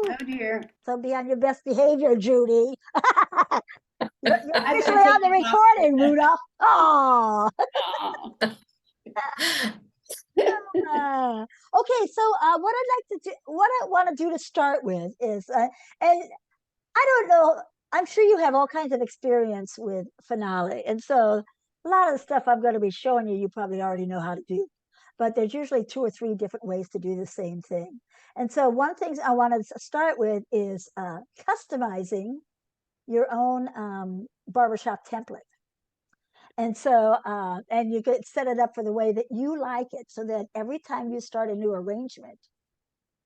Oh dear. So be on your best behavior, Judy. You're I've officially been on the taking off. recording, Rudolph. Oh. Aw. Okay, so what I'd like to do, what I want to do to start with is, and I don't know, I'm sure you have all kinds of experience with finale, and so a lot of the stuff I'm going to be showing you, you probably already know how to do. But there's usually 2 or 3 different ways to do the same thing. And so one thing I want to start with is customizing your own barbershop template. And so, and you could set it up for the way that you like it so that every time you start a new arrangement,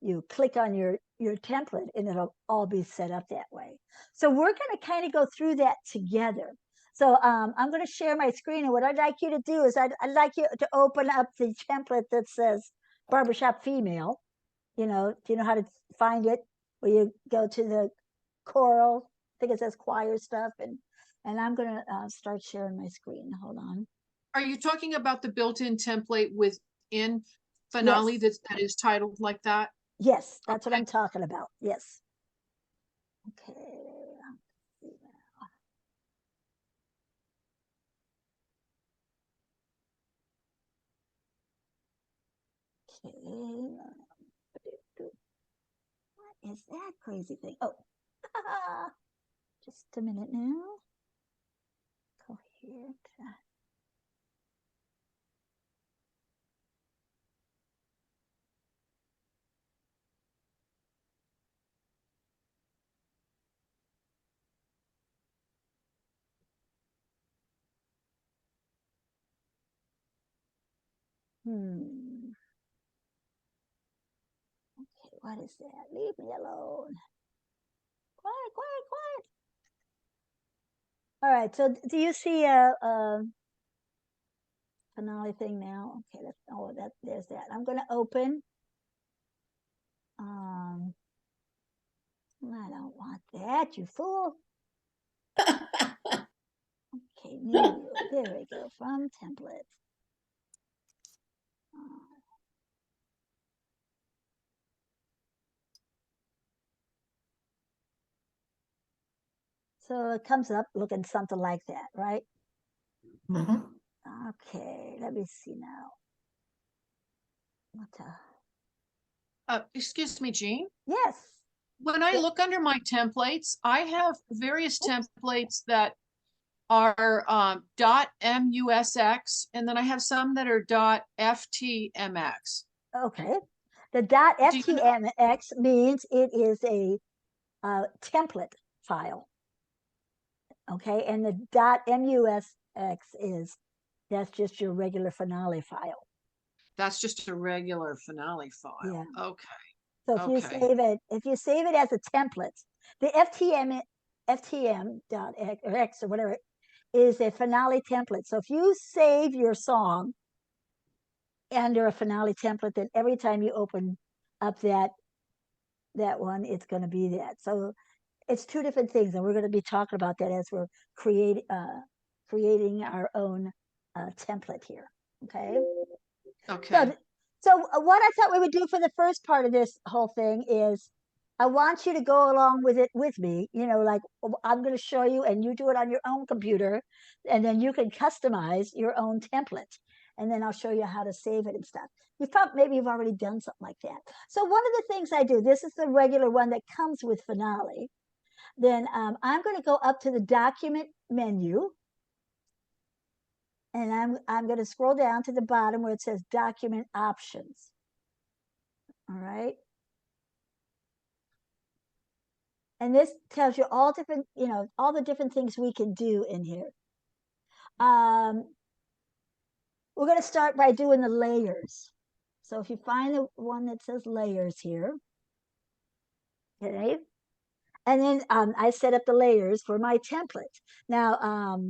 you click on your template and it'll all be set up that way. So we're going to kind of go through that together. So I'm going to share my screen, and what I'd like you to do is I'd like you to open up the template that says barbershop female. You know, do you know how to find it? Where you go to the choral, I think it says choir stuff, and I'm going to start sharing my screen. Hold on. Are you talking about the built-in template within Finale Yes. that is titled like that? Yes, that's what Okay. I'm talking about. Yes. Okay. Okay. What is that crazy thing? Oh, just a minute now. Coherent. Hmm. Okay, what is that? Leave me alone. Quiet, quiet, quiet. All right, so do you see a finale thing now? Okay, that's, oh, there's that. I'm going to open. I don't want that, you fool. Okay, new. There we go. From templates. So it comes up looking something like that, right? Mhm. Okay, let me see now. What the? Excuse me, Jean. Yes. When I Yeah. look under my templates, I have various templates that are .musx, and then I have some that are .ftmx. Okay. The dot Do you know? .ftmx means it is a template file. Okay, and the .musx is that's just your regular finale file. That's just a regular Finale file. Yeah. Okay. So if you Okay. save it as a template, the ftm.x or whatever is a finale template. So if you save your song under a finale template, then every time you open up that one, it's going to be that. So it's 2 different things, and we're going to be talking about that as we're creating our own template here. Okay. Okay. So what I thought we would do for the first part of this whole thing is I want you to go along with it with me. You know, like I'm going to show you, and you do it on your own computer, and then you can customize your own template. And then I'll show you how to save it and stuff. Maybe you've already done something like that. So one of the things I do, this is the regular one that comes with Finale. Then I'm going to go up to the document menu, and I'm going to scroll down to the bottom where it says document options. All right. And this tells you all different, you know, all the different things we can do in here. We're going to start by doing the layers. So if you find the one that says layers here, okay, and then I set up the layers for my template. Now,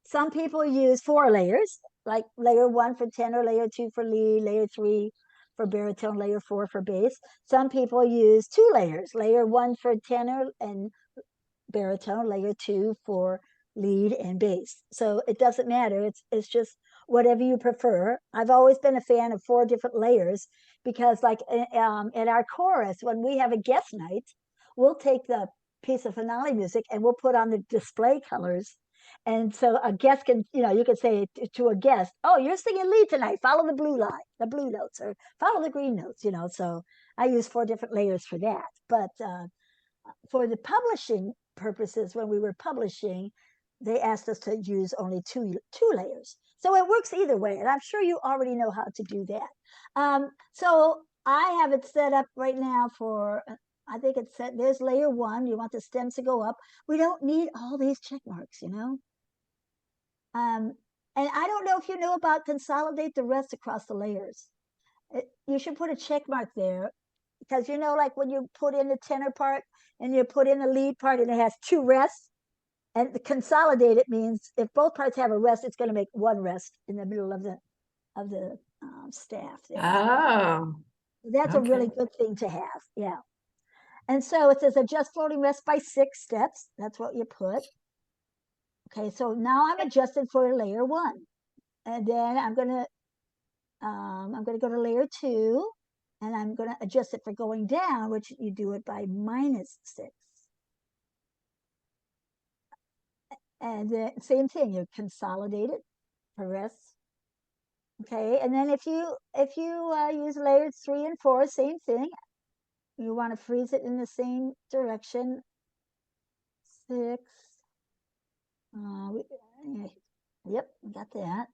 some people use 4 layers, like layer 1 for tenor, layer 2 for lead, layer 3 for baritone, layer 4 for bass. Some people use 2 layers, layer 1 for tenor and baritone, layer 2 for lead and bass. So it doesn't matter. It's just whatever you prefer. I've always been a fan of 4 different layers because like in our chorus, when we have a guest night, we'll take the piece of finale music and we'll put on the display colors. And so a guest can, you can say to a guest, oh, you're singing lead tonight. Follow the blue line, the blue notes, or follow the green notes, So I use 4 different layers for that. But for the publishing purposes, when we were publishing, they asked us to use only two layers. So it works either way, and I'm sure you already know how to do that. So I have it set up right now for, I think it's set, there's layer 1. You want the stems to go up. We don't need all these check marks, and I don't know if you know about consolidate the rest across the layers. You should put a check mark there because like when you put in the tenor part and you put in the lead part and it has 2 rests, and the consolidated means if both parts have a rest, it's going to make 1 rest in the middle of the staff there. Oh, That's a really good thing to have. Yeah. And so it says adjust floating rest by 6 steps. That's what you put. Okay, so now I'm adjusted for layer 1, and then I'm gonna go to layer 2, and I'm gonna adjust it for going down, which you do it by -6. And then same thing, you consolidate it for rest. Okay, and then if you use layers 3 and 4, same thing. You want to freeze it in the same direction. 6. Yep, got that.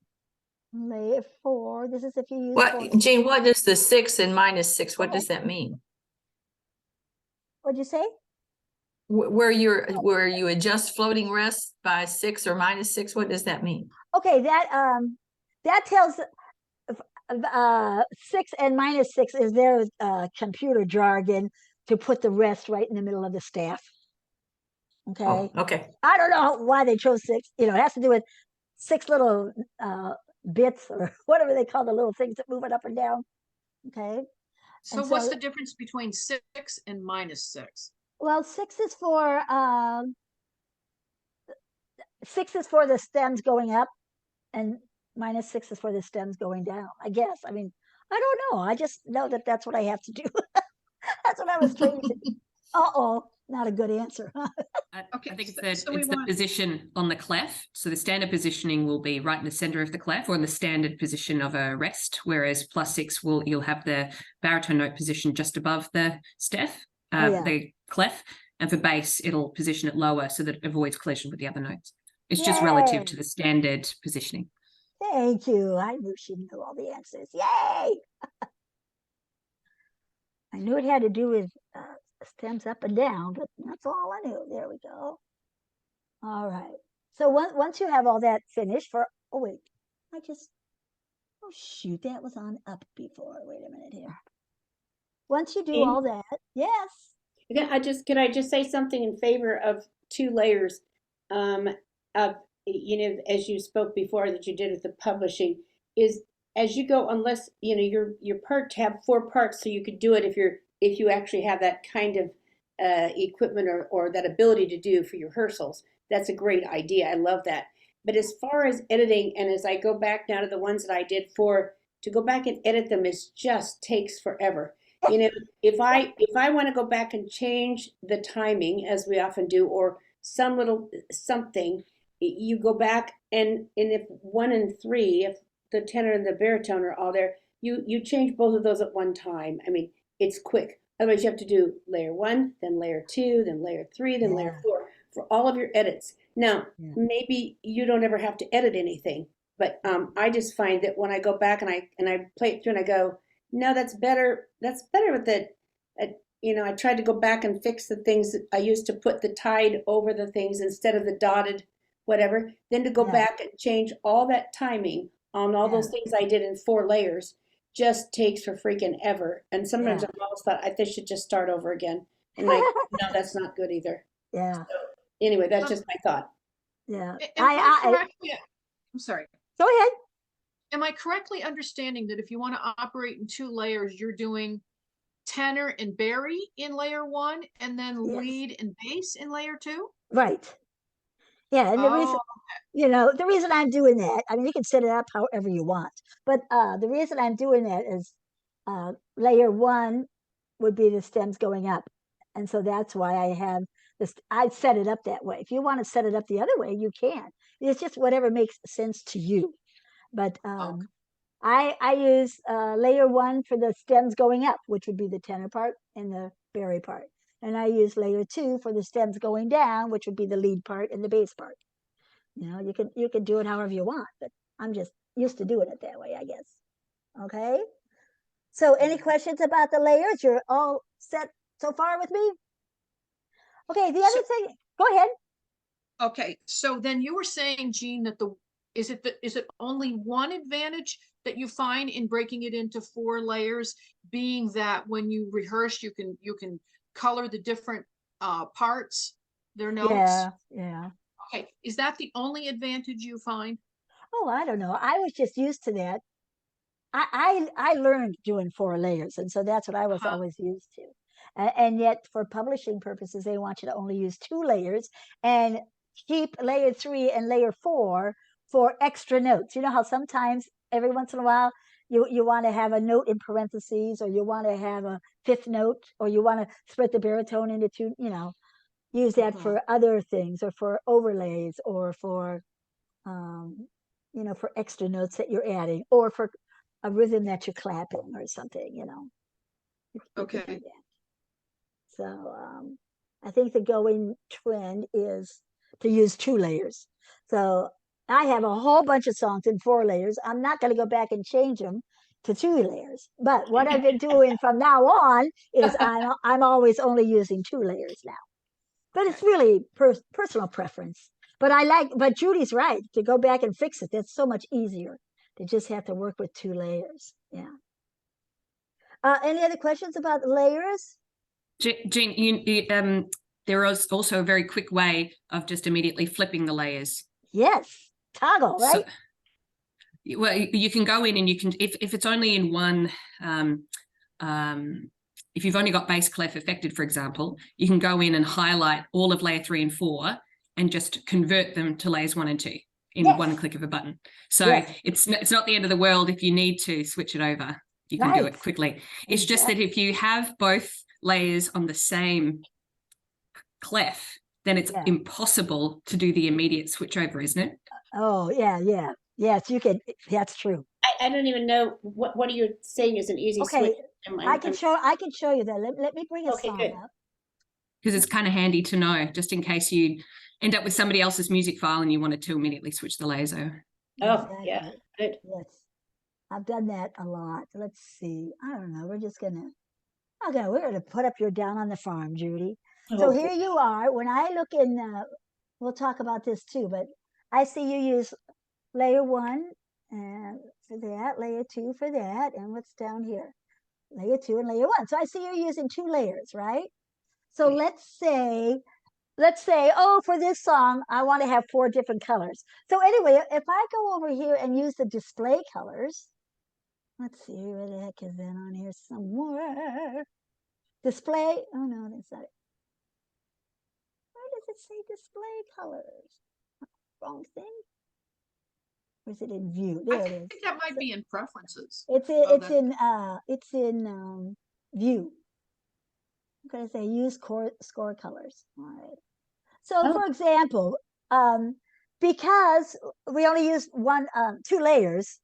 Layer 4. This is if you use 4. Jean, what is the 6 and -6? What does that mean? What'd you say? Where you adjust floating rest by 6 or -6, what does that mean? Okay, that tells 6 and -6 is their computer jargon to put the rest right in the middle of the staff. Okay. Oh, okay. I don't know why they chose 6. It has to do with 6 little bits or whatever they call the little things that move it up and down. Okay. So what's the difference between 6 and -6? Well, 6 is for 6 is for the stems going up, and -6 is for the stems going down. I guess. I mean, I don't know. I just know that that's what I have to do. That's what I was trained to do. Uh-oh, not a good answer. Okay, I think it's the position on the clef. So the standard positioning will be right in the center of the clef, or in the standard position of a rest, whereas +6 you'll have the baritone note position just above the staff, the clef, and for bass it'll position it lower so that it avoids collision with the other notes. It's just relative to the standard positioning. Thank you. I knew she knew all the answers. Yay! I knew it had to do with stems up and down, but that's all I knew. There we go. All right. So once you have all that finished oh shoot, that was on up before. Wait a minute here. Once you do all that, yes. Can I just say something in favor of 2 layers? Of as you spoke before that you did with the publishing, is as you go, unless your part to have 4 parts, so you could do it if you actually have that kind of equipment or that ability to do for your rehearsals. That's a great idea. I love that. But as far as editing, and as I go back now to the ones that I did to go back and edit them just takes forever. If I want to go back and change the timing, as we often do, or some little something, you go back and if 1 and 3, if the tenor and the baritone are all there, you change both of those at one time. I mean, it's quick. Otherwise, you have to do layer 1, then layer 2, then layer 3, then layer 4 for all of your edits. Now, maybe you don't ever have to edit anything, but I just find that when I go back and I play it through and I go, no, that's better. That's better with it. I tried to go back and fix the things that I used to put the tide over the things instead of the dotted whatever. Then to go back and change all that timing on all those things I did in 4 layers just takes for freaking ever. And sometimes I've almost thought I should just start over again. And no, that's not good either. Yeah. So, anyway, that's just my thought. Yeah. I'm sorry. Go ahead. Am I correctly understanding that if you want to operate in 2 layers, you're doing tenor and bari in layer 1 and then lead and bass in layer 2? Right. Yeah, and the reason I'm doing that, I mean, you can set it up however you want, but the reason I'm doing that is layer 1 would be the stems going up. And so that's why I have this, I'd set it up that way. If you want to set it up the other way, you can. It's just whatever makes sense to you. But Okay. I use layer 1 for the stems going up, which would be the tenor part and the berry part. And I use layer 2 for the stems going down, which would be the lead part and the bass part. You know, you can do it however you want, but I'm just used to doing it that way, I guess. Okay. So any questions about the layers? You're all set so far with me? Okay, the other thing, go ahead. Okay, so then you were saying, Jean, that is it only one advantage that you find in breaking it into 4 layers, being that when you rehearse, you can color the different parts, their notes? Yeah, yeah. Okay, is that the only advantage you find? Oh, I don't know. I was just used to that. I learned doing 4 layers, and so that's what I was always used to. And yet, for publishing purposes, they want you to only use 2 layers and keep layer 3 and layer 4 for extra notes. You know how sometimes every once in a while you want to have a note in parentheses, or you want to have a 5th note, or you want to split the baritone into 2, you know, use that for other things, or for overlays, or for you know, for extra notes that you're adding, or for a rhythm that you're clapping or something, you know. You can do Okay. that. So I think the going trend is to use 2 layers. So I have a whole bunch of songs in 4 layers. I'm not going to go back and change them to 2 layers. But what I've been doing from now on is I'm always only using 2 layers now. But it's really personal preference. But Judy's right, to go back and fix it. That's so much easier to just have to work with 2 layers. Yeah. Any other questions about the layers? Jean, there is also a very quick way of just immediately flipping the layers. Yes, toggle, right? So, well, you can go in and you can, if it's only in one, if you've only got bass clef affected, for example, you can go in and highlight all of layer 3 and 4 and just convert them to layers 1 and 2 in one click of a button. So it's not the end of the world if you need to switch it over. You can do it quickly. It's just that if you have both layers on the same clef, then it's impossible to do the immediate switch over, isn't it? Oh, yeah. Yes, you can. That's true. I don't even know what are you saying is an easy switch. I can show you that. Let me bring a song up. Because it's kind of handy to know, just in case you end up with somebody else's music file and you wanted to immediately switch the layers over. Oh, yeah, good. Yes, I've done that a lot. Let's see. I don't know. We're gonna put up your Down on the Farm, Judy. So here you are. When I look in, we'll talk about this too, but I see you use layer 1 and for that, layer 2 for that, and what's down here? Layer 2 and layer 1. So I see you're using 2 layers, right? So let's say, oh, for this song, I want to have 4 different colors. So anyway, if I go over here and use the display colors, let's see, where the heck is that on here somewhere? Display, oh no, that's not it. Where does it say display colors? Wrong thing. Or is it in view? There it is. I think that might be in preferences. It's in view. I'm going to say use score colors. All right. So for example, because we only used 2 layers,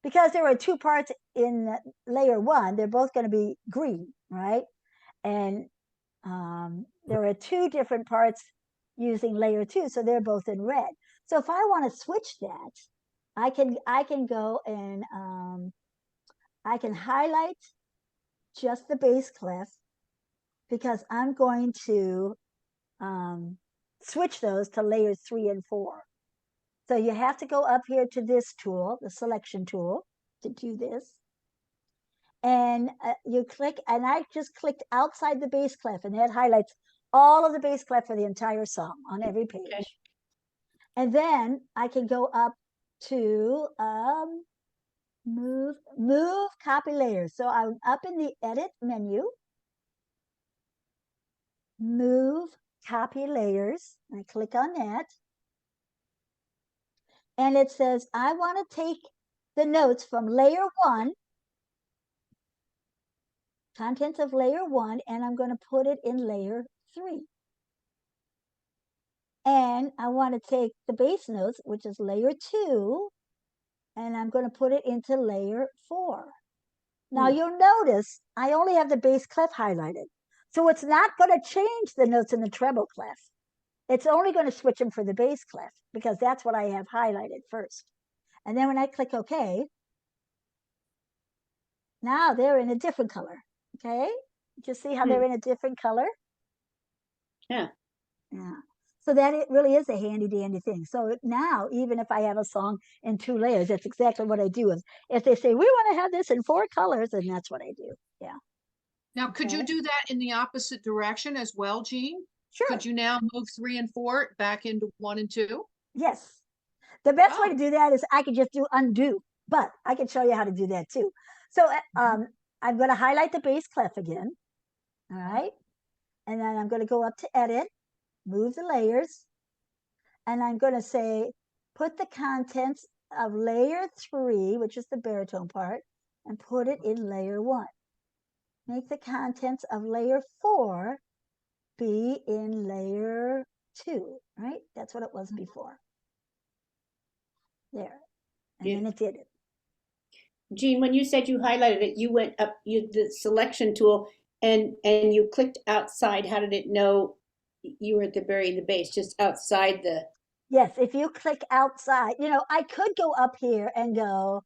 because there were 2 parts in layer 1, they're both going to be green, right? And there are 2 different parts using layer 2, so they're both in red. So if I want to switch that, I can go and I can highlight just the bass clef, because I'm going to switch those to layers 3 and 4. So you have to go up here to this tool, the selection tool, to do this. And you click, and I just clicked outside the bass clef, and that highlights all of the bass clef for the entire song on every page. Okay. And then I can go up to move copy layers. So I'm up in the edit menu, move copy layers. I click on that. And it says, I want to take the notes from layer 1 contents of layer 1, and I'm going to put it in layer 3. And I want to take the base notes, which is layer 2, and I'm going to put it into layer 4. Now you'll notice I only have the bass clef highlighted. So it's not going to change the notes in the treble clef. It's only going to switch them for the bass clef because that's what I have highlighted first. And then when I click OK, now they're in a different color. Okay? You see how they're in a different color? Yeah. Yeah. So that it really is a handy dandy thing. So now, even if I have a song in 2 layers, that's exactly what I do. Is if they say we want to have this in 4 colors, then that's what I do. Yeah. Now, could you Okay. do that in the opposite direction as well, Jean? Sure. Could you now move 3 and 4 back into 1 and 2? Yes. The best way Oh. to do that is I could just do undo, but I can show you how to do that too. So I'm going to highlight the bass clef again. All right. And then I'm going to go up to edit, move the layers, and I'm going to say, put the contents of layer 3, which is the baritone part, and put it in layer 1. Make the contents of layer 4 be in layer 2, right? That's what it was before. There. And then it did it. Jean, when you said you highlighted it, you went up the selection tool and you clicked outside. How did it know you were at the the base, just outside the? Yes, if you click outside, I could go up here and go.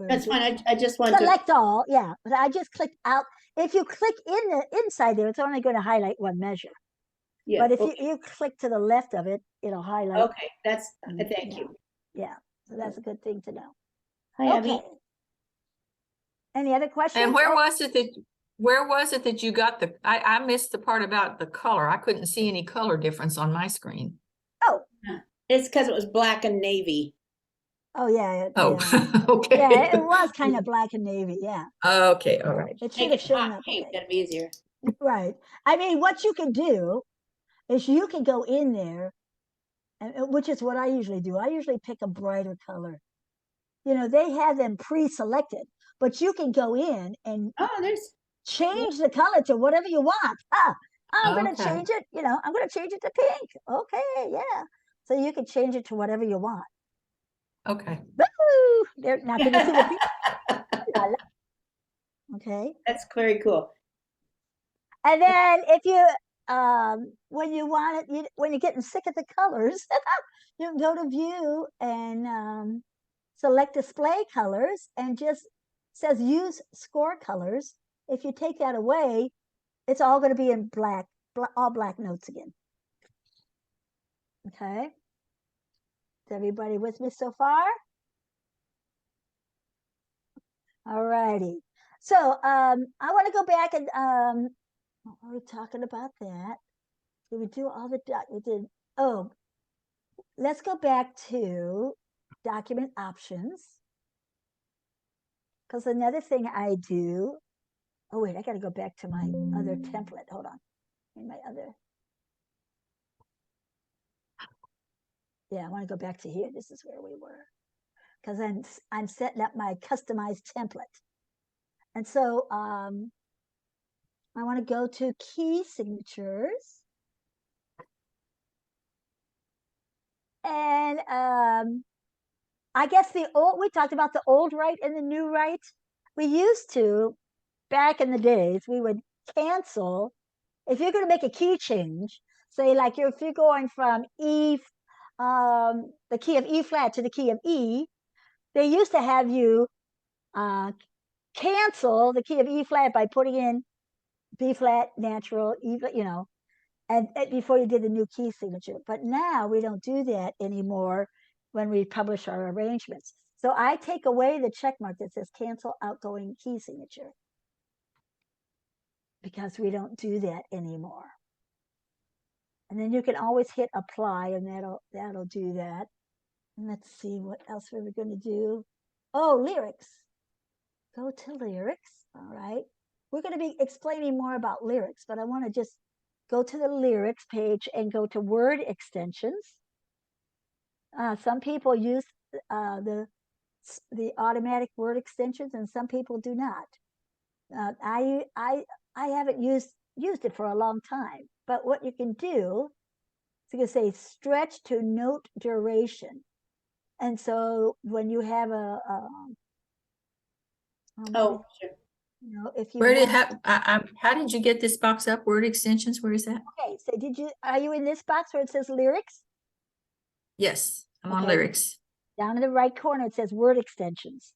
That's fine. I just want to select all. Yeah, but I just clicked out. If you click in the inside there, it's only going to highlight one measure. Yeah. But if you click to the left of it, it'll highlight. Okay, that's thank you. Yeah, so that's a good thing to know. Hi, Okay. Abby. Any other questions? And where was it that you got I missed the part about the color. I couldn't see any color difference on my screen. Oh, It's because it was black and navy. oh yeah. Oh, Yeah. okay. Yeah, it was kind of black and navy. Yeah. Okay, all right. It should have shown up. Okay. That'd be easier. Right. I mean, what you can do is you can go in there, and which is what I usually do. I usually pick a brighter color. They have them pre-selected, but you can go in and there's change the color to whatever you want. I'm going to Okay. change it. I'm going to change it to pink. Okay, yeah. So you can change it to whatever you want. Okay. Woo! They're not going to see the pink. Okay. That's very cool. And then if you, when you want it, when you're getting sick of the colors, you can go to view and select display colors and just says use score colors. If you take that away, it's all going to be in black, all black notes again. Okay. Is everybody with me so far? All righty. So I want to go back and what were we talking about that? Did we do all the we did? Oh, let's go back to document options. Because another thing I do. Oh wait, I got to go back to my other template. Hold on. My other. Yeah, I want to go back to here. This is where we were. Because I'm setting up my customized template. And so I want to go to key signatures. And I guess we talked about the old right and the new right. We used to, back in the days, we would cancel. If you're going to make a key change, say like if you're going from the key of E flat to the key of E, they used to have you cancel the key of E flat by putting in B flat, natural, E, and before you did the new key signature. But now we don't do that anymore when we publish our arrangements. So I take away the check mark that says cancel outgoing key signature because we don't do that anymore. And then you can always hit apply and that'll do that. And let's see what else we were going to do. Oh, lyrics. Go to lyrics. All right. We're going to be explaining more about lyrics, but I want to just go to the lyrics page and go to word extensions. Some people use the automatic word extensions and some people do not. I haven't used it for a long time, but what you can do is you can say stretch to note duration. And so when you have Oh, sure. you know, if you Where did, want, how did you get this box up? Word extensions, where is that? okay, so are you in this box where it says lyrics? Yes, I'm on Okay. lyrics. Down in the right corner, it says word extensions.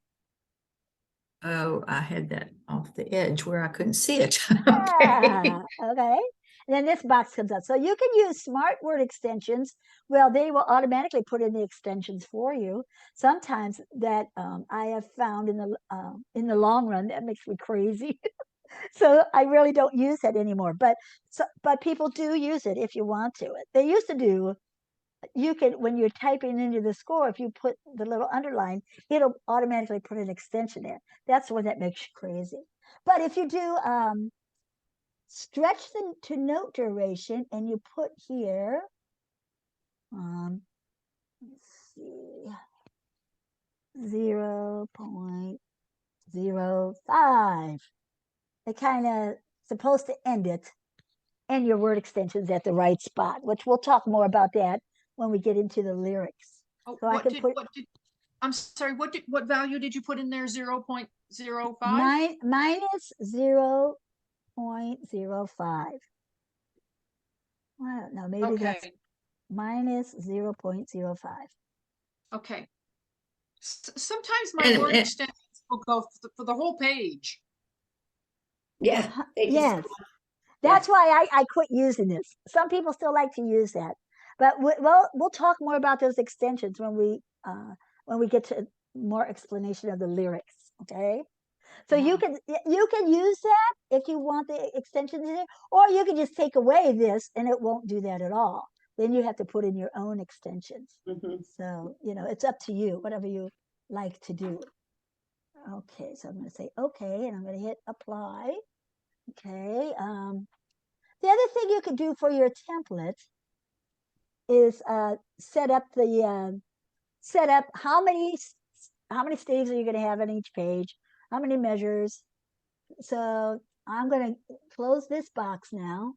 Oh, I had that off the edge where I couldn't see it. Yeah, okay. And then this box comes up. So you can use smart word extensions. Well, they will automatically put in the extensions for you. Sometimes that I have found in the long run, that makes me crazy. So I really don't use that anymore. But people do use it if you want to. They used to do. You can, when you're typing into the score, if you put the little underline, it'll automatically put an extension there. That's the one that makes you crazy. But if you do stretch them to note duration and you put here, let's see, 0.05. It kind of supposed to end it, and your word extensions at the right spot, which we'll talk more about that when we get into the lyrics. Oh, So I can put I'm sorry, what value did you put in there? 0.05? minus 0.05. I don't know, maybe that's Okay, minus 0.05. okay. Sometimes my And- word and- extensions will go for the whole page. Yeah. They just, Yes. That's why I quit using this. Some people still like to use that, but we'll talk more about those extensions when we get to more explanation of the lyrics. Okay, so you can use that if you want the extensions in it, or you can just take away this and it won't do that at all. Then you have to put in your own extensions. Mhm. So it's up to you, whatever you like to do. Okay, so I'm going to say okay, and I'm going to hit apply. Okay. The other thing you could do for your template is set up how many staves are you going to have on each page, how many measures. So I'm going to close this box now,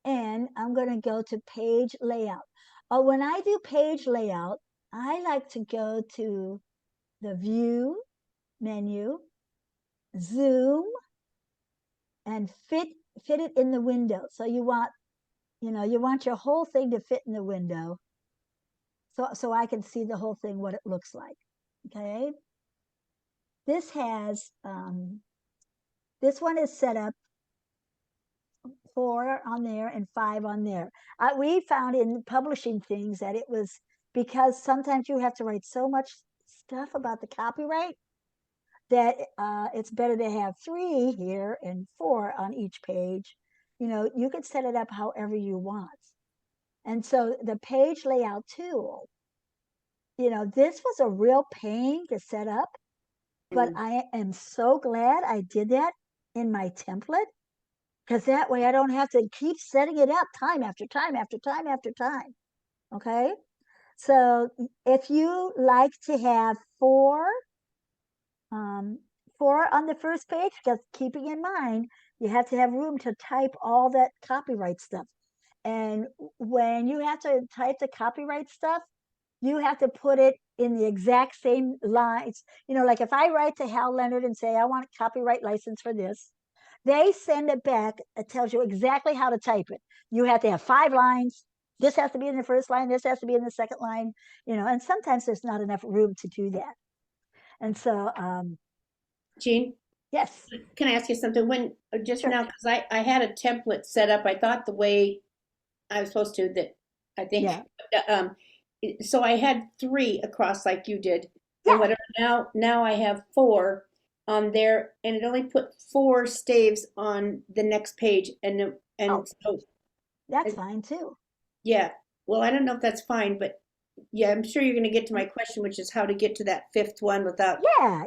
and I'm going to go to page layout. When I do page layout, I like to go to the view menu, zoom, and fit it in the window. So you want your whole thing to fit in the window, so I can see the whole thing, what it looks like. Okay, this has this one is set up 4 on there and 5 on there. We found in publishing things that it was because sometimes you have to write so much stuff about the copyright that it's better to have 3 here and 4 on each page. You could set it up however you want. And so the page layout tool, this was a real pain to set up, but I am so glad I did that in my template, because that way I don't have to keep setting it up time after time after time after time. Okay. So if you like to have 4 on the first page, because keeping in mind, you have to have room to type all that copyright stuff. And when you have to type the copyright stuff, you have to put it in the exact same lines. Like if I write to Hal Leonard and say, I want a copyright license for this, they send it back. It tells you exactly how to type it. You have to have 5 lines. This has to be in the first line. This has to be in the second line, and sometimes there's not enough room to do that. And so, Jean, yes. can I ask you something? When just Sure. now, because I had a template set up, I thought the way I was supposed to, that I think, so I had 3 across like you did, Yeah. and whatever. Now I have 4 on there, and it only put 4 staves on the next page, and so That's fine too. yeah. Well, I don't know if that's fine, but yeah, I'm sure you're going to get to my question, which is how to get to that 5th one without Yeah.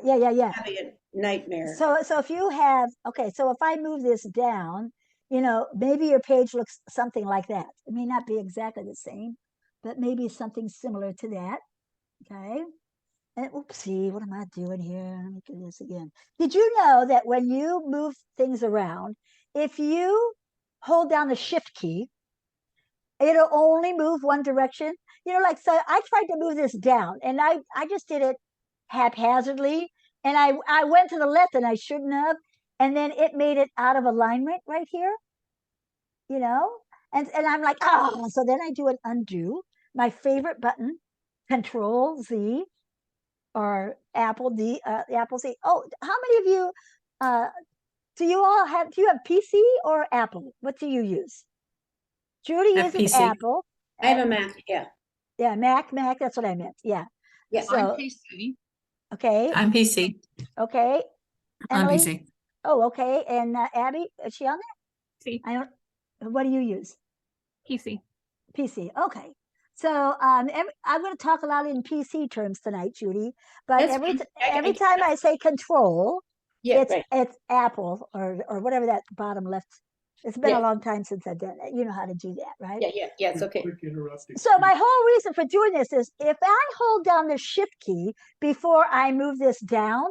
having a nightmare. So if you have, okay, so if I move this down, maybe your page looks something like that. It may not be exactly the same, but maybe something similar to that. Okay. And oopsie, what am I doing here? Let me do this again. Did you know that when you move things around, if you hold down the shift key, it'll only move one direction? You know, like, so I tried to move this down and I just did it haphazardly. And I went to the left and I shouldn't have. And then it made it out of alignment right here, you know? And I'm like, oh, so then I do an undo. My favorite button, Control Z, or Apple D, Apple C. Oh, how many of you do you have PC or Apple? What do you use? Judy Have uses PC. Apple. I have a Mac. Yeah. Yeah, Mac, that's what I meant. Yeah. Yeah. I'm So, PC. okay, I'm PC. okay. I'm Emily? busy. Oh, okay. And Abby, is she on there? PC. I don't, what do you use? PC. PC. Okay. So I'm going to talk a lot in PC terms tonight, Judy. But That's fine. every time I say control, Yeah, right. it's Apple or whatever that bottom left. It's been Yeah. a long time since I've done it. You know how to do that, right? Yeah, it's okay. Quick interrupting. So my whole reason for doing this is if I hold down the shift key before I move this down,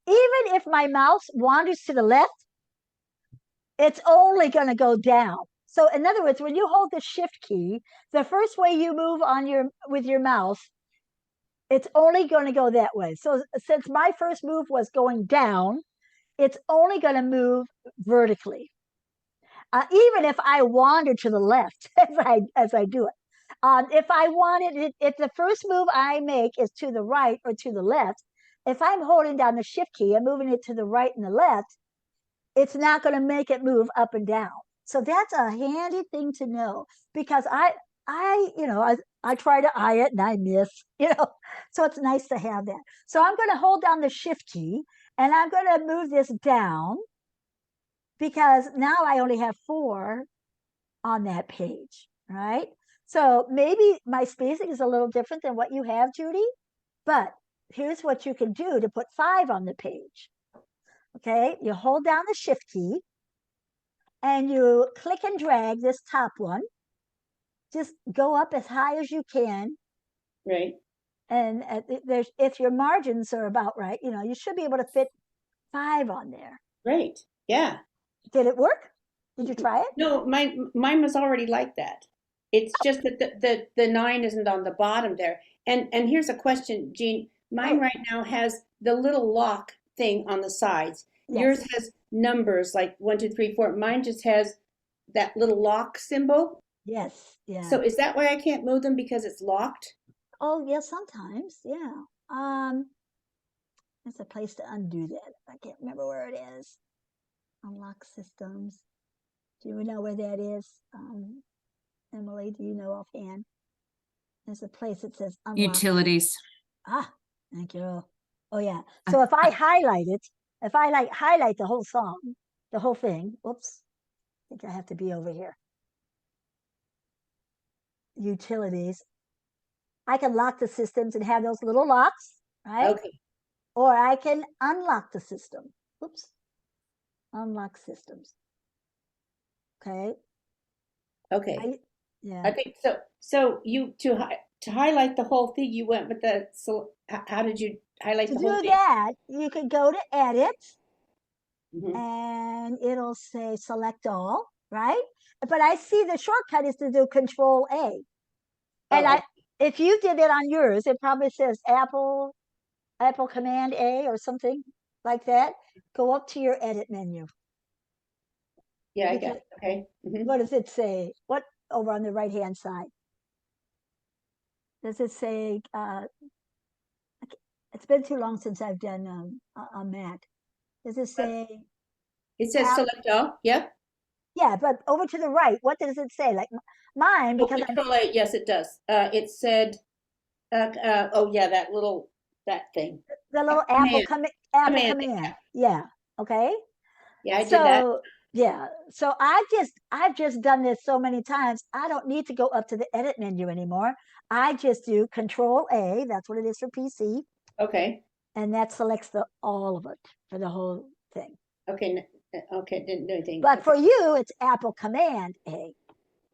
even if my mouse wanders to the left, it's only going to go down. So in other words, when you hold the shift key, the first way you move with your mouse, it's only going to go that way. So since my first move was going down, it's only going to move vertically. Even if I wander to the left as I do it. If I wanted it, if the first move I make is to the right or to the left, if I'm holding down the shift key and moving it to the right and the left, it's not going to make it move up and down. So that's a handy thing to know because I try to eye it and I miss, so it's nice to have that. So I'm going to hold down the shift key and I'm going to move this down because now I only have 4 on that page, right? So maybe my spacing is a little different than what you have, Judy, but here's what you can do to put 5 on the page. Okay, you hold down the shift key and you click and drag this top one. Just go up as high as you can. Right. And if your margins are about right, you should be able to fit 5 on there. Right. Yeah. Did it work? Did you try it? No, mine was already like that. It's just that the 9 isn't on the bottom there. And here's a question, Jean. Mine right now has the little lock thing on the sides. Yes. Yours has numbers like 1, 2, 3, 4. Mine just has that little lock symbol. Yes. Yeah. So is that why I can't move them because it's locked? Oh, yeah, sometimes. Yeah. There's a place to undo that. I can't remember where it is. Unlock systems. Do you know where that is? Emily, do you know offhand? There's a place that says unlock. Utilities. Thank you. Oh, yeah. So if I highlight it, if I highlight the whole song, the whole thing, whoops, I think I have to be over here. Utilities. I can lock the systems and have those little locks, right? Okay. Or I can unlock the system. Oops. Unlock systems. Okay. Okay. Yeah. I think so. So you to highlight the whole thing, you went with the. So how did you highlight To the whole do thing? that, you could go to Edit, Mhm. and it'll say Select All, right? But I see the shortcut is to do Control A. And if you did it on yours, it probably says Apple Command A or something like that. Go up to your Edit menu. Yeah, I got it. Okay. Mhm. What does it say? What over on the right-hand side? Does it say, it's been too long since I've done a Mac. Does it say? It says select all. Yep. Yeah, but over to the right, what does it say? Like mine, because Control A. Yes, it does. It said, oh yeah, that thing. the little Apple command. Yeah. Okay. Yeah, I did that. Yeah. So I've just done this so many times. I don't need to go up to the edit menu anymore. I just do Control A. That's what it is for PC. Okay. And that selects all of it for the whole thing. Okay. Okay. Didn't do anything. But for you, it's Apple Command A.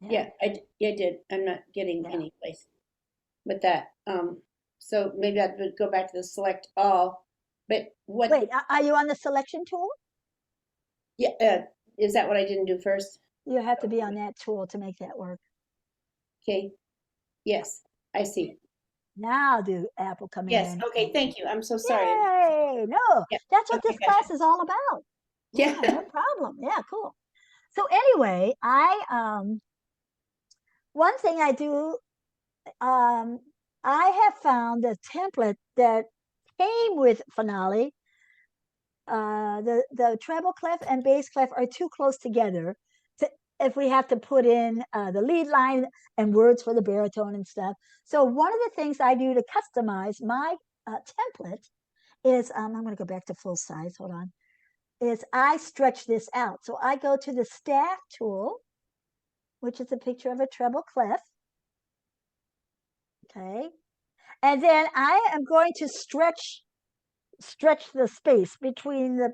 Yeah, I did. I'm not getting any place with that. So maybe I would go back to the select all. But what? Wait, are you on the selection tool? Yeah, is that what I didn't do first? You have to be on that tool to make that work. Okay. Yes, I see. Now do Apple come Yes. in? Okay. Thank you. I'm so sorry. Yay! No, Yeah. that's what Okay, this gotcha. class is all about. Yeah. No problem. Yeah, cool. So anyway, one thing I do, I have found a template that came with Finale. The treble clef and bass clef are too close together if we have to put in the lead line and words for the baritone and stuff. So one of the things I do to customize my template is, I'm going to go back to full size, hold on, is I stretch this out. So I go to the staff tool, which is a picture of a treble clef. Okay. And then I am going to stretch the space between the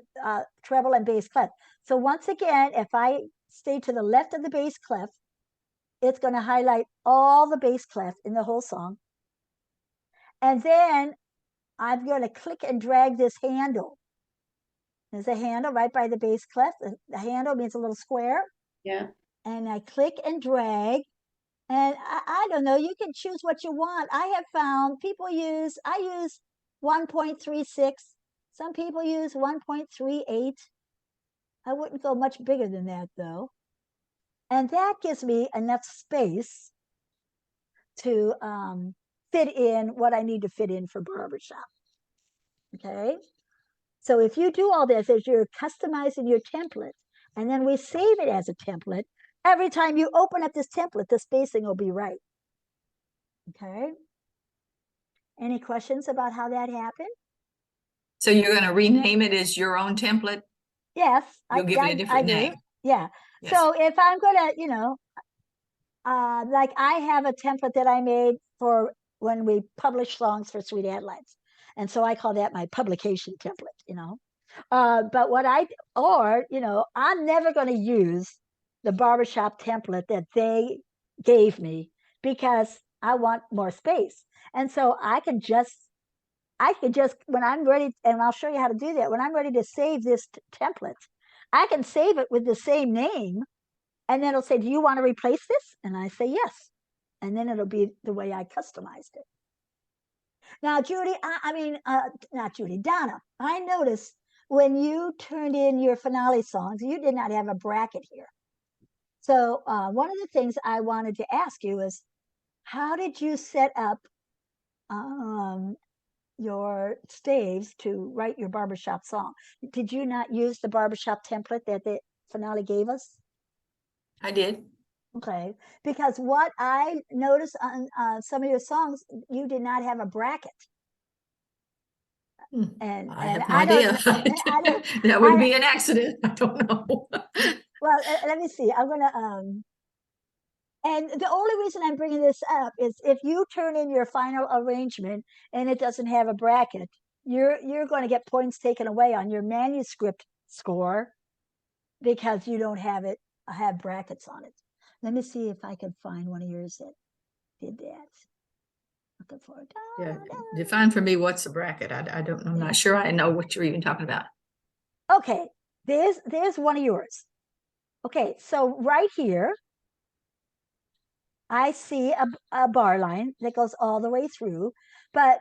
treble and bass clef. So once again, if I stay to the left of the bass clef, it's going to highlight all the bass clef in the whole song. And then I'm going to click and drag this handle. There's a handle right by the bass clef. The handle means a little square. Yeah. And I click and drag. And I don't know, you can choose what you want. I have found I use 1.36. Some people use 1.38. I wouldn't go much bigger than that though. And that gives me enough space to fit in what I need to fit in for barbershop. Okay. So if you do all this as you're customizing your template, and then we save it as a template, every time you open up this template, the spacing will be right. Okay. Any questions about how that happened? So you're going to rename it as your own template? Yes. You'll give it a different name. Yeah. Yes. So if I'm going to, like I have a template that I made for when we publish songs for Sweet Adelines. And so I call that my publication template, But I'm never going to use the barbershop template that they gave me because I want more space. And so I could just, when I'm ready, and I'll show you how to do that. When I'm ready to save this template, I can save it with the same name. And then it'll say, do you want to replace this? And I say, yes. And then it'll be the way I customized it. Now, Judy, not Judy, Donna, I noticed when you turned in your finale songs, you did not have a bracket here. So one of the things I wanted to ask you is, how did you set up your staves to write your barbershop song? Did you not use the barbershop template that the finale gave us? I did. Okay, because what I noticed on some of your songs, you did not have a bracket. And I have no idea. That would be an accident. I don't know. Well, let me see. I'm gonna and the only reason I'm bringing this up is if you turn in your final arrangement and it doesn't have a bracket, you're going to get points taken away on your manuscript score because you don't have brackets on it. Let me see if I can find one of yours that did that. Looking for it. Yeah, define for me what's a bracket. I don't know. I'm not sure I know what you're even talking about. Okay, there's one of yours. Okay, so right here, I see a bar line that goes all the way through. But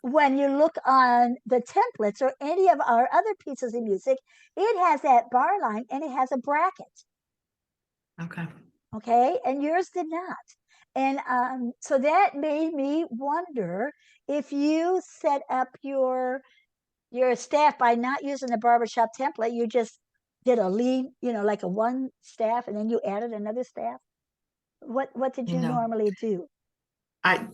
when you look on the templates or any of our other pieces of music, it has that bar line and it has a bracket. Okay. Okay, and yours did not. And so that made me wonder if you set up your staff by not using the barbershop template, you just did a lead, like a one staff, and then you added another staff. What did you normally do? I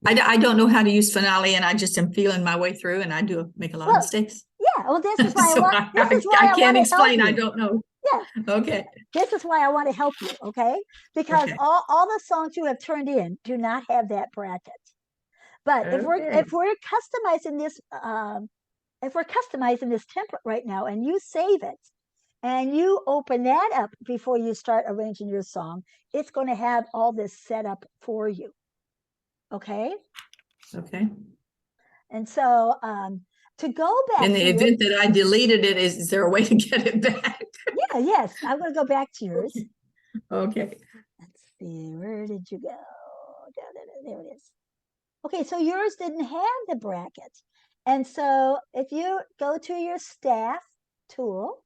don't know how to use finale, and I just am feeling my way through, and I do make a lot of mistakes. Yeah, well, this is why so I can't explain. I don't know. Yeah. Okay. This is why I want to help you, okay? Because all the songs you have turned in do not have that bracket. But if we're customizing this template right now and you save it and you open that up before you start arranging your song, it's going to have all this set up for you. Okay? Okay. And so to go back In the to your, event that I deleted it, is there a way to get it back? yeah, yes, I'm going to go back to yours. Okay. Let's see, where did you go? There it is. Okay, so yours didn't have the bracket. And so if you go to your staff tool,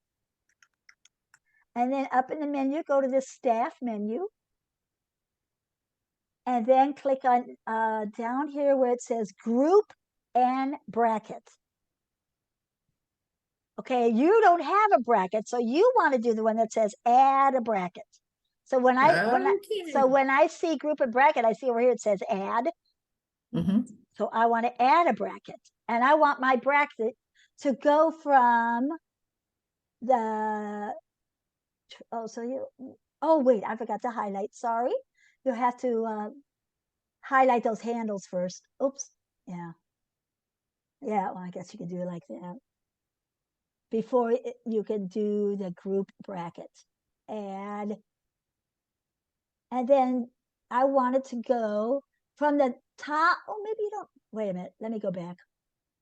and then up in the menu, go to the staff menu, and then click on down here where it says group and bracket. Okay, you don't have a bracket, so you want to do the one that says add a bracket. So when I see group and bracket, I see over here it says add. So I want to add a bracket, and I want my bracket to go from the wait, I forgot to highlight. Sorry, you have to highlight those handles first. Oops, yeah, well, I guess you can do it like that before you can do the group bracket. And then I wanted to go from the top. Oh, maybe you don't. Wait a minute. Let me go back.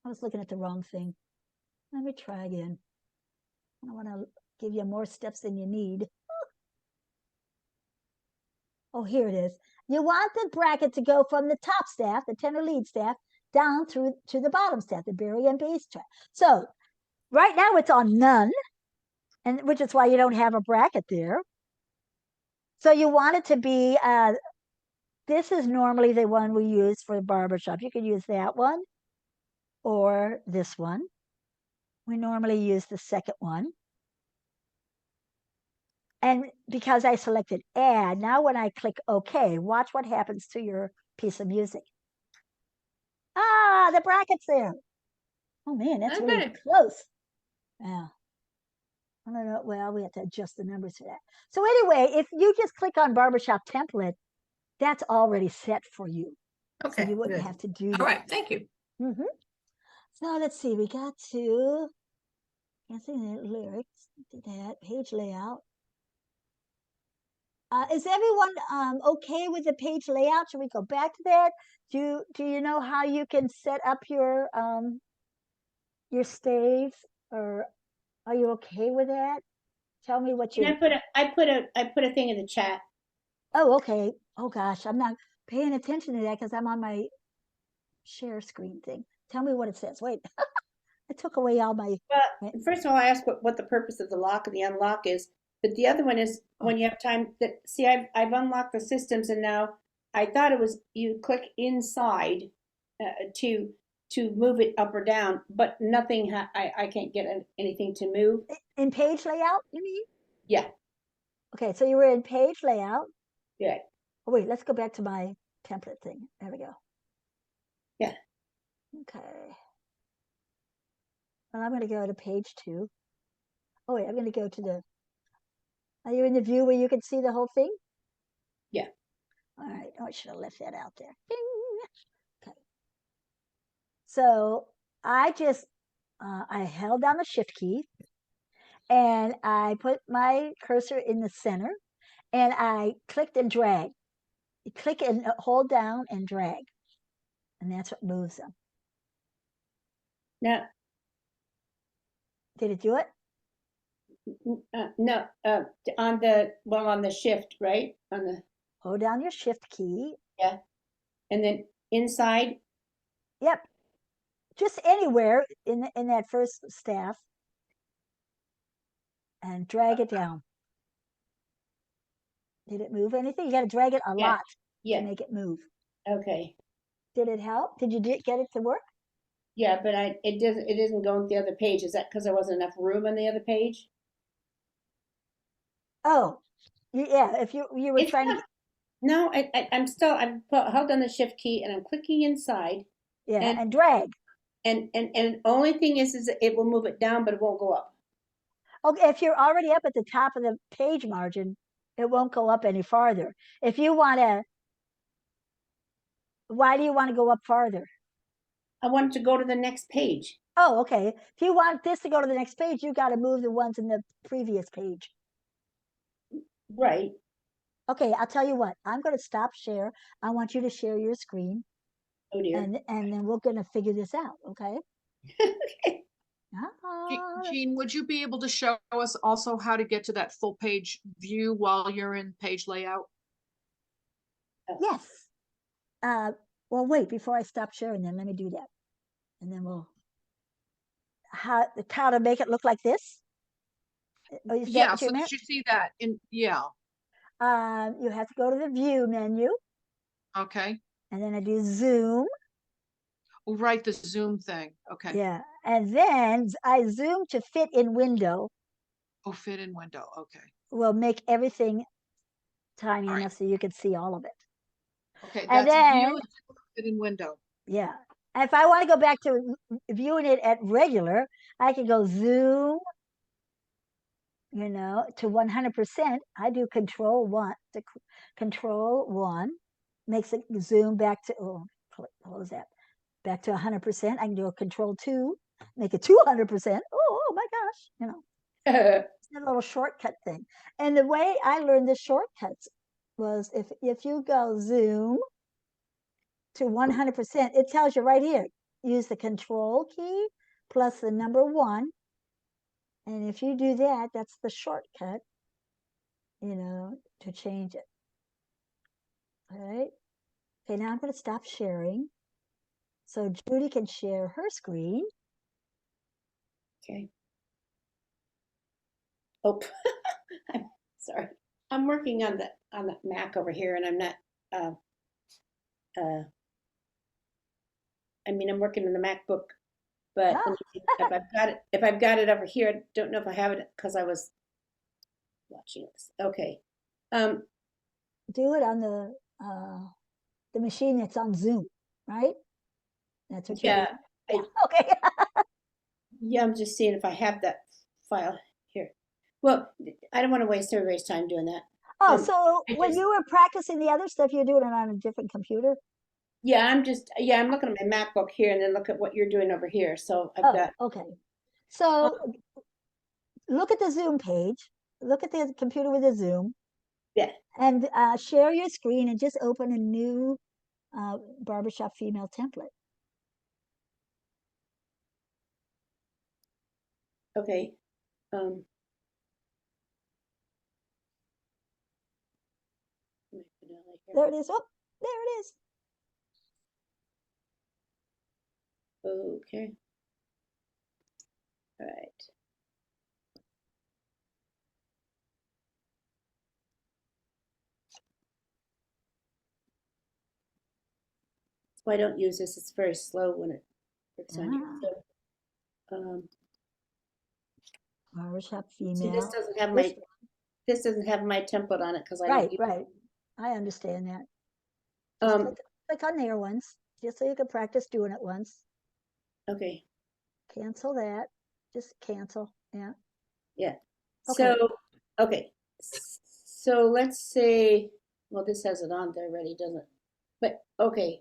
I was looking at the wrong thing. Let me try again. I don't want to give you more steps than you need. Oh, here it is. You want the bracket to go from the top staff, the tenor lead staff, down through to the bottom staff, the bari and bass track. So right now it's on none, and which is why you don't have a bracket there. So you want it to be, this is normally the one we use for the barbershop. You can use that one or this one. We normally use the second one. And because I selected add, now when I click OK, watch what happens to your piece of music. Ah, the bracket's there. Oh man, that's really close. Yeah. I don't know. Well, we have to adjust the numbers for that. So anyway, if you just click on barbershop template, that's already set for you. Okay. So you wouldn't have to do that. All right. Thank you. So let's see. We got to, I think the lyrics, did that, page layout. Is everyone okay with the page layout? Should we go back to that? Do you know how you can set up your staves, or are you okay with that? Tell me what you. I put a thing in the chat. Oh, okay. Oh gosh, I'm not paying attention to that because I'm on my share screen thing. Tell me what it says. Wait, I took away all my. Well, first of all, I asked what the purpose of the lock and the unlock is, but the other one is when you have time. See, I've unlocked the systems, and now I thought it was you click inside to move it up or down, but nothing. I can't get anything to move. In page layout, you mean? Yeah. Okay, so you were in page layout. Yeah. Oh, wait, let's go back to my template thing. There we go. Yeah. Okay. Well, I'm going to go to page 2. Oh, wait, I'm going to go to the. Are you in the view where you can see the whole thing? Yeah. All right. Oh, I should have left that out there. Ding. Okay. So I just, I held down the shift key and I put my cursor in the center and I clicked and dragged. You click and hold down and drag. And that's what moves them. Now, did it do it? No, on the shift, right? On the Hold down your shift key. Yeah. And then inside. Yep. Just anywhere in that first staff. And drag it down. Did it move anything? You got to drag it a lot to make it move. Okay. Did it help? Did you get it to work? Yeah, but it isn't going to the other page. Is that because there wasn't enough room on the other page? Oh, yeah. If you were it's trying not, to. No, I've held on the shift key and I'm clicking inside. Yeah, and drag. And only thing is it will move it down, but it won't go up. Okay, if you're already up at the top of the page margin, it won't go up any farther. If you want to, why do you want to go up farther? I want it to go to the next page. Oh, okay. If you want this to go to the next page, you got to move the ones in the previous page. Right. Okay, I'll tell you what. I'm going to stop share. I want you to share your screen. Oh dear. and then we're gonna figure this out, okay? Okay. Jean, would you be able to show us also how to get to that full page view while you're in page layout? Yes. Well, wait, before I stop sharing them, let me do that. And then we'll, how to make it look like this? Is that Yeah, what you so meant? that you see that in, yeah, You have to go to the view menu, okay. and then I do zoom. Oh, right, the zoom thing, okay. Yeah. And then I zoom to fit in window. Oh, fit in window, okay. Will make everything tiny All right. enough so you can see all of it. Okay, And that's then, view, fit in window. yeah. And if I want to go back to viewing it at regular, I can go zoom, to 100%. I do control one, makes it zoom back to, close that, back to 100%. I can do a control 2, make it 200%. Oh my gosh, it's a little shortcut thing. And the way I learned the shortcuts was if you go zoom to 100%, it tells you right here, use the control key plus the number 1. And if you do that, that's the shortcut, to change it. All right. Okay, now I'm going to stop sharing so Judy can share her screen. Okay. Oh, I'm sorry. I'm working on the Mac over here, and I'm not. I mean, I'm working on the MacBook, but let me see if I've got it. If I've got it over here, I don't know if I have it because I was watching this. Okay. Do it on the machine that's on Zoom, right? That's what Yeah. you're doing? Yeah. Okay. Yeah, I'm just seeing if I have that file here. Well, I don't want to waste everybody's time doing that. Oh, so when just- you were practicing the other stuff, you're doing it on a different computer? Yeah, I'm looking at my MacBook here and then look at what you're doing over here. So I've got. Okay. So look at the Zoom page. Look at the computer with the Zoom. Yeah. And share your screen and just open a new barbershop female template. Okay. There it is. Oh, there it is. Okay. All right. So I don't use this. It's very slow when it works on here. So, barbershop see, female. this doesn't have my template on it because I don't use Right. I understand that. Just click on there once, just so you can practice doing it once. Okay. Cancel that. Just cancel. Yeah. Yeah. Okay. So let's say, well, this has it on there already, doesn't it? But okay.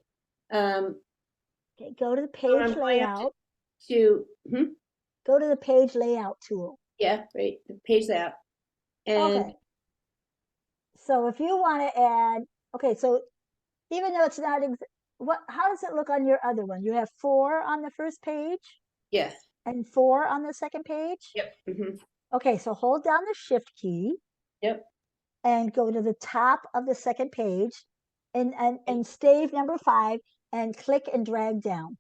Okay, go to the So I'm page going up layout. Go to the page layout tool. Yeah, right. The page layout. And Okay. So if you want to add, okay, so even though it's not, how does it look on your other one? You have 4 on the first page yes. and 4 on the second page? Yep. Okay, so hold down the shift key. Yep. And go to the top of the second page and stave number 5 and click and drag down.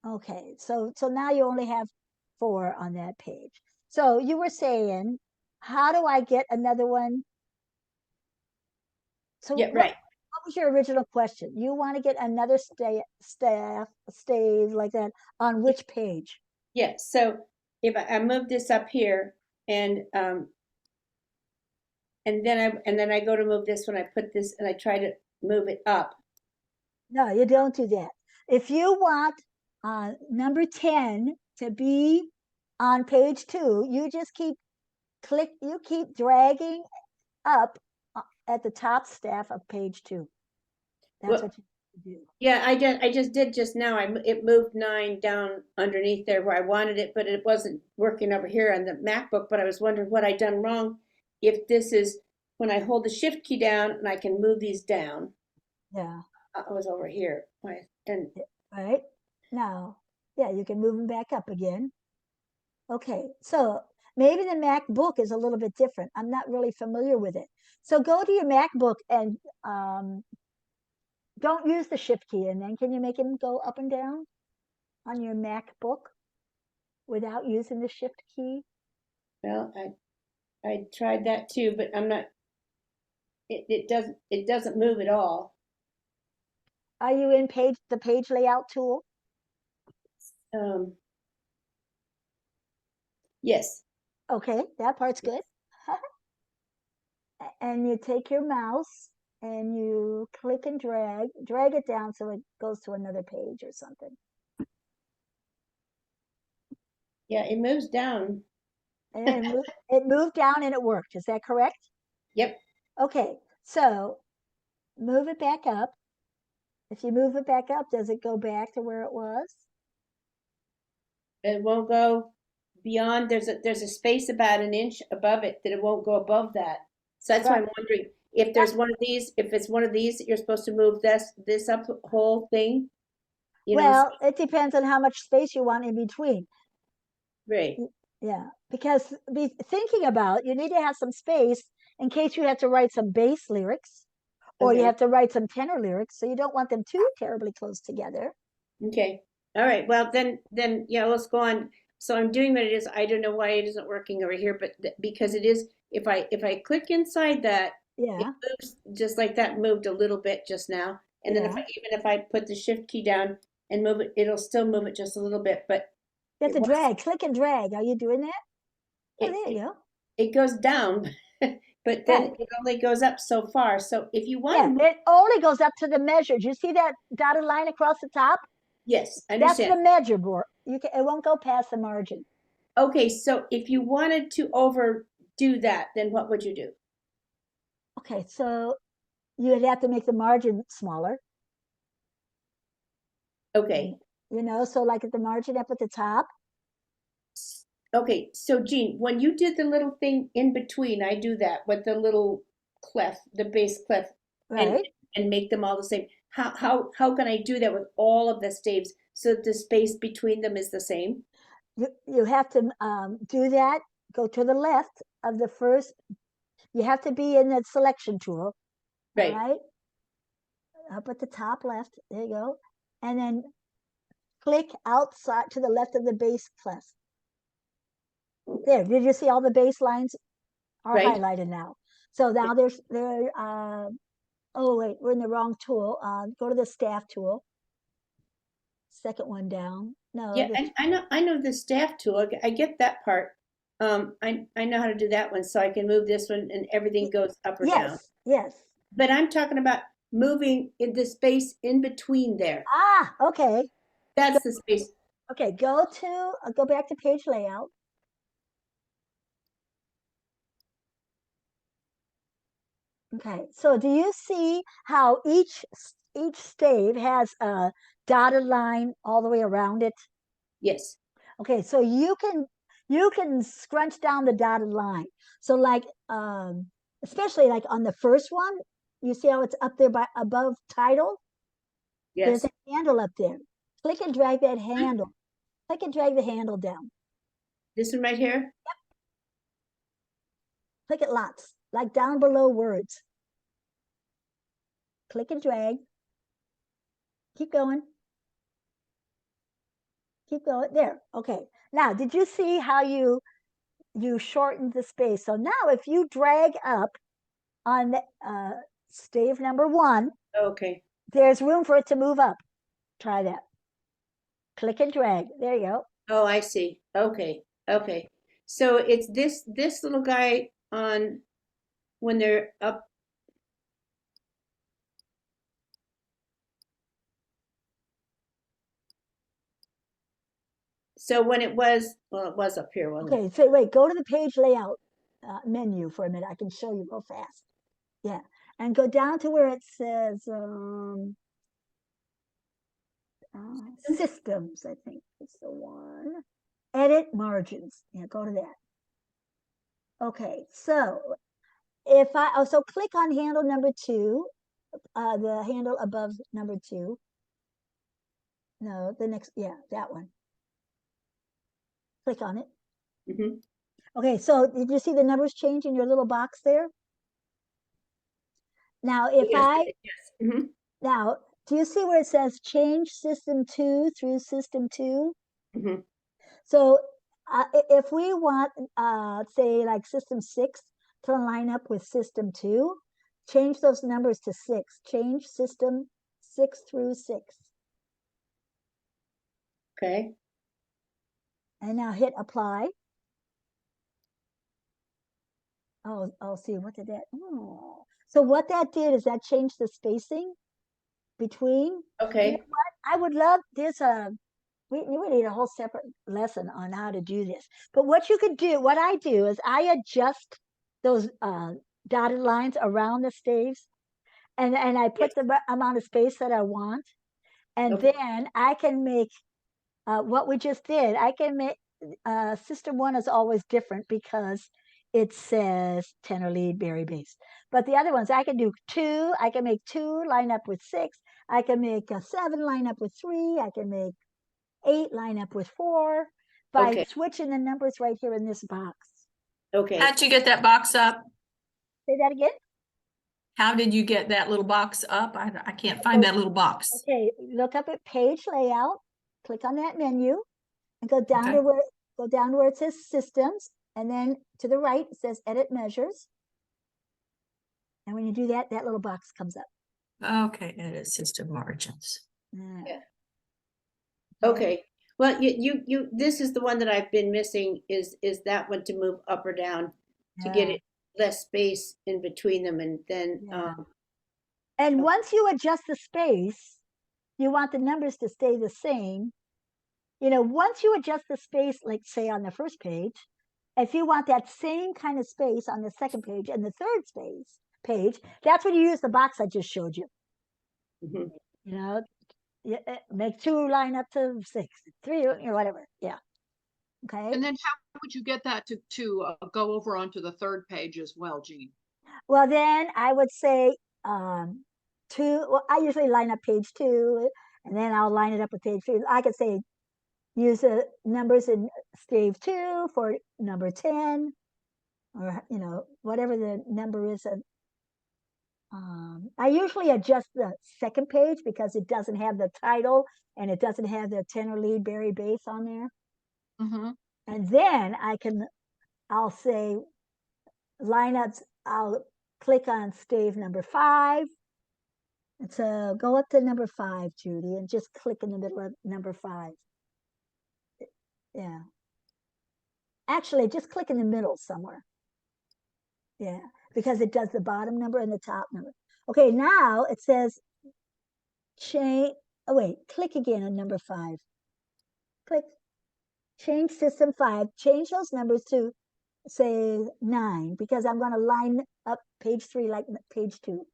Okay, so now you only have 4 on that page. So you were saying, how do I get another one? So yeah, right. What was your original question? You want to get another stave like that on which page? Yeah. So if I move this up here and then I go to move this when I put this and I try to move it up. No, you don't do that. If you want number 10 to be on page 2, you just keep dragging up at the top staff of page 2. That's what you do. Yeah, I just did just now. It moved 9 down underneath there where I wanted it, but it wasn't working over here on the MacBook. But I was wondering what I'd done wrong. If this is when I hold the shift key down and I can move these down. Yeah. I was over here. And Right now, yeah, you can move them back up again. Okay, so maybe the MacBook is a little bit different. I'm not really familiar with it. So go to your MacBook and don't use the shift key. And then can you make them go up and down on your MacBook without using the shift key? well, I tried that too, but I'm not. It doesn't move at all. Are you in the page layout tool? Yes. Okay, that part's good. And you take your mouse and you click and drag it down so it goes to another page or something. Yeah, it moves down. And it moved down and it worked. Is that correct? Yep. Okay, so move it back up. If you move it back up, does it go back to where it was? It won't go beyond. There's a space about an inch above it that it won't go above that. So that's why I'm wondering if there's one of these. If it's one of these, you're supposed to move this up whole thing. You know. Well, it depends on how much space you want in between. Right. Yeah, because be thinking about, you need to have some space in case you have to write some bass lyrics or you Okay. have to write some tenor lyrics, so you don't want them too terribly close together. Okay. All right. Well, then yeah, let's go on. So I'm doing what it is. I don't know why it isn't working over here, but because it is, if I click inside that, it Yeah, moves just like that moved a little bit just now. And then yeah. even if I put the shift key down and move it, it'll still move it just a little bit, but You have it to drag, click and drag. Are you doing that? Oh, it, there you go. it goes down, but then it only goes up so far. So if you want Yeah, to move, it only goes up to the measure. Do you see that dotted line across the top? yes, I That's understand. the measure board. It won't go past the margin. Okay, so if you wanted to overdo that, then what would you do? Okay, so you'd have to make the margin smaller. Okay. So like at the margin up at the top. Okay, so Jean, when you did the little thing in between, I do that with the little clef, the base clef, and Right. and make them all the same. How can I do that with all of the staves so that the space between them is the same? You have to do that. Go to the left of the first. You have to be in the selection tool. Right. All right. Up at the top left. There you go. And then click outside to the left of the base clef. There. Did you see all the base lines are Right. highlighted now? So now oh wait, we're in the wrong tool. Go to the staff tool. Second one down. No, Yeah, I know the staff tool. I get that part. I know how to do that one, so I can move this one and everything goes up or down. Yes. But I'm talking about moving in the space in between there. Okay. That's the space. Okay, go back to page layout. Okay, so do you see how each stave has a dotted line all the way around it? Yes. Okay, so you can scrunch down the dotted line. So like especially like on the first one, you see how it's up there above title? There's Yes. a handle up there. Click and drag that handle. Click and drag the handle down. This one right here? Click it lots, like down below words. Click and drag. Keep going. Keep going. There. Okay. Now, did you see how you shortened the space? So now if you drag up on stave number 1, Okay. there's room for it to move up. Try that. Click and drag. There you go. Oh, I see. Okay. Okay. So it's this little guy on when they're up. So when it was, well, it was up here, wasn't it? Okay, so wait, go to the page layout menu for a minute. I can show you real fast. Yeah, and go down to where it says systems, I think is the one. Edit margins. Yeah, go to that. Okay, so so click on handle number 2, the handle above number 2. No, the next, yeah, that one. Click on it. Mm-hmm. Okay, so did you see the numbers change in your little box there? Now, if Yes. Mm-hmm. now, do you see where it says change system 2 through system 2? Mm-hmm. So if we want, say, like system 6 to line up with system 2, change those numbers to 6. Change system 6 through 6. Okay. And now hit apply. Oh, see, what did that? Oh. So what that did is that changed the spacing between. Okay. You know what? I would love, we need a whole separate lesson on how to do this. But what you could do, what I do is I adjust those dotted lines around the staves, and I put the amount of space that I want. And Okay. then I can make what we just did. I can make system 1 is always different because it says tenor lead, berry bass. But the other ones, I can do 2. I can make 2 line up with 6. I can make a 7 line up with 3. I can make 8 line up with 4 by Okay. switching the numbers right here in this box. Okay. How'd you get that box up? Say that again. How did you get that little box up? I can't find that little box. Okay, look up at page layout, click on that menu, and go down Okay. to where it says systems, and then to the right it says edit measures. And when you do that, that little box comes up. Okay, edit system margins. Yeah. Okay. Well, you this is the one that I've been missing is that one to move up or down to get Yeah. it less space in between them, and then Yeah. And once you adjust the space, you want the numbers to stay the same. You know, once you adjust the space, like say on the first page, if you want that same kind of space on the second page and the third page, that's when you use the box I just showed you. Mhm. You know, make 2 line up to 6, 3, or whatever. Yeah. Okay. And then how would you get that to go over onto the third page as well, Jean? Well, then I would say 2. Well, I usually line up page 2, and then I'll line it up with page 3. I could say use the numbers in stave 2 for number 10, or you know, whatever the number is. I usually adjust the second page because it doesn't have the title and it doesn't have the tenor lead, berry bass on there. Mm-hmm. And then I'll say lineups. I'll click on stave number 5. And so go up to number 5, Judy, and just click in the middle of number 5. Yeah. Actually, just click in the middle somewhere. Yeah, because it does the bottom number and the top number. Okay, now it says change. Oh, wait, click again on number 5. Click. Change system 5. Change those numbers to say 9 because I'm going to line up page 3 like page 2.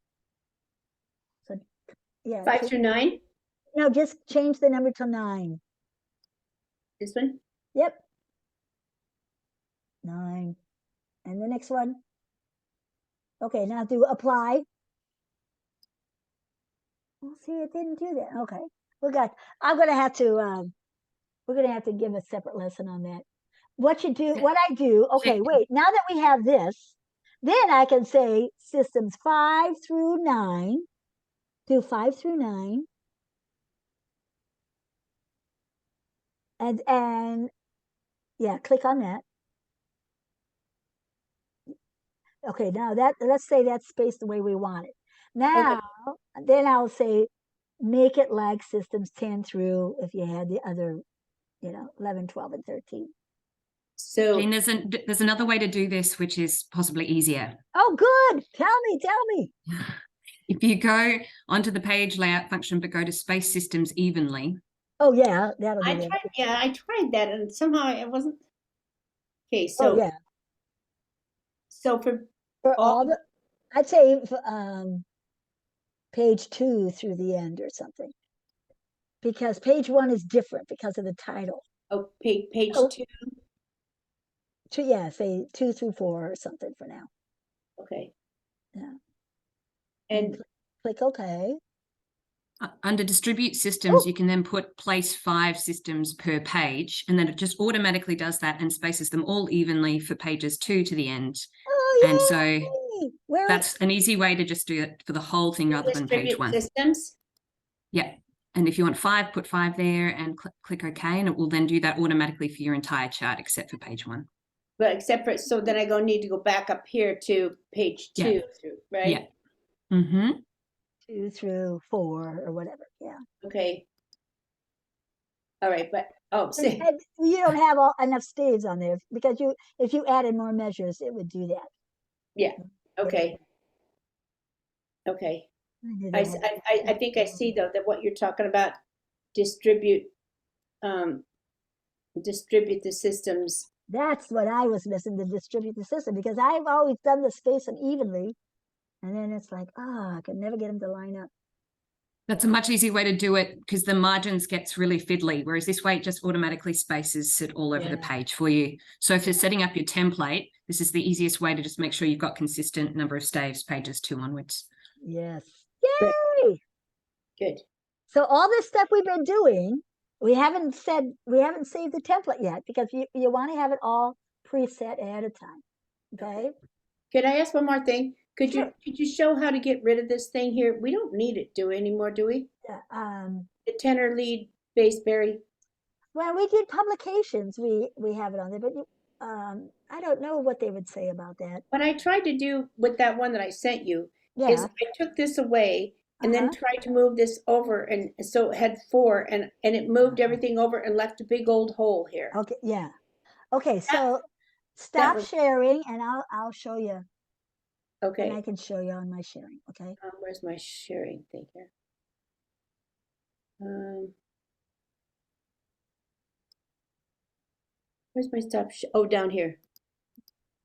So yeah. 5 through 9. No, just change the number to 9. This one. Yep. 9. And the next one. Okay, now do apply. Well, see, it didn't do that. Okay. I'm gonna have to we're gonna have to give a separate lesson on that. What I do, okay, wait, now that we have this, then I can say systems 5 through 9. Do 5 through 9. And yeah, click on that. Okay, now let's say that's spaced the way we want it. Now, then I'll say make it like systems 10 through if you had the other, 11, 12, and 13. So Jean, there's another way to do this, which is possibly easier. Oh, good. Tell me. If you go onto the page layout function, but go to space systems evenly. Oh, yeah, that'll do it. I tried that and somehow it wasn't. Okay, so yeah. So for all I'd say page 2 through the end or something. Because page 1 is different because of the title. Oh, page 2. Yeah, say 2 through 4 or something for now. Okay. And click OK. Under distribute systems, Oh. you can then put place 5 systems per page, and then it just automatically does that and spaces them all evenly for pages 2 to the end. Oh, And so yay! Where that's an easy way to just do it for the whole thing rather than page distribute 1. systems. Yeah. And if you want 5, put 5 there and click OK, and it will then do that automatically for your entire chart except for page 1. But except for, so then I need to go back up here to page 2, Yeah. right? Yeah. Mm-hmm. 2 through 4 or whatever. Yeah. Okay. All right, but see. And you don't have enough staves on there because if you added more measures, it would do that. Yeah. Okay. Okay. I think I see though that what you're talking about, distribute the systems. That's what I was missing, to distribute the system, because I've always done the space them evenly, and then it's like, I could never get them to line up. That's a much easier way to do it because the margins gets really fiddly, whereas this way it just automatically spaces it all over the page for you. So if you're setting up your template, this is the easiest way to just make sure you've got consistent number of staves, pages 2 onwards. Yes. Yay! Good. So all this stuff we've been doing, we haven't saved the template yet because you want to have it all preset ahead of time. Okay. Could I ask one more thing? Could Sure. you show how to get rid of this thing here? We don't need it, do we, anymore, do we? The tenor lead base berry. When we did publications, we have it on there, but I don't know what they would say about that. What I tried to do with that one that I sent you Yeah. is I took this away and then tried to move this over, and so it had 4, and it moved everything over and left a big old hole here. Okay. Yeah. Okay. So stop sharing, and I'll show you. Okay. And I can show you on my sharing. Okay. Where's my sharing thing here? Where's my stop? Oh, down here.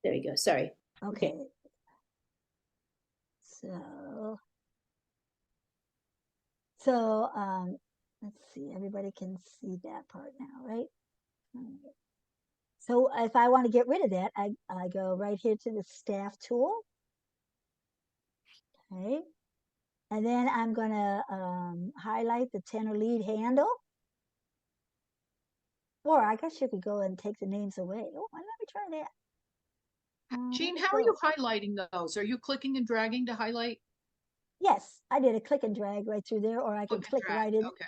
There you go. Sorry. Okay. So let's see. Everybody can see that part now, right? So if I want to get rid of that, I go right here to the staff tool. Okay. And then I'm going to highlight the tenor lead handle. Or I guess you could go and take the names away. Oh, let me try that. Jean, how are you highlighting those? Are you clicking and dragging to highlight? Yes, I did a click and drag right through there, or I can click right in. Okay.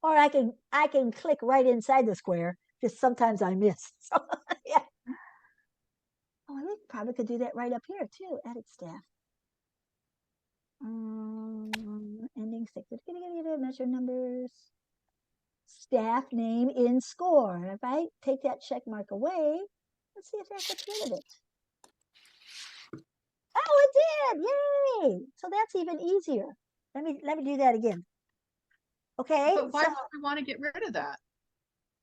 Or I can click right inside the square. Just sometimes I miss. So yeah. Oh, I probably could do that right up here too. Edit staff. Ending 6. Measure numbers. Staff name in score. If I take that check mark away, let's see if that gets rid of it. Oh, it did! Yay! So that's even easier. Let me do that again. Okay. But why would we want to get rid of that?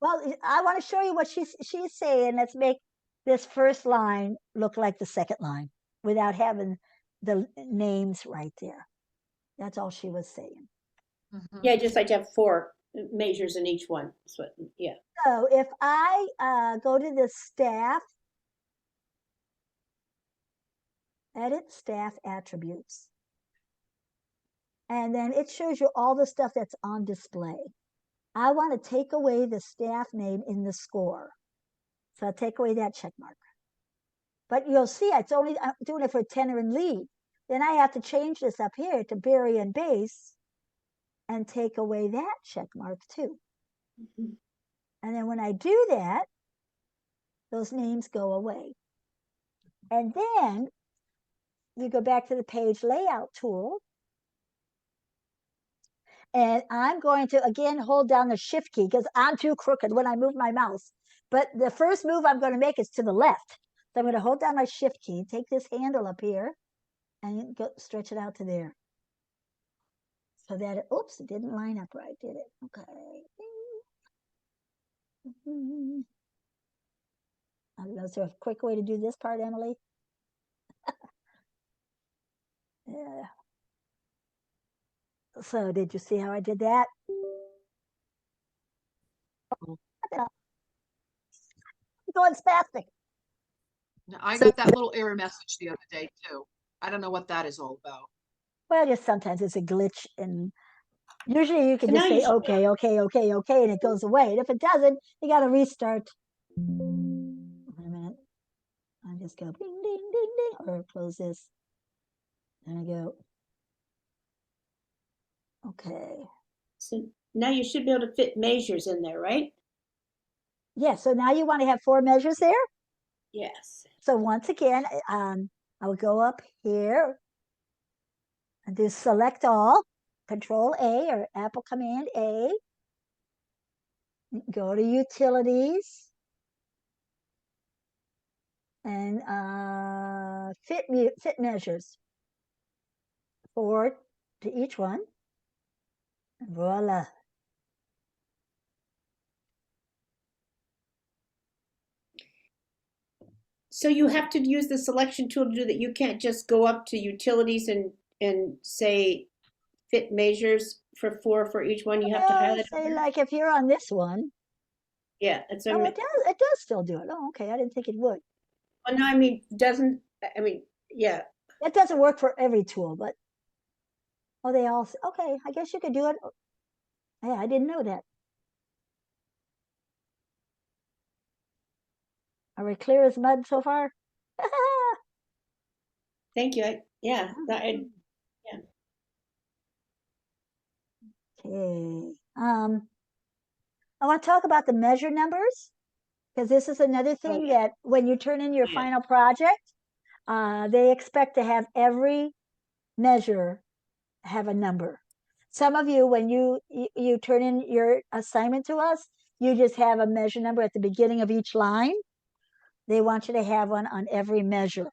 Well, I want to show you what she's saying. Let's make this first line look like the second line without having the names right there. That's all she was saying. Yeah, just like to have 4 measures in each one. So, yeah. So if I go to the staff, edit staff attributes, and then it shows you all the stuff that's on display. I want to take away the staff name in the score. So I'll take away that check mark. But you'll see I'm doing it for tenor and lead. Then I have to change this up here to berry and base and take away that check mark too. And then when I do that, those names go away. And then you go back to the page layout tool. And I'm going to, again, hold down the shift key because I'm too crooked when I move my mouse. But the first move I'm going to make is to the left. So I'm going to hold down my shift key, take this handle up here, and stretch it out to there. So that, oops, it didn't line up right, did it? Okay. I don't know, is there a quick way to do this part, Emily? Yeah. So did you see how I did that? I'm going spastic. I got that little error message the other day too. I don't know what that is all about. Well, just sometimes it's a glitch, and usually you can So just now you say, should- okay, okay, okay, okay, and it goes away. And if it doesn't, you got to restart. Wait a minute. I just go ding, ding, ding, ding, or close this. There I go. Okay. So now you should be able to fit measures in there, right? Yeah, so now you want to have 4 measures there. Yes. So once again, I will go up here and do select all, Control A or Apple Command A. Go to Utilities and fit measures, 4 to each one. Voila. So you have to use the selection tool to do that. You can't just go up to utilities and say fit measures for 4 for each one. You have to Well, highlight. say like if you're on this one. Yeah, that's what I Oh, mean. it does still do it. Oh, okay. I didn't think it would. Well, no, I mean, doesn't, I mean, yeah. It doesn't work for every tool, but oh, they all, okay, I guess you could do it. Yeah, I didn't know that. Are we clear as mud so far? Thank you. Yeah, Okay. I want to talk about the measure numbers, because this is another thing that when you turn in your final project, they expect to have every measure have a number. Some of you, when you turn in your assignment to us, you just have a measure number at the beginning of each line. They want you to have one on every measure.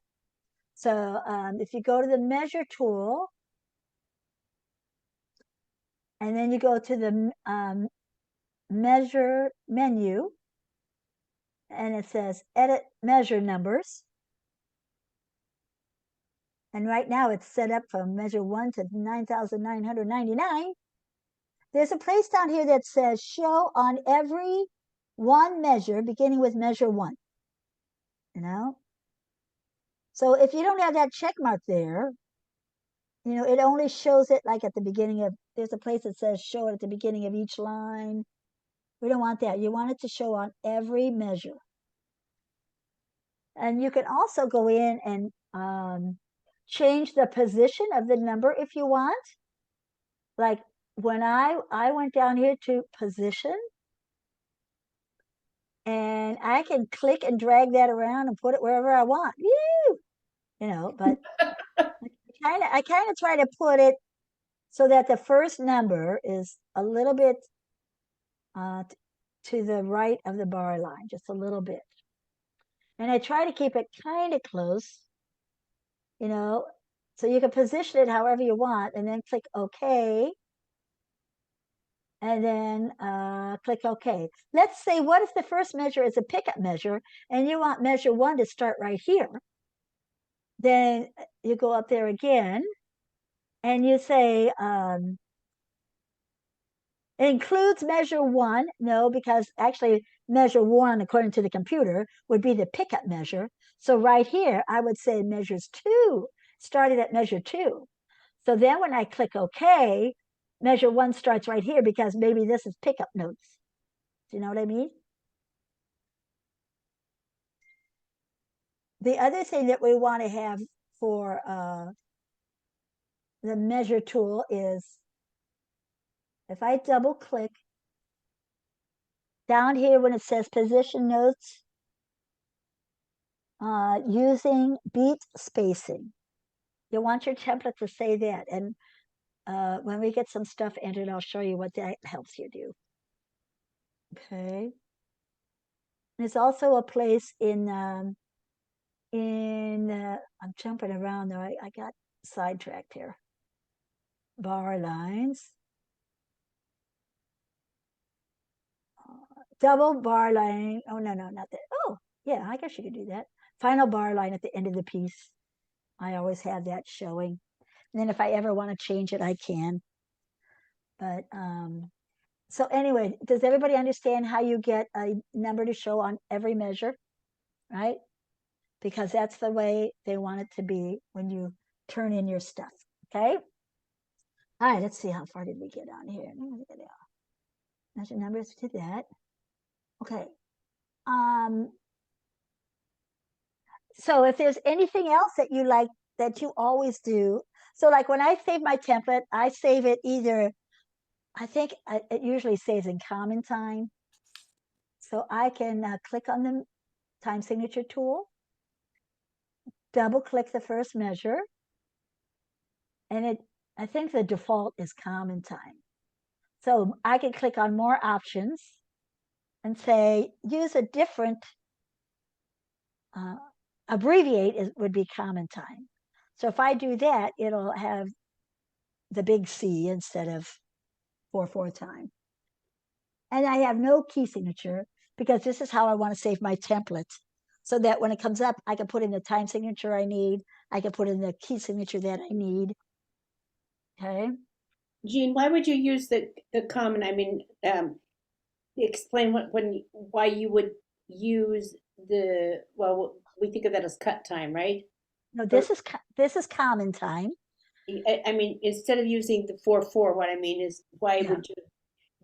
So if you go to the measure tool, and then you go to the measure menu, and it says edit measure numbers. And right now it's set up from measure 1 to 9,999. There's a place down here that says show on every one measure beginning with measure 1. You know? So if you don't have that check mark there, you know, it only shows it like at the beginning of, there's a place that says show it at the beginning of each line. We don't want that. You want it to show on every measure. And you can also go in and change the position of the number if you want. Like when I went down here to position, and I can click and drag that around and put it wherever I want. Woo! You know, but I kind of try to put it so that the first number is a little bit to the right of the bar line, just a little bit. And I try to keep it kind of close, you know, so you can position it however you want, and then click OK. And then click OK. Let's say, what if the first measure is a pickup measure, and you want measure 1 to start right here? Then you go up there again, and you say, it includes measure 1. No, because actually measure 1, according to the computer, would be the pickup measure. So right here, I would say measures 2, started at measure 2. So then when I click OK, measure 1 starts right here because maybe this is pickup notes. Do you know what I mean? The other thing that we want to have for the measure tool is, if I double click down here when it says position notes, using beat spacing, you want your template to say that. And when we get some stuff entered, I'll show you what that helps you do. Okay. There's also a place in I'm jumping around though. I got sidetracked here. Bar lines. Double bar line. Oh, no, not that. Oh, yeah, I guess you could do that. Final bar line at the end of the piece. I always have that showing. And then if I ever want to change it, I can. But so anyway, does everybody understand how you get a number to show on every measure, right? Because that's the way they want it to be when you turn in your stuff. Okay. All right, let's see, how far did we get on here? Measure numbers, we did that. Okay. So if there's anything else that you like that you always do, so like when I save my template, I save it either, I think it usually saves in common time. So I can click on the time signature tool, double click the first measure, and I think the default is common time. So I can click on more options and say, use a different, abbreviate would be common time. So if I do that, it'll have the big C instead of 4/4 time. And I have no key signature because this is how I want to save my template. So that when it comes up, I can put in the time signature I need. I can put in the key signature that I need. Okay. Jean, why would you use the common? I mean, explain why you would use the, well, we think of that as cut time, right? No, this is common time. I mean, instead of using the 4/4, what I mean is, why Yeah. would you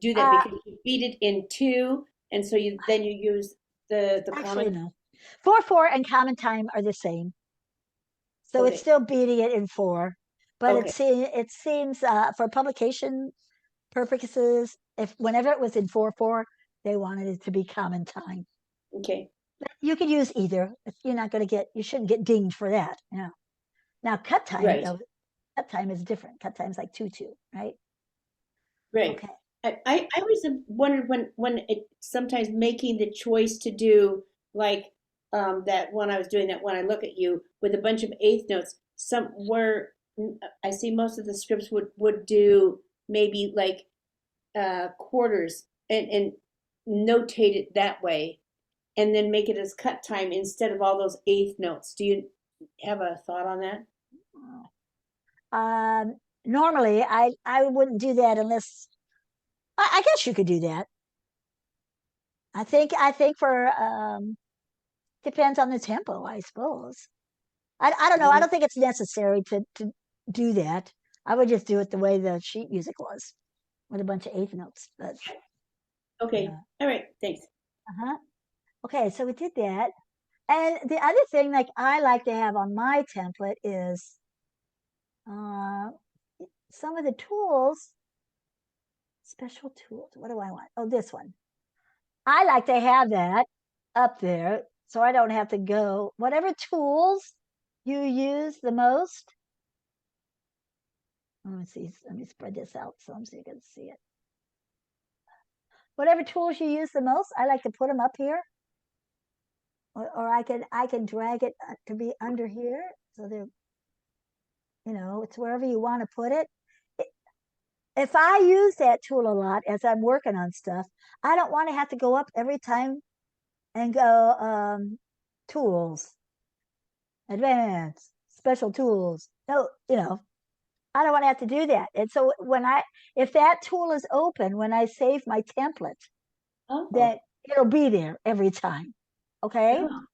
do that? Because you beat it in two, and so you use the Actually, common. no. 4/4 and common time are the same. So Okay. it's still beating it in 4, but Okay. it seems for publication purposes, if whenever it was in 4/4, they wanted it to be common time. Okay. You could use either. You're not going to you shouldn't get dinged for that. Now cut time, Right. though, cut time is different. Cut time is like 2/2, right? Right. Okay. I always have wondered when it sometimes making the choice to do like that when I was doing that when I look at you with a bunch of eighth notes, some where I see most of the scripts would do maybe like quarters and notate it that way and then make it as cut time instead of all those eighth notes. Do you have a thought on that? Normally, I wouldn't do that unless I guess you could do that. I think for depends on the tempo, I suppose. I don't know. I don't think it's necessary to do that. I would just do it the way the sheet music was, with a bunch of eighth notes. But Okay. yeah. All right. Thanks. Okay, so we did that. And the other thing, like I like to have on my template is some of the tools, special tools. What do I want? Oh, this one. I like to have that up there so I don't have to go. Whatever tools you use the most. Let me see. Let me spread this out so you can see it. Whatever tools you use the most, I like to put them up here. Or I can drag it to be under here. So they're, it's wherever you want to put it. If I use that tool a lot as I'm working on stuff, I don't want to have to go up every time and go tools, advanced, special tools. No, I don't want to have to do that. And so if that tool is open, when I save my template, that it'll be there every time. Okay. Oh.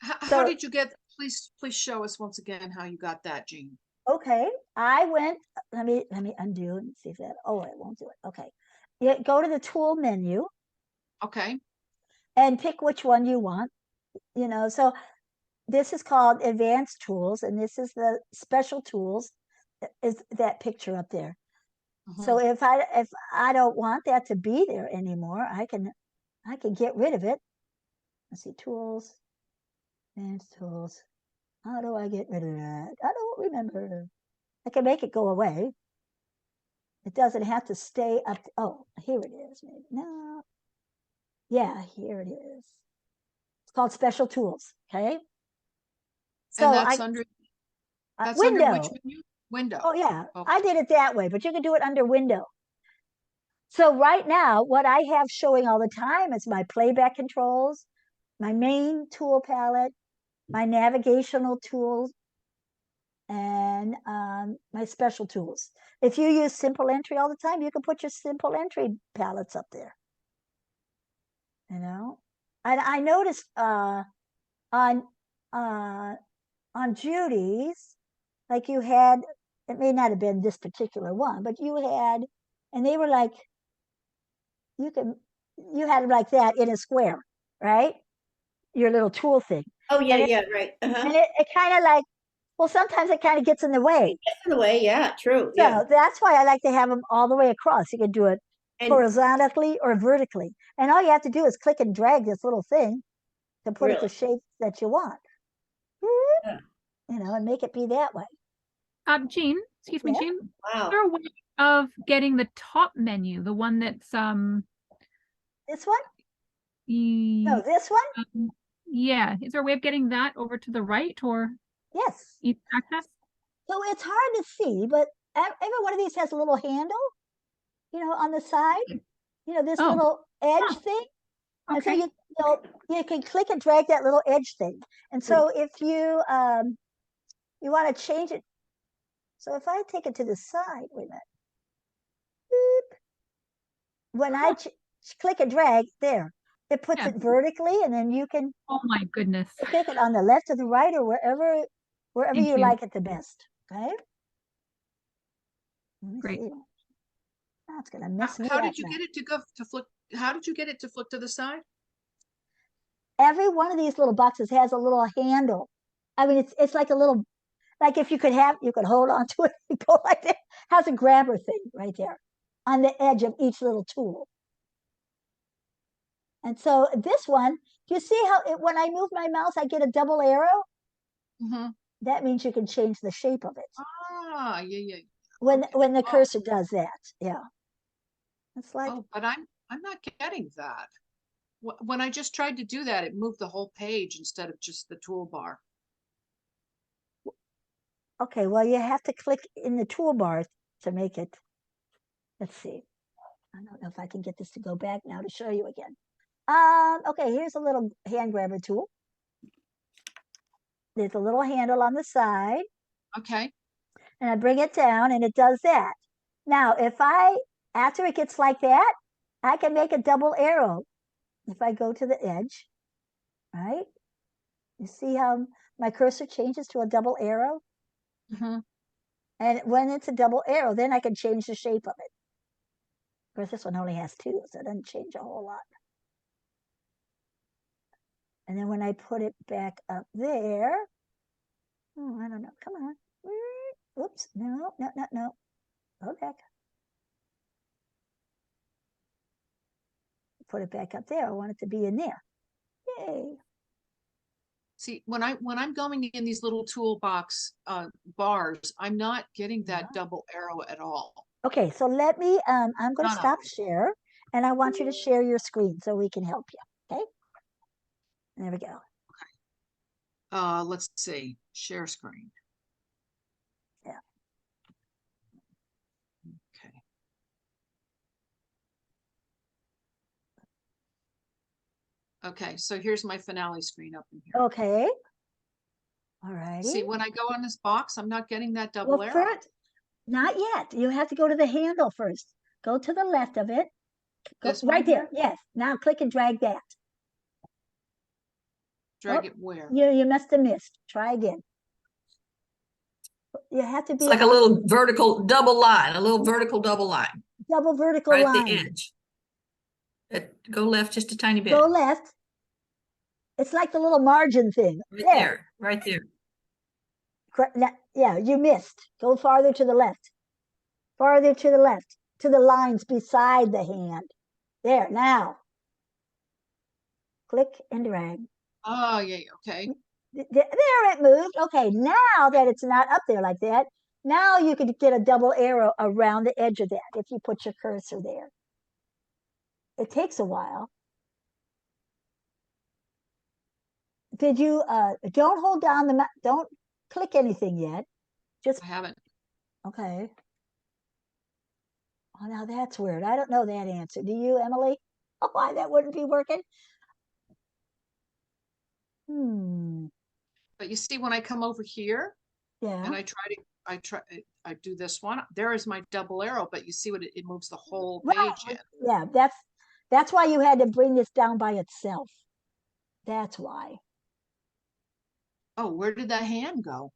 How did you get? Please show us once again how you got that, Jean. Okay, I went. Let me undo and see if that. Oh, it won't do it. Okay, go to the tool menu. Okay. And pick which one you want. So this is called advanced tools, and this is the special tools. Is that picture up there? So if I don't want that to be there anymore, I can get rid of it. Let's see, tools, advanced tools. How do I get rid of that? I don't remember. I can make it go away. It doesn't have to stay up. Oh, here it is. Maybe no. Yeah, here it is. It's called special tools. Okay. So that's under window. Under which menu? Window. Oh yeah, okay. I did it that way, but you can do it under window. So right now, what I have showing all the time is my playback controls, my main tool palette, my navigational tools, and my special tools. If you use simple entry all the time, you can put your simple entry palettes up there. And I noticed on Judy's, like you had, it may not have been this particular one, but you had, and they were like, you had them like that in a square, right? Your little tool thing. Oh, yeah, And it, yeah, right. and it kind of like, well, sometimes it kind of gets in the way. Gets in the way, yeah, true, So yeah. that's why I like to have them all the way across. You can do it And horizontally or vertically. And all you have to do is click and drag this little thing to put it the really, shape that you want. yeah. You know, and make it be that way. Jean, excuse me, Yeah. Jean. Is Wow. there a way of getting the top menu, the one that's This one? No, this one? yeah. Is there a way of getting that over to the right or Yes. easy access? So it's hard to see, but every one of these has a little handle, you know, on the side. You know, this Oh. little edge Huh. thing. And so Okay. you can click and drag that little edge thing. And so if you you want to change it. So if I take it to the side, wait a minute. Beep. When I click and drag there, it puts Yeah. it vertically, and then you can Oh my goodness. pick it on the left or the right or wherever Thank you you. like it the best. Okay. Let me Great. see. That's gonna mess me How up did you now. get it to go to flick? How did you get it to flick to the side? Every one of these little boxes has a little handle. I mean, it's like a little, like if you could hold on to it and go like that. Has a grabber thing right there on the edge of each little tool. And so this one, you see how when I move my mouse, I get a double arrow? Mm-hmm. That means you can change the shape of it. Ah, yeah. When Okay. when the cursor does that, yeah. It's like, Oh, but I'm not getting that. When I just tried to do that, it moved the whole page instead of just the toolbar. okay, well, you have to click in the toolbar to make it. Let's see. I don't know if I can get this to go back now to show you again. Okay, here's a little hand grabber tool. There's a little handle on the side, Okay. and I bring it down, and it does that. Now, after it gets like that, I can make a double arrow. If I go to the edge, right? You see how my cursor changes to a double arrow? Mm-hmm. And when it's a double arrow, then I can change the shape of it. Of course, this one only has two, so it doesn't change a whole lot. And then when I put it back up there, oh, I don't know, come on. Oops, no. Go back. Put it back up there. I want it to be in there. Yay. See, when I'm going in these little toolbox bars, I'm not getting that double arrow at all. Okay, so let me, I'm going to None of stop them. share, and I want you to share your screen so we can help you, okay? There we go. Let's see, share screen. Yeah. Okay. Okay, so here's my finale screen up in here. Okay. All righty. See, when I go on this box, I'm not getting that double Well, arrow. first, not yet. You have to go to the handle first. Go to the left of it. Go This one right there. here? Yes. Now click and drag that. Drag Oh, it where? you must have missed. Try again. You have to be It's like a little vertical double line, a little vertical double line, double vertical right at line. the edge. Go left just a tiny bit. Go left. It's like the little margin thing. Right There. there, right there. Yeah, you missed. Go farther to the left. Farther to the left. To the lines beside the hand. There, now. Click and drag. Oh, yeah, okay. There it moved. Okay, now that it's not up there like that, now you could get a double arrow around the edge of that if you put your cursor there. It takes a while. Did you, don't hold down don't click anything yet. Just, I haven't. okay. Oh, now that's weird. I don't know that answer. Do you, Emily? Oh, why that wouldn't be working? But you see, when I come over here Yeah. and I do this one, there is my double arrow, but you see what it moves the whole Right. page in. Yeah, that's why you had to bring this down by itself. That's why. Oh, where did that hand go?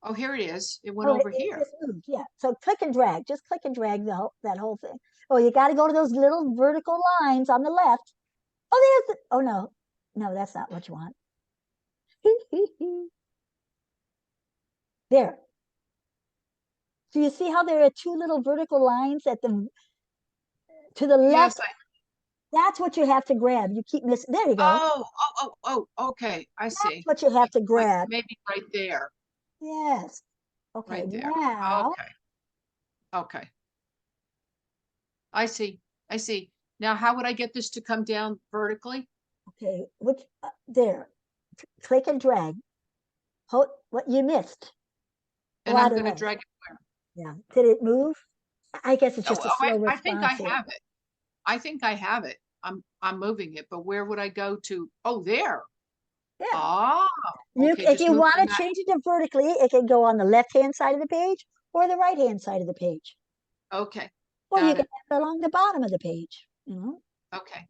Oh, here it is. It went Oh, over it here. just moved, yeah. So click and drag, just click and drag that whole thing. Oh, you got to go to those little vertical lines on the left. Oh, there's the, oh no, no, that's not what you want. There. So you see how there are two little vertical lines at the to the Yes, left? That's what you have to grab. You keep missing. There you go. okay. I That's see. what you have to grab. Maybe right there, Yes. Okay, right there. now, Okay. Okay. I see. I see. Now, how would I get this to come down vertically? okay, which there. Click and drag. Hold what you missed. And Oh, I I'm don't going to know. drag it where? Yeah. Did it move? I guess it's Oh, just a slow I think I response here. have it. I think I have it. I'm moving it, but where would I go to? Oh, there. Yeah. Ah, okay. If Just you move want the to map. change it to vertically, it can go on the left-hand side of the page or the right-hand side of the page. Okay. Or you Got can it. have it along the bottom of the page. You know? Okay.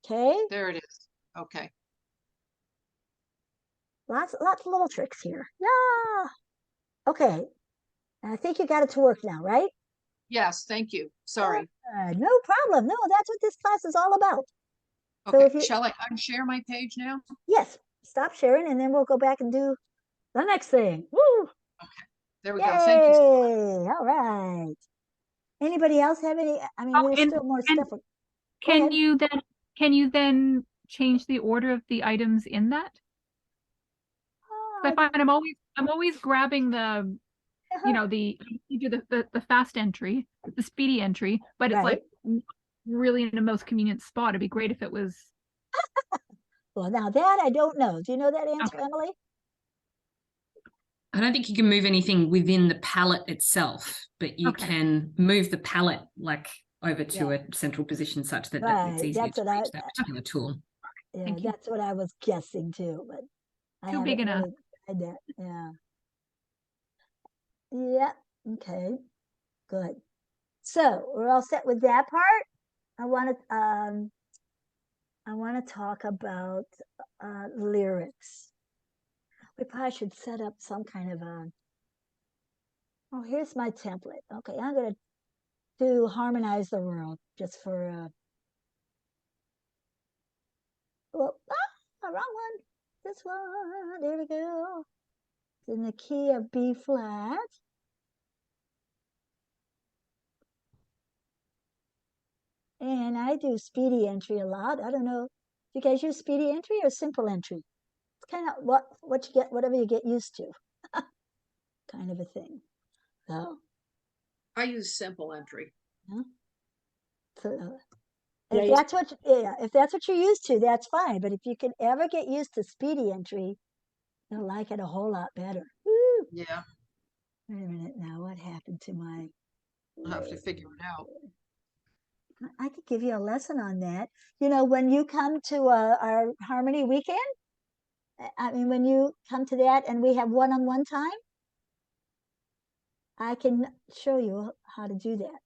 Okay. There it is. Okay. Lots of little tricks here. Yeah. Okay. I think you got it to work now, right? Yes. Thank you. Sorry. No problem. No, that's what this class is all about. So Okay. if you, Shall I unshare my page now? yes, stop sharing and then we'll go back and do the next thing. Woo! Okay. There we Yay! go. Thank you so much. All right. Anybody else have any? I mean, Oh, there's still more and stuff. Go can ahead. you then change the order of the items in that? 'Cause I find I'm always grabbing the you do the fast entry, the speedy entry, but it's Right. like really in the most convenient spot. It'd be great if it was Well, now that I don't know. Do you know that answer, okay. Emily? I don't think you can move anything within the palette itself, but you Okay. can move the palette like over to Yeah. a central position such that it's Right. easier That's to what reach that particular tool. yeah, Thank you. that's what I was guessing too, but I Too big haven't enough. really tried that. Yeah. Yeah. Okay. Good. So we're all set with that part. I want to talk about lyrics. We probably should set up some kind of a. Oh, here's my template. Okay, I'm gonna do harmonize the world just for. Well, wrong one. This one. There we go. It's in the key of B flat. And I do speedy entry a lot. I don't know. Do you guys use speedy entry or simple entry? It's kind of what you get, whatever you get used to, kind of a thing. So, I use simple entry. yeah. So Yeah, if that's what if that's what you're used to, that's fine. But if you can ever get used to speedy entry, you'll like it a whole lot better. Woo! Yeah. Wait a minute now. What happened to my? I'll have to figure it out. I could give you a lesson on that. You know, when you come to our Harmony weekend, I mean, when you come to that and we have one-on-one time, I can show you how to do that.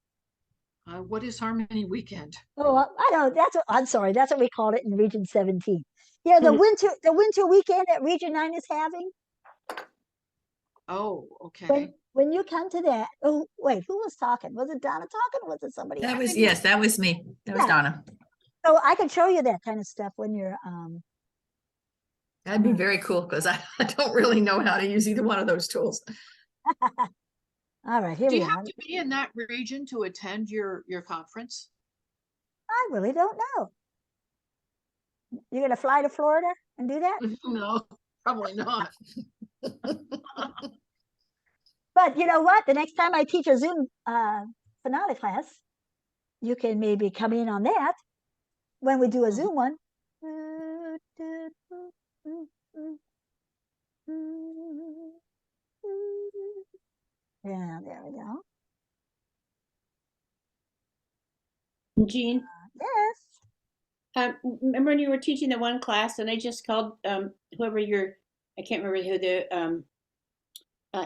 What is Harmony Weekend? Oh, I don't. I'm sorry. That's what we called it in Region 17. Yeah, the winter weekend that Region 9 is having. Oh, okay. When you come to that. Oh, wait, who was talking? Was it Donna talking, or was it somebody That else? was, yes, that was me. That was Yeah. Donna. So I can show you that kind of stuff when you're That'd be very cool because I don't really know how to use either one of those tools. all right, here Do we you are. have to be in that region to attend your conference? I really don't know. You're gonna fly to Florida and do that? No, probably not. But you know what? The next time I teach a Zoom finale class, you can maybe come in on that when we do a Zoom one. Yeah, there we go. Jean, Yes. remember when you were teaching the one class and I just called whoever I can't remember who the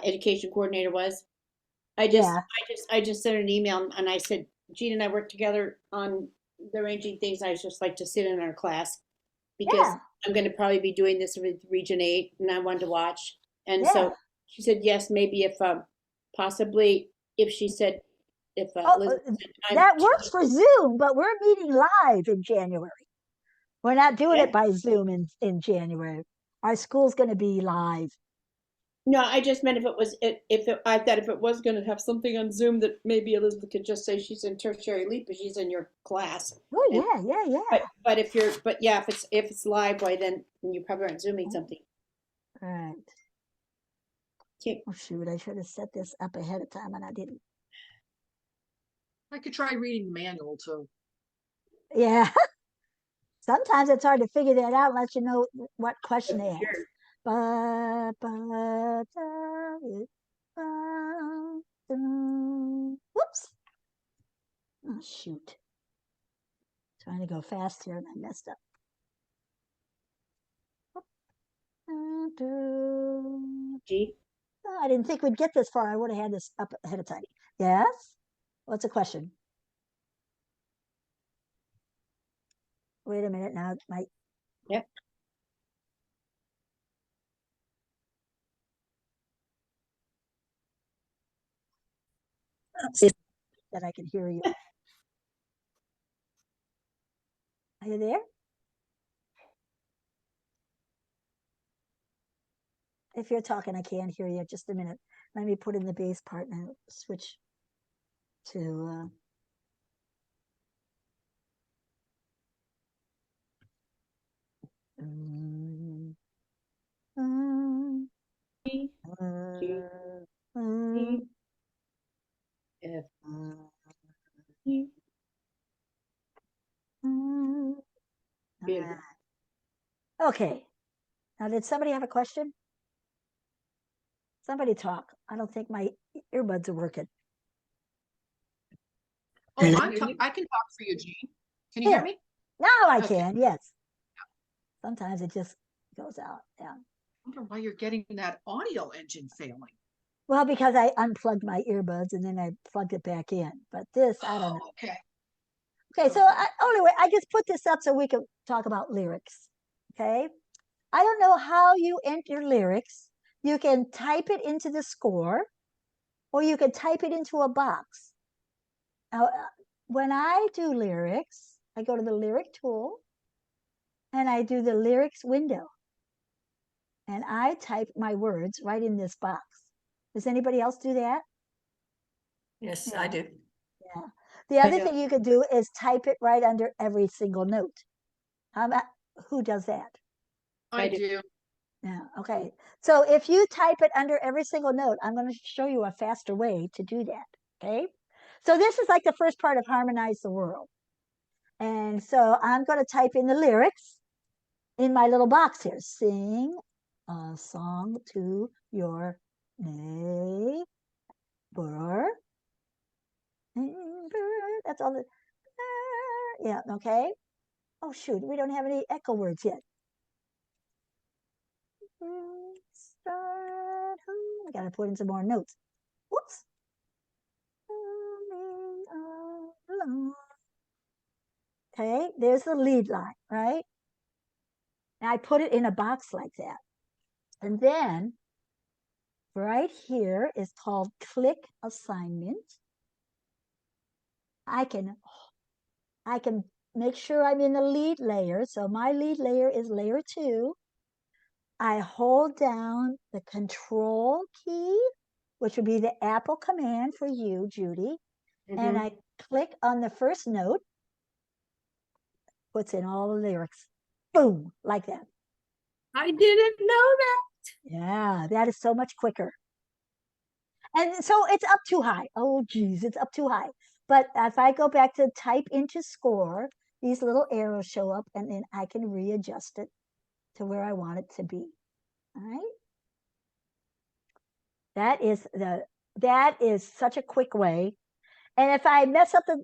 education coordinator was. Yeah. I just sent an email and I said, Jean and I worked together on the arranging things. I just like to sit in our class. because Yeah. I'm going to probably be doing this with Region 8 and I wanted to watch. And Yeah. so she said, yes, maybe if possibly if she said, if Oh, Elizabeth said time that to- works for Zoom, but we're meeting live in January. We're not doing Yeah. it by Zoom in January. Our school's going to be live. No, I just meant if it was, I thought if it was going to have something on Zoom that maybe Elizabeth could just say she's in tertiary elite, but she's in your class. Oh, And- yeah. But if it's live, why then you probably aren't Zooming something. All right. Okay. Oh, shoot. I should have set this up ahead of time and I didn't. I could try reading the manual too. Yeah. Sometimes it's hard to figure that out unless you know what question they ask. Sure. Ba, ba, da, ba, dum. Whoops. Oh, shoot. Trying to go fast here and I messed up. G. Oh, I didn't think we'd get this far. I would have had this up ahead of time. Yes? What's the question? Wait a minute now. Yep. That I can hear you. Are you there? If you're talking, I can't hear you. Just a minute. Let me put in the bass part and switch to G. G. mm, F. mm, E. mm. Beautiful. Okay. Now, did somebody have a question? Somebody talk. I don't think my earbuds are working. Oh, Mhm. I can talk for you, Jean. Can you hear Yeah. me? Now I Okay. can, yes. Sometimes it just goes out. Yeah. I wonder why you're getting that audio engine failing. Well, because I unplugged my earbuds and then I plugged it back in. But this, I don't know. Oh, okay. Okay, so anyway, I just put this up so we can talk about lyrics. Okay. I don't know how you enter lyrics. You can type it into the score or you can type it into a box. Now, when I do lyrics, I go to the lyric tool and I do the lyrics window. And I type my words right in this box. Does anybody else do that? Yes, I do. Yeah. The other do. thing you could do is type it right under every single note. How about who does that? I do. do. Yeah. Okay. So if you type it under every single note, I'm going to show you a faster way to do that. Okay. So this is like the first part of Harmonize the World. And so I'm going to type in the lyrics in my little box here. Sing a song to your neighbor. That's all. Yeah. Okay. Oh, shoot. We don't have any echo words yet. I got to put in some more notes. Whoops. Okay, there's the lead line, right? And I put it in a box like that. And then right here is called click assignment. I can make sure I'm in the lead layer. So my lead layer is layer 2. I hold down the control key, which would be the Apple command for you, Judy. And I click on the first note, puts in all the lyrics. Boom, like that. I didn't know that. Yeah, that is so much quicker. And so it's up too high. Oh, geez, it's up too high. But if I go back to type into score, these little arrows show up and then I can readjust it to where I want it to be. All right. That is such a quick way. And if I mess up the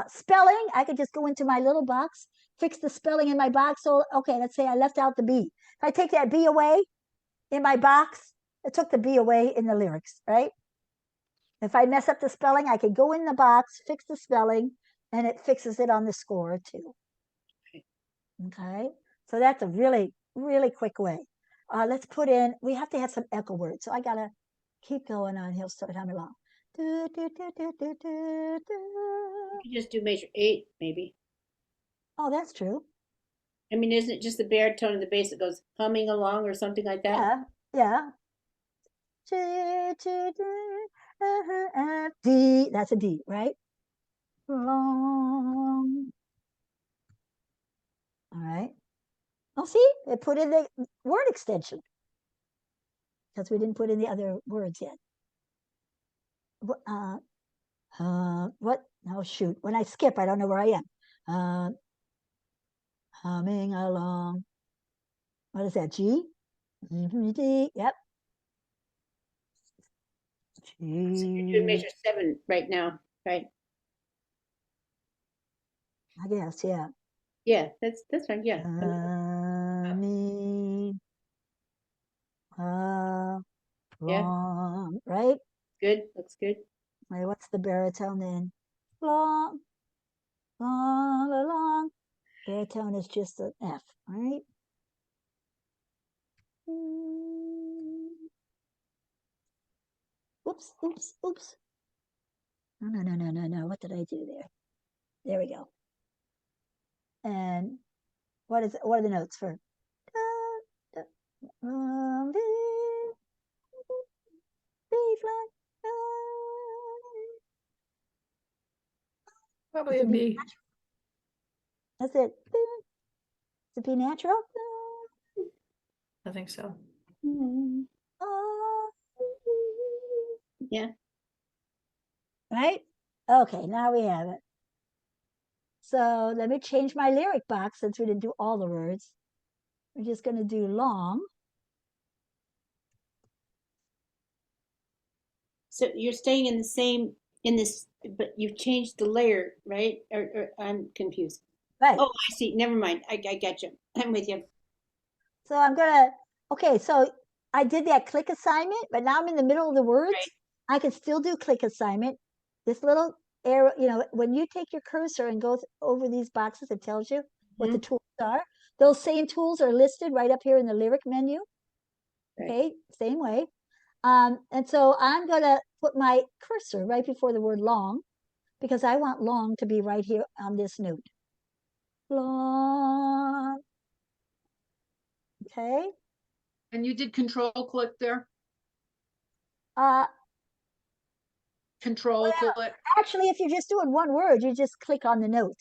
spelling, I could just go into my little box, fix the spelling in my box. So, okay, let's say I left out the B. If I take that B away in my box, it took the B away in the lyrics, right? If I mess up the spelling, I could go in the box, fix the spelling, and it fixes it on the score too. Okay. So that's a really, really quick way. Let's put in, we have to have some echo words. So I got to keep going on. He'll start humming along. Do, do, do, do, do, do, do. You could just do measure 8, maybe. Oh, that's true. I mean, isn't it just the baritone and the bass that goes humming along or something like that? Yeah, yeah. D, that's a D, right? Long. All right. Oh, see, they put in the word extension because we didn't put in the other words yet. What? Oh, shoot. When I skip, I don't know where I am. Humming along. What is that? G? D. Yep. So you're doing G. measure 7 right now, right? I guess, yeah. Yeah, that's fine. Yeah. Humming Yeah. along, right? Good. Looks good. Right, what's the baritone then? Long, long, long. Baritone is just an F, right? Oops, oops, oops. No, no, no, no, no, no. What did I do there? There we go. And what are the notes for? B flat. Probably a B. That's it. Is it B natural? I think so. Yeah. Right? Okay, now we have it. So let me change my lyric box since we didn't do all the words. We're just going to do long. So you're staying in the same in this, but you've changed the layer, right? Or I'm confused. Right. Oh, I see. Never mind. I get you. I'm with you. So I'm gonna, okay, so I did that click assignment, but now I'm in the middle of the words. Right. I can still do click assignment. This little arrow, you know, when you take your cursor and go over these boxes, it tells you what the tools are. Those same tools are listed right up here in the lyric menu. Right. Okay, same way. And so I'm gonna put my cursor right before the word long because I want long to be right here on this note. Long. Okay. And you did control click there? Uh, Control well, click? actually, if you're just doing one word, you just click on the note.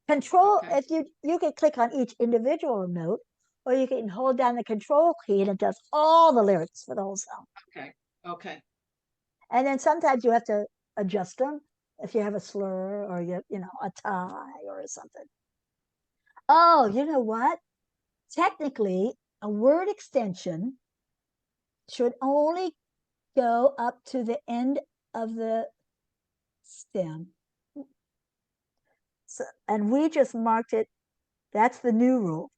Control, Okay. if you can click on each individual note, or you can hold down the control key and it does all the lyrics for the whole song. Okay. Okay. And then sometimes you have to adjust them if you have a slur or you know, a tie or something. Oh, you know what? Technically, a word extension should only go up to the end of the stem. So, and we just marked it. That's the new rule.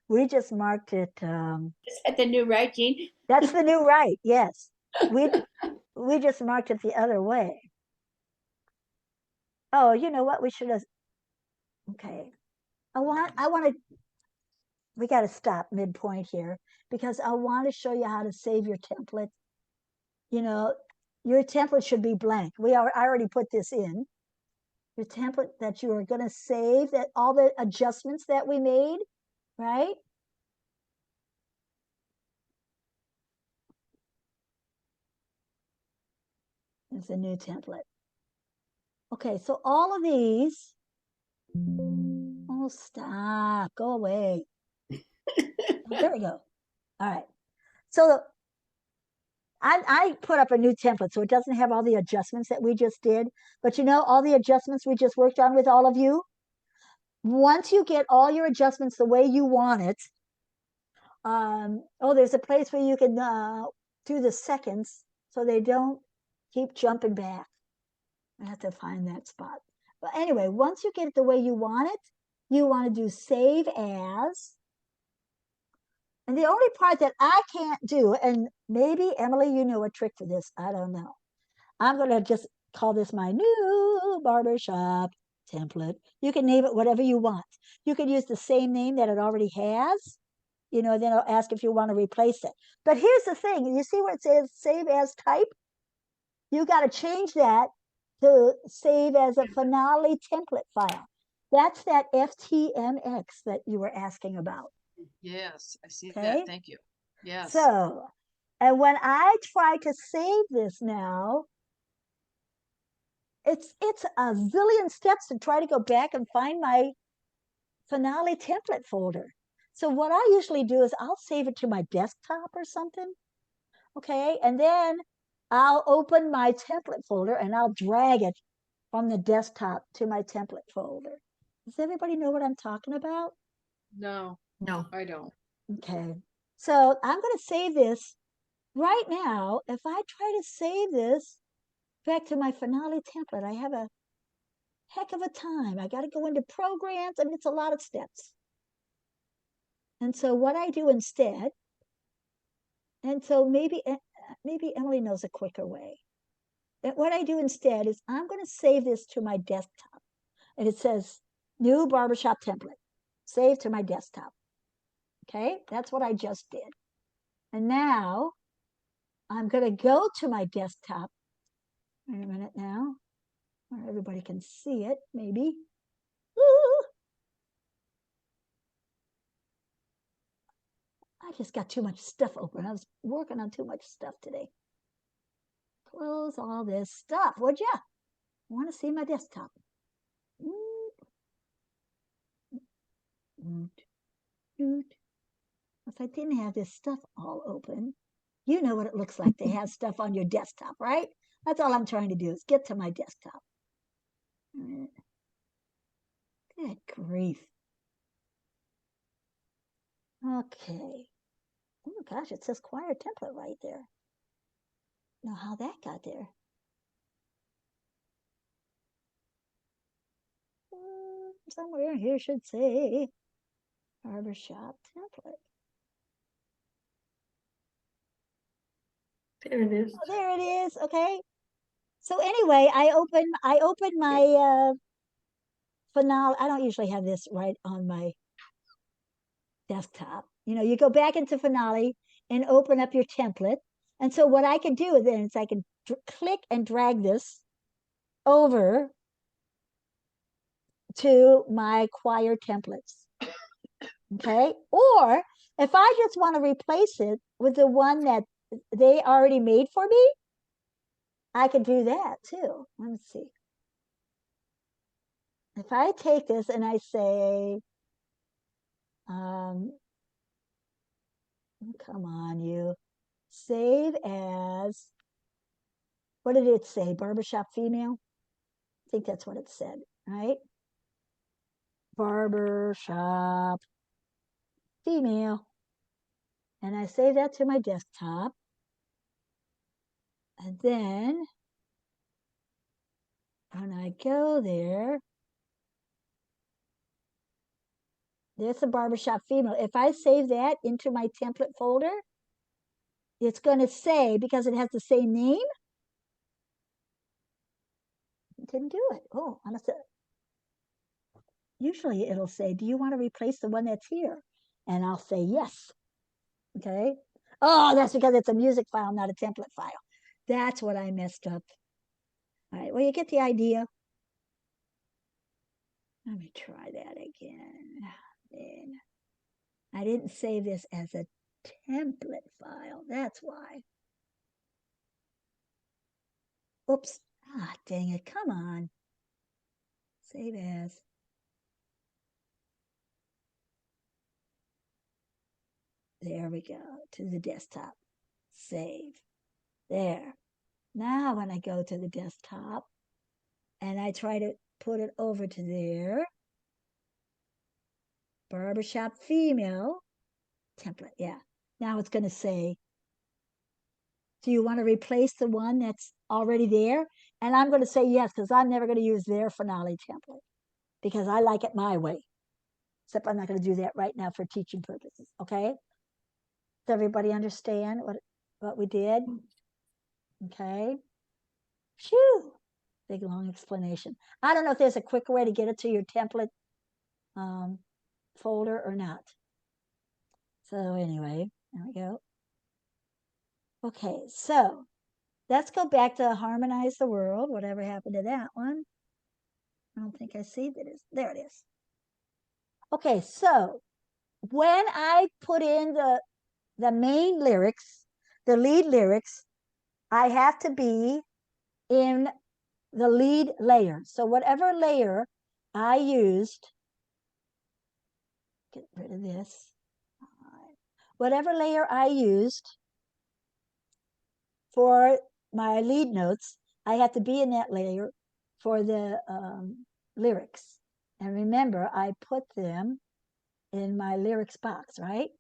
We just marked it. Is that the new right, Jean? That's the new right. Yes, we just marked it the other way. Oh, you know what? We should have. Okay, I want to. We got to stop midpoint here because I want to show you how to save your template. You know, your template should be blank. I already put this in. Your template that you are going to save, that all the adjustments that we made, right? It's a new template. Okay, so all of these, oh, stop, go away. There we go. All right. So I put up a new template so it doesn't have all the adjustments that we just did. But you know, all the adjustments we just worked on with all of you, once you get all your adjustments the way you want it, oh, there's a place where you can do the seconds so they don't keep jumping back. I have to find that spot. But anyway, once you get it the way you want it, you want to do save as. And the only part that I can't do, and maybe Emily, you know a trick for this, I don't know. I'm going to just call this my new barbershop template. You can name it whatever you want. You can use the same name that it already has, you know, then I'll ask if you want to replace it. But here's the thing, you see where it says save as type? You got to change that to save as a Finale template file. That's that FTMX that you were asking about. Yes, I see Okay. that. Thank you. Yes. So, and when I try to save this now, it's a zillion steps to try to go back and find my Finale template folder. So what I usually do is I'll save it to my desktop or something. Okay, and then I'll open my template folder and I'll drag it from the desktop to my template folder. Does everybody know what I'm talking about? No, No. I don't. Okay, so I'm going to save this right now. If I try to save this back to my Finale template, I have a heck of a time. I got to go into programs. I mean, it's a lot of steps. And so what I do instead, and so maybe Emily knows a quicker way. And what I do instead is I'm going to save this to my desktop. And it says new barbershop template, save to my desktop. Okay, that's what I just did. And now I'm going to go to my desktop. Wait a minute now, where everybody can see it, maybe. Ooh. I just got too much stuff open. I was working on too much stuff today. Close all this stuff, would ya? Want to see my desktop? If I didn't have this stuff all open, you know what it looks like to have stuff on your desktop, right? That's all I'm trying to do is get to my desktop. Good grief. Okay. Oh my gosh, it says choir template right there. Know how that got there. Somewhere here should say barbershop template. There it is. Oh, there it is. Okay. So anyway, I open my Finale. I don't usually have this right on my desktop. You know, you go back into Finale and open up your template. And so what I can do then is I can click and drag this over to my choir templates. Okay. Or if I just want to replace it with the one that they already made for me, I can do that too. Let me see. If I take this and I say, come on, you save as, what did it say? Barbershop female? I think that's what it said, right? Barbershop female. And I save that to my desktop. And then when I go there, there's a barbershop female. If I save that into my template folder, it's going to say, because it has the same name, it didn't do it. Oh, I must have. Usually it'll say, do you want to replace the one that's here? And I'll say yes. Okay. Oh, that's because it's a music file, not a template file. That's what I messed up. All right, well, you get the idea. Let me try that again. Then I didn't save this as a template file. That's why. Oops. Ah, dang it. Come on. Save as. There we go. To the desktop. Save. There. Now when I go to the desktop and I try to put it over to there, barbershop female template. Yeah. Now it's going to say, do you want to replace the one that's already there? And I'm going to say yes, because I'm never going to use their Finale template because I like it my way. Except I'm not going to do that right now for teaching purposes. Okay. Does everybody understand what we did? Okay. Phew. Big long explanation. I don't know if there's a quicker way to get it to your template folder or not. So anyway, there we go. Okay, so let's go back to harmonize the world. Whatever happened to that one? I don't think I see that. There it is. Okay, so when I put in the main lyrics, the lead lyrics, I have to be in the lead layer. So whatever layer I used, get rid of this. Whatever layer I used for my lead notes, I have to be in that layer for the lyrics. And remember, I put them in my lyrics box, right?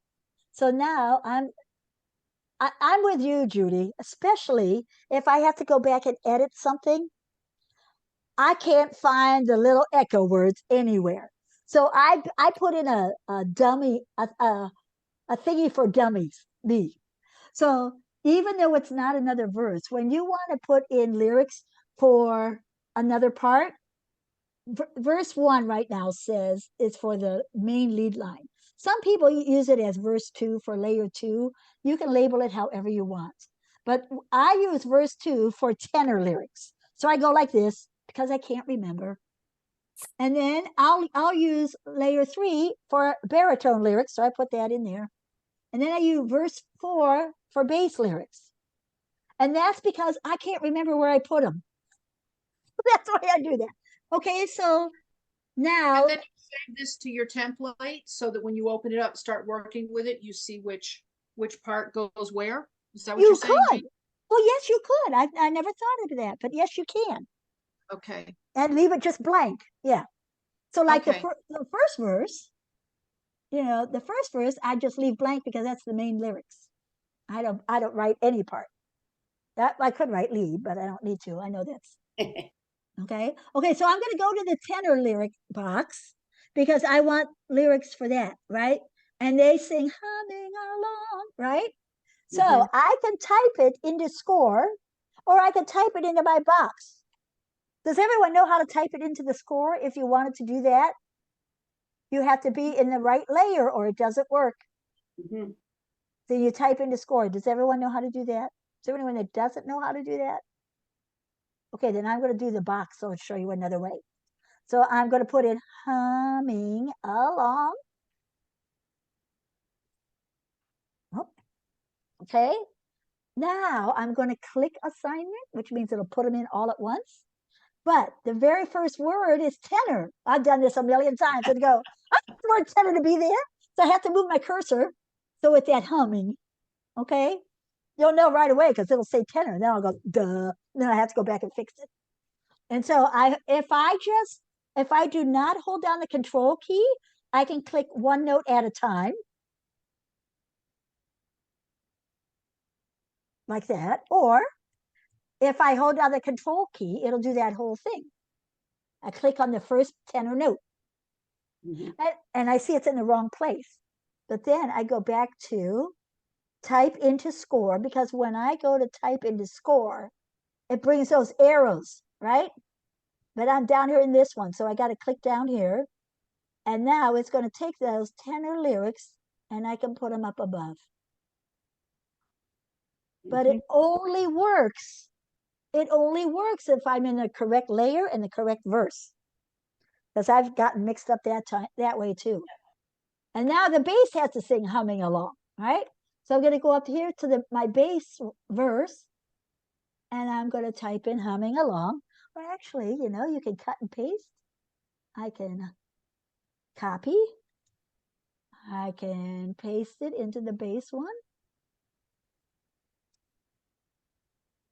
So now I'm with you, Judy, especially if I have to go back and edit something. I can't find the little echo words anywhere. So I put in a dummy, a thingy for dummies, me. So even though it's not another verse, when you want to put in lyrics for another part, verse 1 right now says it's for the main lead line. Some people use it as verse 2 for layer 2. You can label it however you want. But I use verse 2 for tenor lyrics. So I go like this because I can't remember. And then I'll use layer 3 for baritone lyrics. So I put that in there. And then I use verse 4 for bass lyrics. And that's because I can't remember where I put them. That's why I do that. Okay, so now. And then you save this to your template so that when you open it up, start working with it, you see which part goes where? Is that what you're saying? You could. Well, yes, you could. I never thought of that, but yes, you can. Okay. And leave it just blank. Yeah. So like the first verse, the first verse, I just leave blank because that's the main lyrics. I don't write any part. That I could write lead, but I don't need to. I know that's okay. Okay, so I'm going to go to the tenor lyric box because I want lyrics for that, right? And they sing humming along, right? So I can type it into score, or I can type it into my box. Does everyone know how to type it into the score if you wanted to do that? You have to be in the right layer or it doesn't work. So you type into score. Does everyone know how to do that? Is there anyone that doesn't know how to do that? Okay, then I'm going to do the box, so I'll show you another way. So I'm going to put in humming along. Oh, okay. Now I'm going to click assignment, which means it'll put them in all at once. But the very first word is tenor. I've done this a million times and go, I want the word tenor to be there. So I have to move my cursor. So it's that humming, okay? You'll know right away because it'll say tenor. Then I'll go, duh. Then I have to go back and fix it. And so if I do not hold down the control key, I can click one note at a time. Like that. Or if I hold down the control key, it'll do that whole thing. I click on the first tenor note. And I see it's in the wrong place. But then I go back to type into score, because when I go to type into score, it brings those arrows, right? But I'm down here in this one, so I got to click down here. And now it's going to take those tenor lyrics and I can put them up above. But it only works. It only works if I'm in the correct layer and the correct verse. Because I've gotten mixed up that way too. And now the bass has to sing humming along, right? So I'm going to go up here to my bass verse, and I'm going to type in humming along. Well, actually, you can cut and paste. I can copy. I can paste it into the bass one.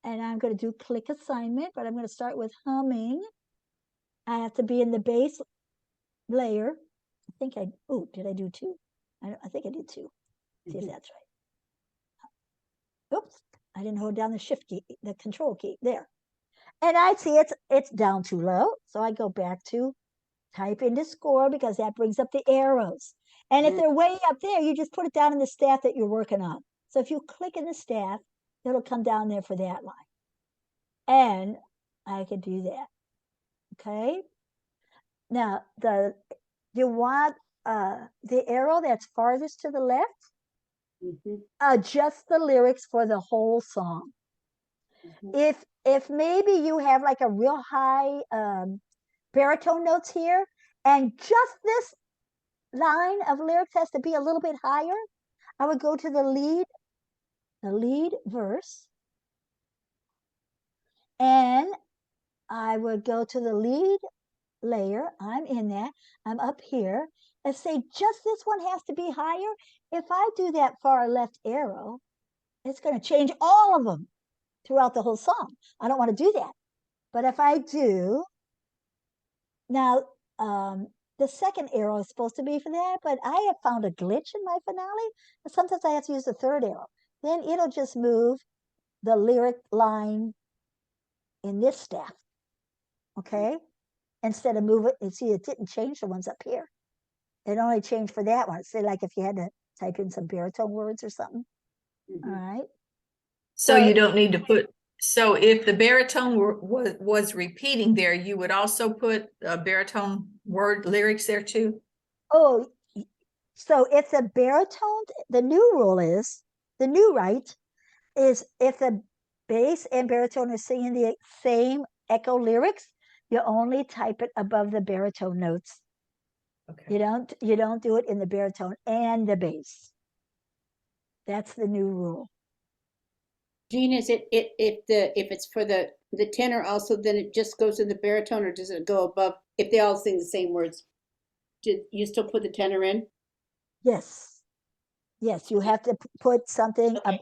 And I'm going to do click assignment, but I'm going to start with humming. I have to be in the bass layer. I think did I do 2? I think I did 2. See if that's right. Oops, I didn't hold down the shift key, the control key there. And I see it's down too low. So I go back to type into score because that brings up the arrows. And if they're way up there, you just put it down in the staff that you're working on. So if you click in the staff, it'll come down there for that line. And I could do that. Okay. Now, you want the arrow that's farthest to the left, adjust the lyrics for the whole song. If maybe you have like a real high baritone notes here, and just this line of lyrics has to be a little bit higher, I would go to the lead verse, and I would go to the lead layer. I'm in that. I'm up here, and say just this one has to be higher. If I do that far left arrow, it's going to change all of them throughout the whole song. I don't want to do that. But if I do, now the second arrow is supposed to be for that, but I have found a glitch in my finale. And sometimes I have to use the third arrow. Then it'll just move the lyric line in this staff. Okay? Instead of move it, and see, it didn't change the ones up here. It only changed for that one. Say, like if you had to type in some baritone words or something. All right. So you don't need to put, so if the baritone was repeating there, you would also put baritone word lyrics there too? Oh, so if the baritone, the new rule is, the new right is if the bass and baritone are singing the same echo lyrics, you only type it above the baritone notes. Okay. You don't do it in the baritone and the bass. That's the new rule. Jean, is it if it's for the tenor also, then it just goes in the baritone, or does it go above if they all sing the same words? Did you still put the tenor in? Yes. Yes, you have to put something. Okay.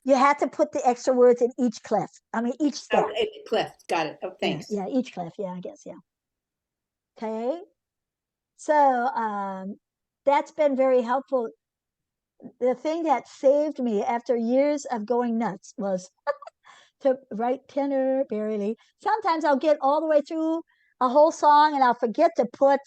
You have to put the extra words in each clef. I mean, each step. Okay, clef. Got it. Oh, thanks. Yeah, each clef. Yeah, I guess. Yeah. Okay. So that's been very helpful. The thing that saved me after years of going nuts was to write tenor barely. Sometimes I'll get all the way through a whole song and I'll forget to put,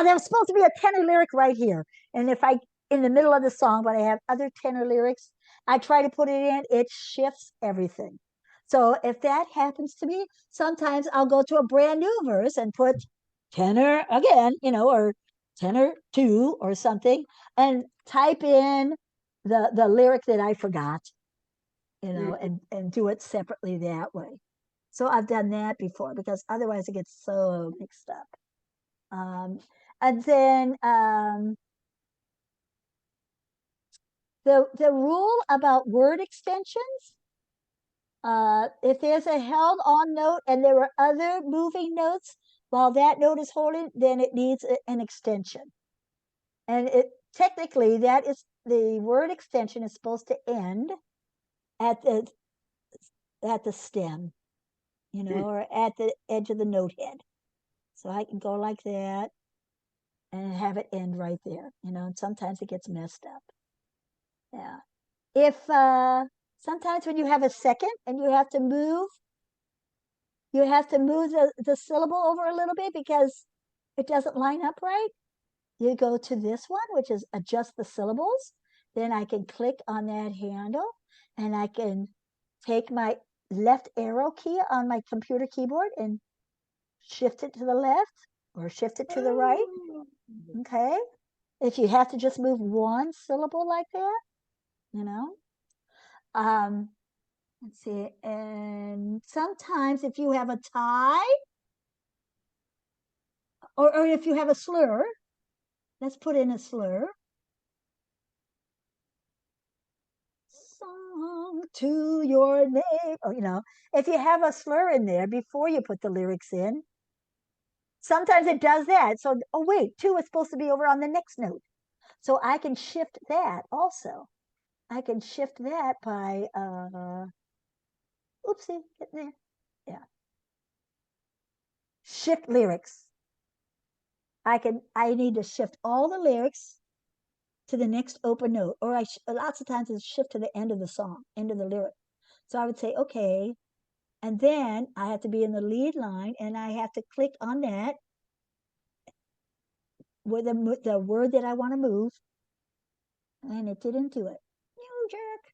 there's supposed to be a tenor lyric right here. And if I, in the middle of the song, but I have other tenor lyrics, I try to put it in, it shifts everything. So if that happens to me, sometimes I'll go to a brand new verse and put tenor again, or tenor 2 or something, and type in the lyric that I forgot, and do it separately that way. So I've done that before, because otherwise it gets so mixed up. And then the rule about word extensions, if there's a held on note and there are other moving notes while that note is holding, then it needs an extension. And it technically, that is, the word extension is supposed to end at the stem, or at the edge of the note head. So I can go like that and have it end right there, and sometimes it gets messed up. Yeah. If sometimes when you have a second and you have to move the syllable over a little bit because it doesn't line up right, you go to this one, which is adjust the syllables. Then I can click on that handle and I can take my left arrow key on my computer keyboard and shift it to the left or shift it to the right. Okay. If you have to just move one syllable like that, let's see. And sometimes if you have a tie or if you have a slur, let's put in a slur. Song to your name, or if you have a slur in there before you put the lyrics in, sometimes it does that. So, oh wait, 2 is supposed to be over on the next note. So I can shift that also. I can shift that by oopsie, get there. Yeah. Shift lyrics. I need to shift all the lyrics to the next open note, or lots of times it's shift to the end of the song, end of the lyric. So I would say, okay, and then I have to be in the lead line and I have to click on that with the word that I want to move. And it didn't do it. You jerk.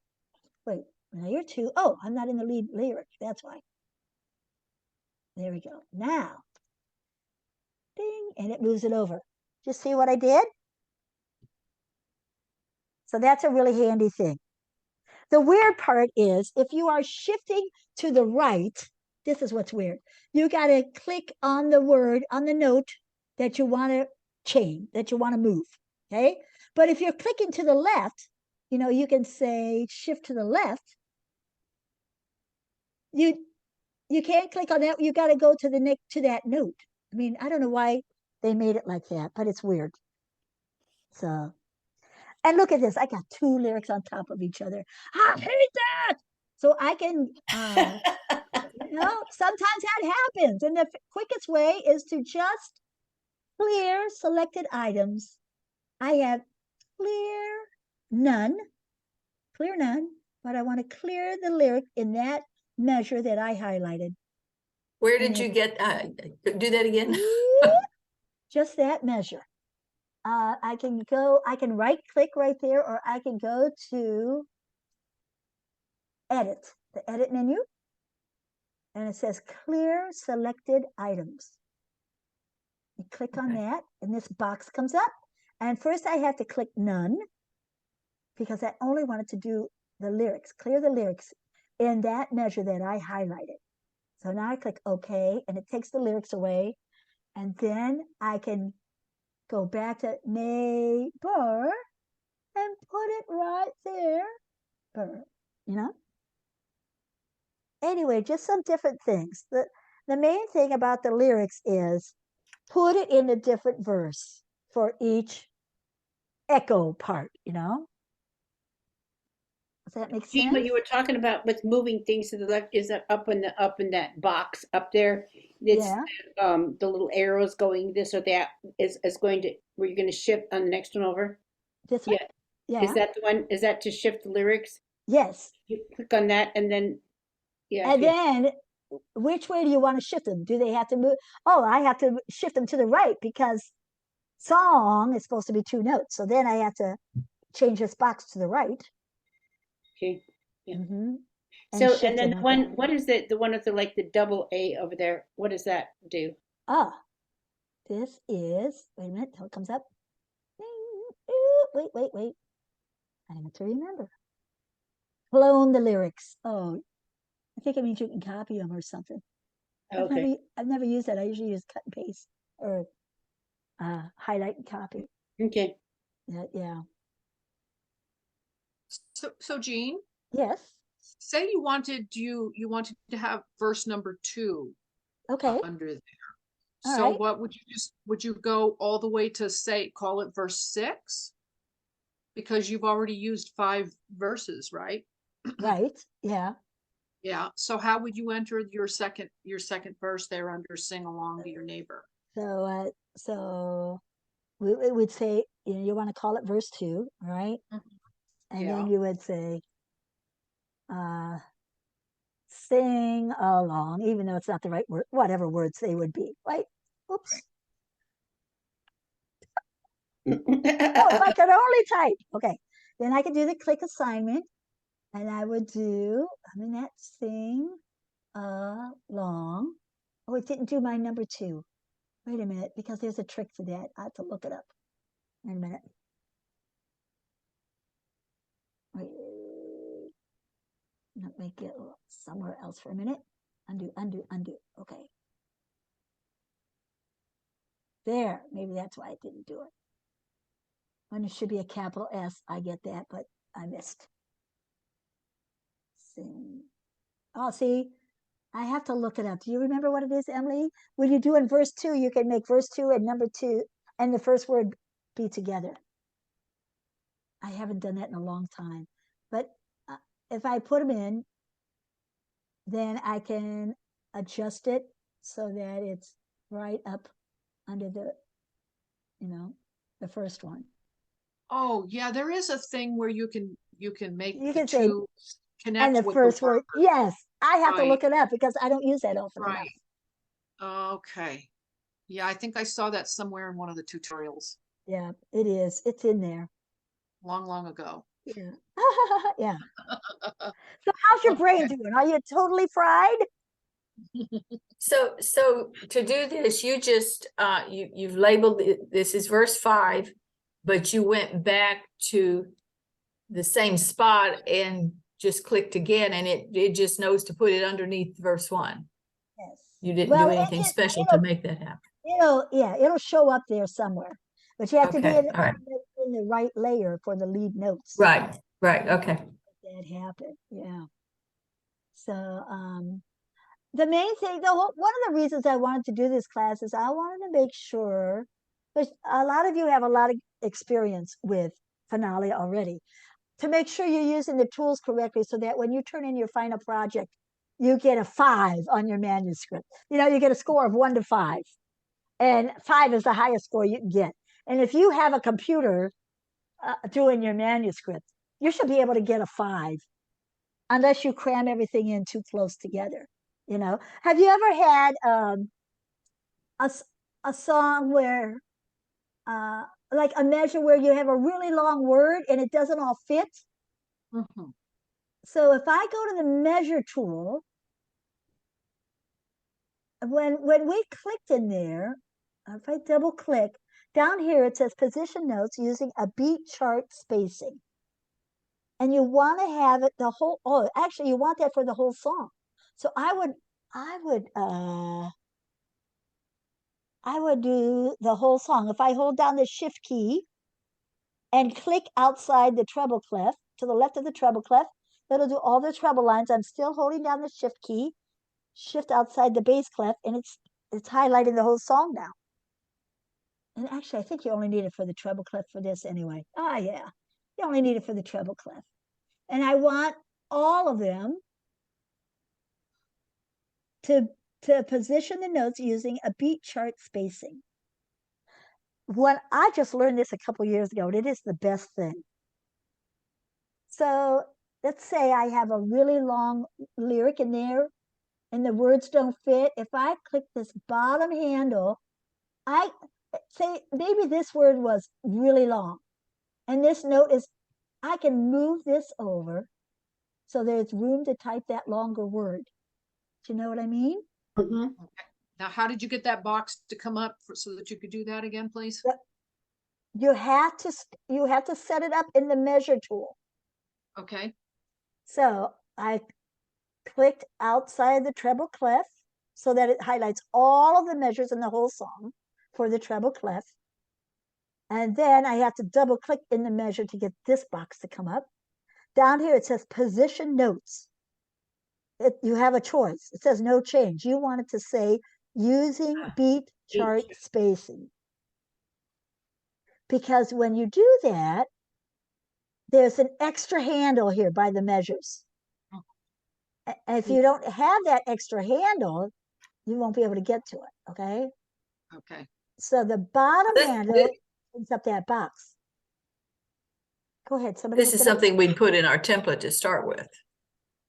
Wait, layer 2. Oh, I'm not in the lead lyric. That's why. There we go. Now, ding, and it moves it over. Just see what I did? So that's a really handy thing. The weird part is if you are shifting to the right, this is what's weird. You got to click on the word, on the note that you want to change, that you want to move. Okay. But if you're clicking to the left, you know, you can say shift to the left. You can't click on that. You got to go to the next to that note. I mean, I don't know why they made it like that, but it's weird. So, and look at this. I got two lyrics on top of each other. I hate that. So I can, you know, sometimes that happens. And the quickest way is to just clear selected items. I have clear none, but I want to clear the lyric in that measure that I highlighted. Where did you get, do that again? Just that measure. I can right click right there, or I can go to edit, the edit menu. And it says clear selected items. You click on that and this box comes up. And first I have to click none because I only wanted to do the lyrics, clear the lyrics in that measure that I highlighted. So now I click OK and it takes the lyrics away. And then I can go back to neighbor and put it right there. You know? Anyway, just some different things. The main thing about the lyrics is put it in a different verse for each echo part, you know? Does that make sense? What you were talking about with moving things to the left is that up in that box up there. It's the little arrows going this or that is going to where you're going to shift on the next one over. This one? Yeah. Is that the one? Is that to shift the lyrics? Yes. You click on that and then and then which way do you want to shift them? Do they have to move? Oh, I have to shift them to the right because song is supposed to be 2 notes. So then I have to change this box to the right. Okay. Yeah. Mm-hmm. So and then what is the one with the like the double A over there? What does that do? This is, wait a minute till it comes up. Wait. I have to remember. Clone the lyrics. Oh, I think it means you can copy them or something. Okay. I've never used that. I usually use cut and paste or highlight and copy. Okay. Yeah. So Jean? Yes. Say you wanted to have verse number 2 under there. All So right. what would you go all the way to call it verse 6? Because you've already used 5 verses, right? Right. Yeah. Yeah. So how would you enter your second verse there under sing along to your neighbor? So we would say, you know, you want to call it verse 2, right? Mm-hmm. And then you would say, sing along, even though it's not the right word, whatever words they would be, right? Oops. Oh, if I could only type. Okay. Then I could do the click assignment and I would do, that sing along. Oh, it didn't do my number 2. Wait a minute, because there's a trick to that. I have to look it up. Wait a minute. Wait. Let me get somewhere else for a minute. Undo. Okay. There. Maybe that's why I didn't do it. When it should be a capital S, I get that, but I missed. Sing. Oh, see, I have to look it up. Do you remember what it is, Emily? When you do in verse 2, you can make verse 2 and number 2 and the first word be together. I haven't done that in a long time. But if I put them in, then I can adjust it so that it's right up under the, the first one. Oh, yeah, there is a thing where you can make you the can say, two connect and the with first the word. Yes, I have to Right. look it up because I don't use that often enough. Right. Okay. Yeah, I think I saw that somewhere in one of the tutorials Yeah, it is. It's in there. long ago. Yeah. Yeah. So how's your brain doing? Are you totally fried? So to do this, you just, you've labeled it, this is verse 5, but you went back to the same spot and just clicked again, and it just knows to put it underneath verse 1. Yes. You didn't Well, do anything special to make that happen. Yeah, it'll show up there somewhere, but you have to be Okay, all right. in the right layer for the lead notes. Right, okay. That happen, yeah. So, the main thing, one of the reasons I wanted to do this class is I wanted to make sure, because a lot of you have a lot of experience with Finale already, to make sure you're using the tools correctly so that when you turn in your final project, you get a 5 on your manuscript. You know, you get a score of 1 to 5, and 5 is the highest score you can get. And if you have a computer doing your manuscript, you should be able to get a 5, unless you cram everything in too close together. You know, have you ever had a song where like a measure where you have a really long word and it doesn't all fit? Mm-hmm. So if I go to the measure tool, when we clicked in there, if I double click down here, it says position notes using a beat chart spacing, and you want to have it the whole. Oh, actually, you want that for the whole song. So I would do the whole song. If I hold down the shift key and click outside the treble clef to the left of the treble clef, it'll do all the treble lines. I'm still holding down the shift key, shift outside the bass clef, and it's highlighting the whole song now. And actually, I think you only need it for the treble clef for this anyway. Ah, yeah, you only need it for the treble clef. And I want all of them to position the notes using a beat chart spacing. When I just learned this a couple years ago, and it is the best thing. So let's say I have a really long lyric in there and the words don't fit. If I click this bottom handle, I say maybe this word was really long, and this note is, I can move this over so there's room to type that longer word. Do you know what I mean? Mm-hmm. Now, how did you get that box to come up so that you could do that again, please? You have to set it up in the measure tool. Okay. So I clicked outside the treble clef so that it highlights all of the measures in the whole song for the treble clef. And then I have to double click in the measure to get this box to come up. Down here it says position notes. You have a choice. It says no change. You want it to say using beat chart spacing. Because when you do that, there's an extra handle here by the measures. If you don't have that extra handle, you won't be able to get to it, okay? Okay. So the bottom handle opens up that box. Go ahead, somebody. This is something we'd put in our template to start with.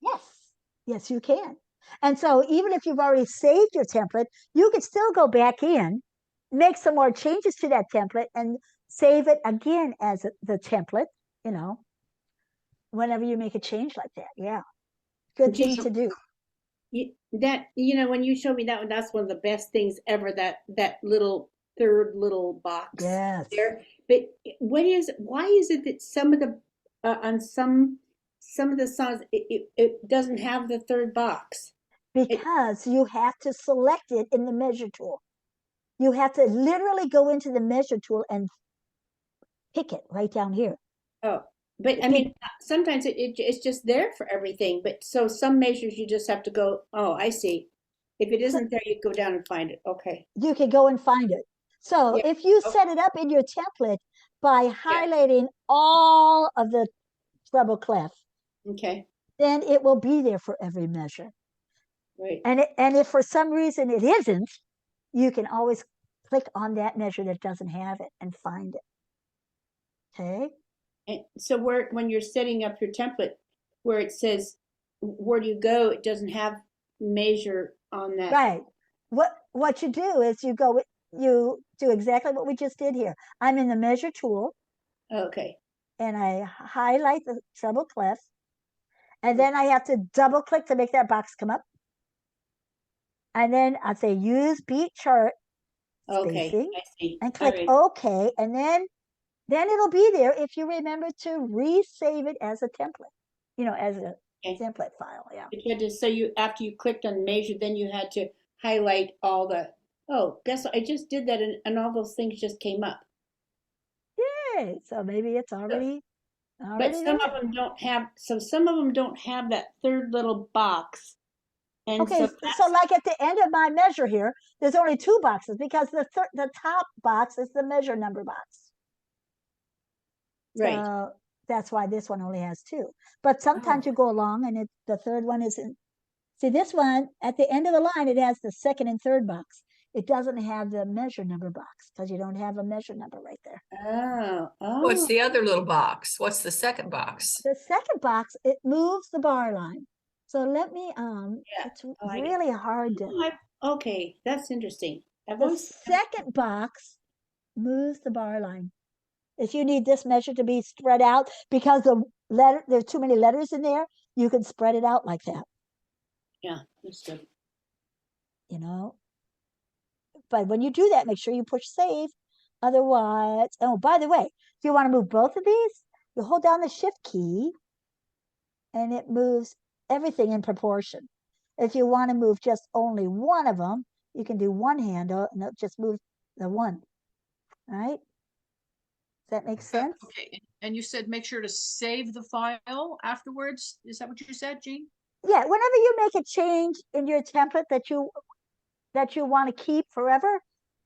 Yes, yes, you can. And so even if you've already saved your template, you can still go back in, make some more changes to that template, and save it again as the template, you know, whenever you make a change like that. Yeah, good thing to do. When you showed me that one, that's one of the best things ever, that little third little box. Yes. There. But why is it that some of the on some of the songs it doesn't have the third box? Because you have to select it in the measure tool. You have to literally go into the measure tool and pick it right down here. Oh, but I mean, sometimes it's just there for everything. But so some measures you just have to go, oh, I see. If it isn't there, you go down and find it. Okay. You can go and find it. So if you set it up in your template by highlighting all of the treble clef, okay, then it will be there for every measure. Right. And if for some reason it isn't, you can always click on that measure that doesn't have it and find it. Okay. And so when you're setting up your template, where it says where do you go, it doesn't have measure on that. Right. What you do is you do exactly what we just did here. I'm in the measure tool. Okay. And I highlight the treble clef. And then I have to double click to make that box come up. And then I'd say use beat chart Okay, spacing I see. and All click right. OK. And then it'll be there if you remember to resave it as a template, as a Okay. template file. Yeah. But you had to, so you, after you clicked on measure, then you had to highlight all the, oh, guess what? I just did that and all those things just came up. Yay. So maybe it's already But some there. of them don't have, so some of them don't have that third little box. And Okay, so so like at the end of my measure here, there's only 2 boxes because the top box is the measure number box. right. So that's why this one only has 2. But sometimes Oh. you go along and the third one isn't. See, this one at the end of the line, it has the second and third box. It doesn't have the measure number box because you don't have a measure number right there. What's Oh. the other little box? What's the second box? The second box, it moves the bar line. So let me, Yeah. it's Oh, I get really hard to. Okay, that's interesting. I've The always, second box moves the bar line. If you need this measure to be spread out because there's too many letters in there, you can spread it out like that, yeah, understood. But when you do that, make sure you push save. Otherwise, oh, by the way, if you want to move both of these, you hold down the shift key and it moves everything in proportion. If you want to move just only one of them, you can do one handle and it'll just move the one, right? Does that make sense? Okay, and you said make sure to save the file afterwards. Is that what you said, Jean? Yeah, whenever you make a change in your template that you want to keep forever,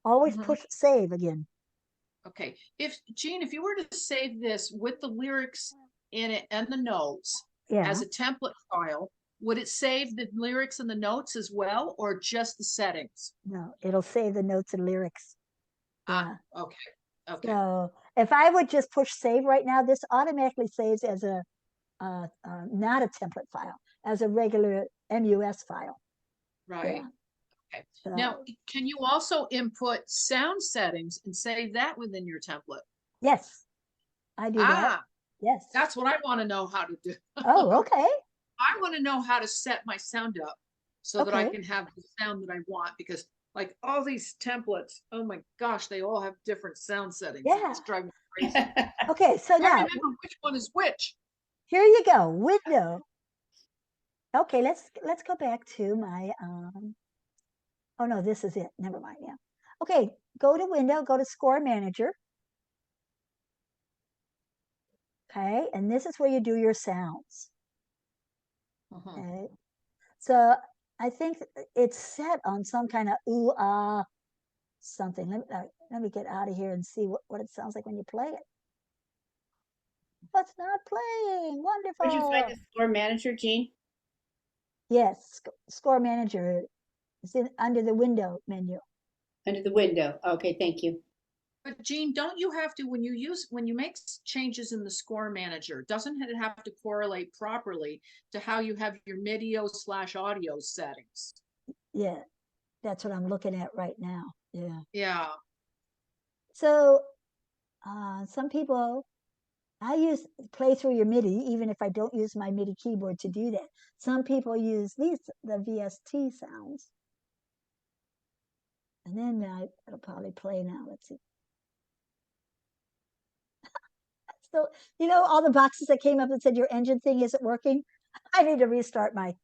always Mhm. push save again. Okay, Jean, if you were to save this with the lyrics in it and the notes Yeah. as a template file, would it save the lyrics and the notes as well, or just the settings? No, it'll save the notes and lyrics. Yeah. Okay, okay. So if I would just push save right now, this automatically saves as a not a template file, as a regular MUS file. Right. Yeah. Okay. So, Now, can you also input sound settings and save that within your template? yes, I do that. Yes. That's what I want to know how to do. Oh, okay. I want to know how to set my sound up so that I Okay. can have the sound that I want, because like all these templates, oh my gosh, they all have different sound settings. Yeah. It's driving me crazy. Okay, so I now remember which one is which. here you go. Window. Okay, let's go back to my oh no, this is it. Never mind. Yeah. Okay, go to window, go to score manager. Okay, and this is where you do your sounds. Okay. So I think it's set on some kind of ooh ah something. Let me get out of here and see what it sounds like when you play it. What's not playing? Where'd you find Wonderful. the score manager, Jean? Yes, score manager. It's under the window menu. Under the window. Okay, thank you. But Jean, don't you have to, when you make changes in the score manager, doesn't it have to correlate properly to how you have your video/audio settings? Yeah, that's what I'm looking at right now. Yeah. Yeah. So some people, I use play through your MIDI, even if I don't use my MIDI keyboard to do that. Some people use the VST sounds. And then it'll probably play now. Let's see. So, all the boxes that came up that said your engine thing isn't working. I need to restart my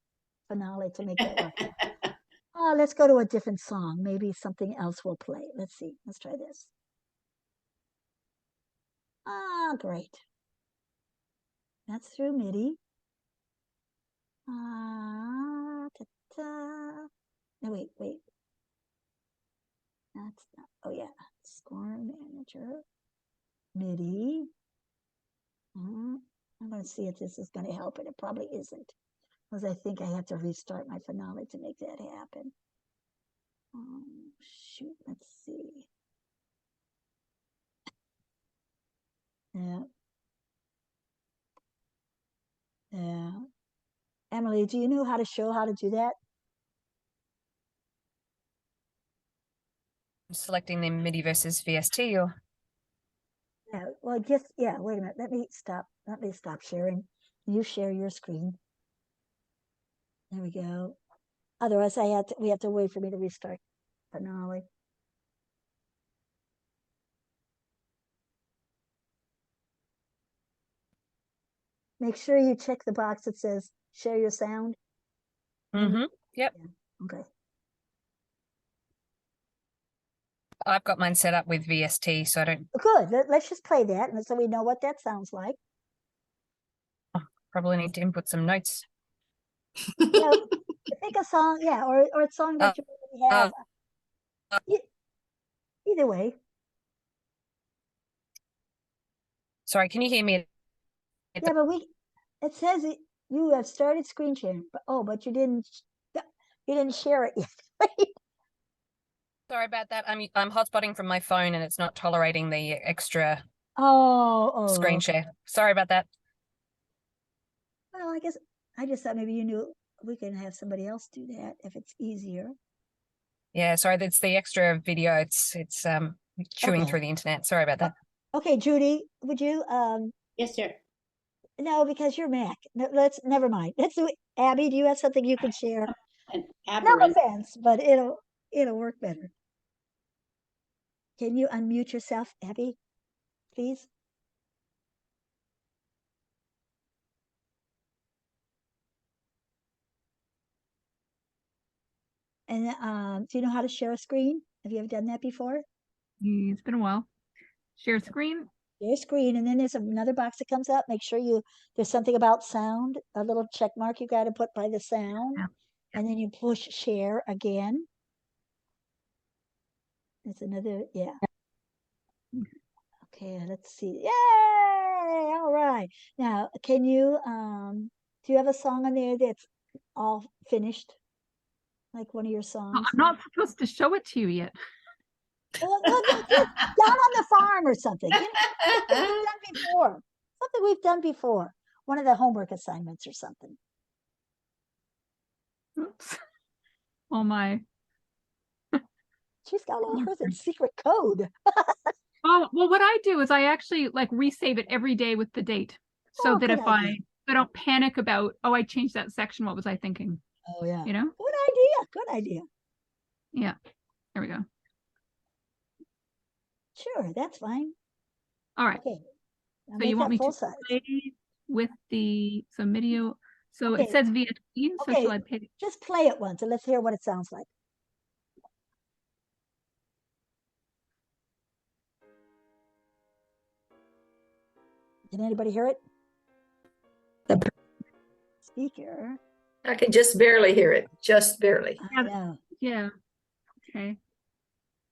finale to make that work. Let's go to a different song. Maybe something else will play. Let's see. Let's try this. Great. That's through MIDI. No, wait. That's not, oh yeah. Score manager. MIDI. I'm going to see if this is going to help it. It probably isn't, because I think I have to restart my finale to make that happen. Shoot, let's see. Yeah. Yeah. Emily, do you know how to do that? Selecting the MIDI versus VST or Yeah. Well, yeah, wait a minute. Let me stop sharing. You share your screen. There we go. Otherwise, we have to wait for me to restart Finale. Make sure you check the box that says share your sound. Mm-hmm. Yep. Okay. I've got mine set up with VST, so I don't Good. Let's just play that, and so we know what that sounds like. probably need to input some notes. Yeah, pick a song, yeah, or a song that you already have. Either way. Sorry, can you hear me? Yeah, but it says you have started screen sharing, but you didn't share it yet. Sorry about that. I'm hotspotting from my phone and it's not tolerating the extra screen Okay. share. Sorry about that. Well, I just thought maybe you knew we can have somebody else do that if it's easier. Yeah, sorry, that's the extra video. It's chewing Okay. through the internet. Sorry about that. Okay, Judy, would you Yes, sir. no, because you're Mac. Never mind. Let's do Abby, do you have something you can share? An No aberrant. offense, but it'll work better. Can you unmute yourself, Abby, please? And do you know how to share a screen? Have you ever done that before? It's been a while. Share screen. Share screen, and then there's another box that comes up. Make sure there's something about sound, a little check mark you got to put by the sound, Yeah. and then you push share again. It's another, yeah. Okay, let's see. Yay! All right. Now, can you do you have a song on there that's all finished? Like one of your songs? I'm not supposed to show it to you yet. Well, just down on the farm or something. You know, something we've done before. Something we've done before. One of the homework assignments or something. Oops. Oh my. She's got all hers in secret code. Oh, well, what I do is I actually like resave it every day with the date. So Oh, that good if idea. I don't panic about, oh, I changed that section. What was I thinking? Oh yeah. You know? Good idea. Good idea. Yeah. There we go. Sure, that's fine. All right. Okay. I'll So make you want that me full to size. play with the video? So Okay. it says via screen. So Okay. shall I pay? Just play it once and let's hear what it sounds like. Can anybody hear it? The speaker. I can just barely hear it, just barely. I know. Yeah. Okay.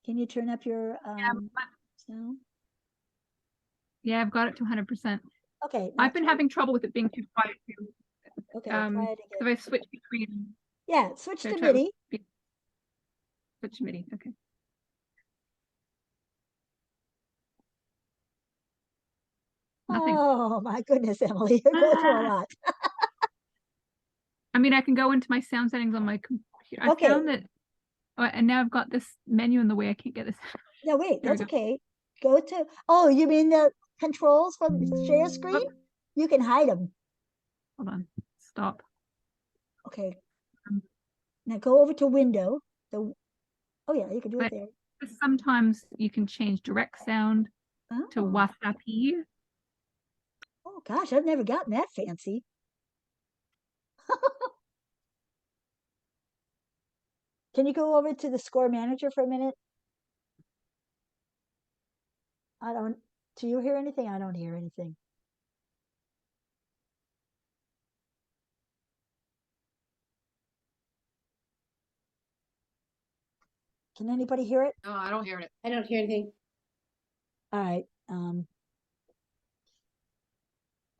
Can you turn up your sound? Yeah, I've got it to 100%. Okay. I've been having trouble with it being too quiet too. Okay, try it If again. I switch between. Yeah, switch So to try it with MIDI. Switch to MIDI. Okay. Nothing. Oh my goodness, Emily, you're going through a lot. I mean, I can go into my sound settings on my computer. Okay. I found that, and now I've got this menu in the way. I can't get this. No, wait, There we that's go. okay. Go to, oh, you mean the controls from the share screen? Whoops. You can hide them. Hold on. Stop. Okay. Now go over to window. Oh yeah, you can do it But there. sometimes you can change direct sound to Oh. WhatsApp. Oh gosh, I've never gotten that fancy. Can you go over to the score manager for a minute? Do you hear anything? I don't hear anything. Can anybody hear it? No, I don't hear it. I don't hear anything. All right.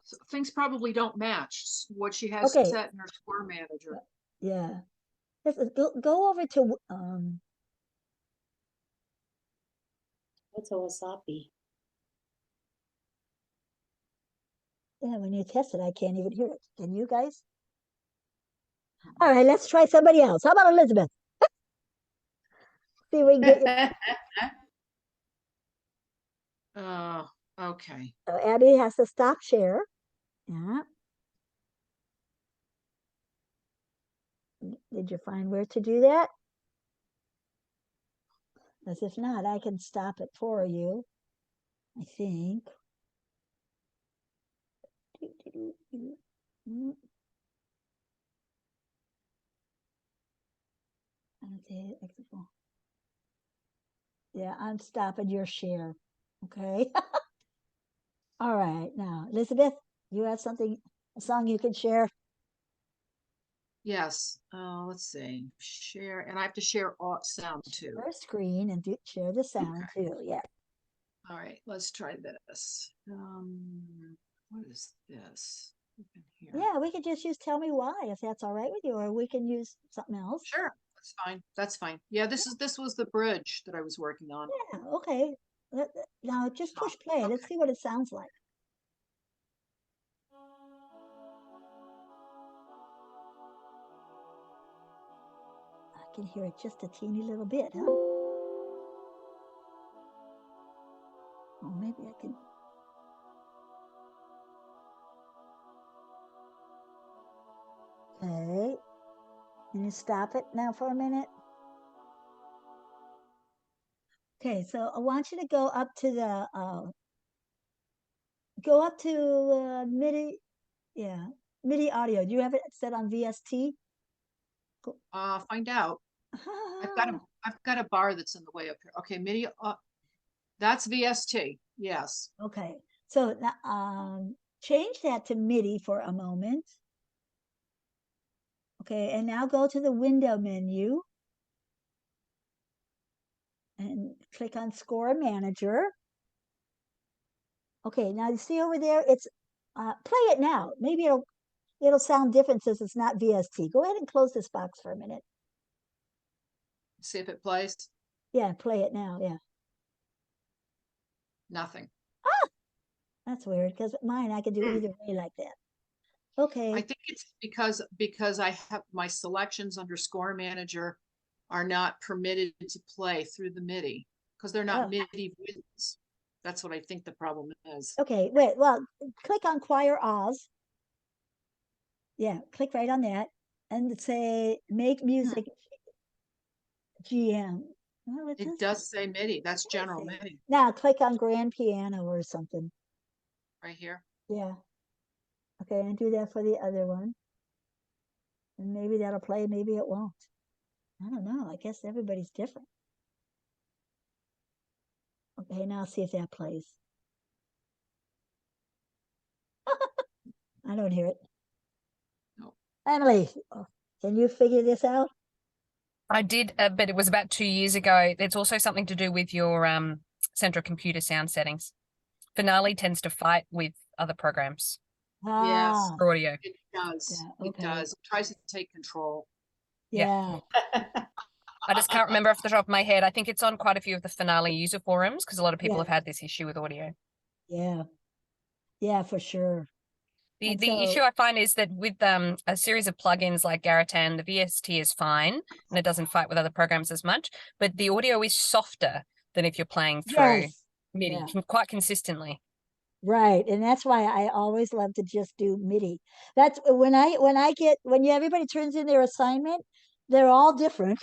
So things probably don't match what she has Okay. set in her score manager. Yeah. Go over to What's a wasabi? yeah, when you test it, I can't even hear it. Can you guys? All right, let's try somebody else. How about Elizabeth? See if we can get you. Okay. So Abby has to stop share. Yeah. Did you find where to do that? Because if not, I can stop it for you, I think. Yeah, I'm stopping your share. Okay. All right. Now, Elizabeth, you have something, a song you can share? Yes. Let's see. Share, and I have to share sound too. Share screen and share the sound too. Yeah. All right, let's try this. What is this? Open here. Yeah, we could just use Tell Me Why if that's all right with you, or we can use something else. Sure, that's fine. That's fine. Yeah, this was the bridge that I was working on. Yeah, okay. Now just push play. Let's see what it sounds like. I can hear it just a teeny little bit, huh? Oh, maybe I can. Okay. Can you stop it now for a minute? Okay, so I want you to go up to the MIDI, yeah, MIDI audio. Do you have it set on VST? Find out. I've got a bar that's in the way up here. Okay, MIDI. That's VST. Yes. Okay, so change that to MIDI for a moment. Okay, and now go to the window menu and click on Score Manager. Okay, now you see over there, it's play it now. Maybe it'll sound different since it's not VST. Go ahead and close this box for a minute. See if it plays. Yeah, play it now. Yeah. Nothing. Ah, that's weird because mine I could do either way like that. Okay. I think it's because I have my selections under Score Manager are not permitted to play through the MIDI because they're not MIDI windows. That's what I think the problem is. Okay, wait. Well, click on Choir Oz. Yeah, click right on that and say Make Music GM. Well, It does say MIDI. That's general MIDI Now click on Grand Piano or something. right here. Yeah. Okay, and do that for the other one. And maybe that'll play, maybe it won't. I don't know. I guess everybody's different. Okay, now see if that plays. I don't hear it. No. Emily, can you figure this out? I did, but it was about 2 years ago. It's also something to do with your central computer sound settings. Finale tends to fight with other programs. Yes. For audio. It does. Yeah, okay. It does. It tries to take control. Yeah. I just can't remember off the top of my head. I think it's on quite a few of the Finale user forums because a lot of people Yeah. have had this issue with audio. Yeah. Yeah, for sure. The issue I find is that with a series of plugins like Garritan, the VST is fine and it doesn't fight with other programs as much, but the audio is softer than if you're playing through MIDI quite consistently. Right, and that's why I always love to just do MIDI. That's when everybody turns in their assignment, they're all different,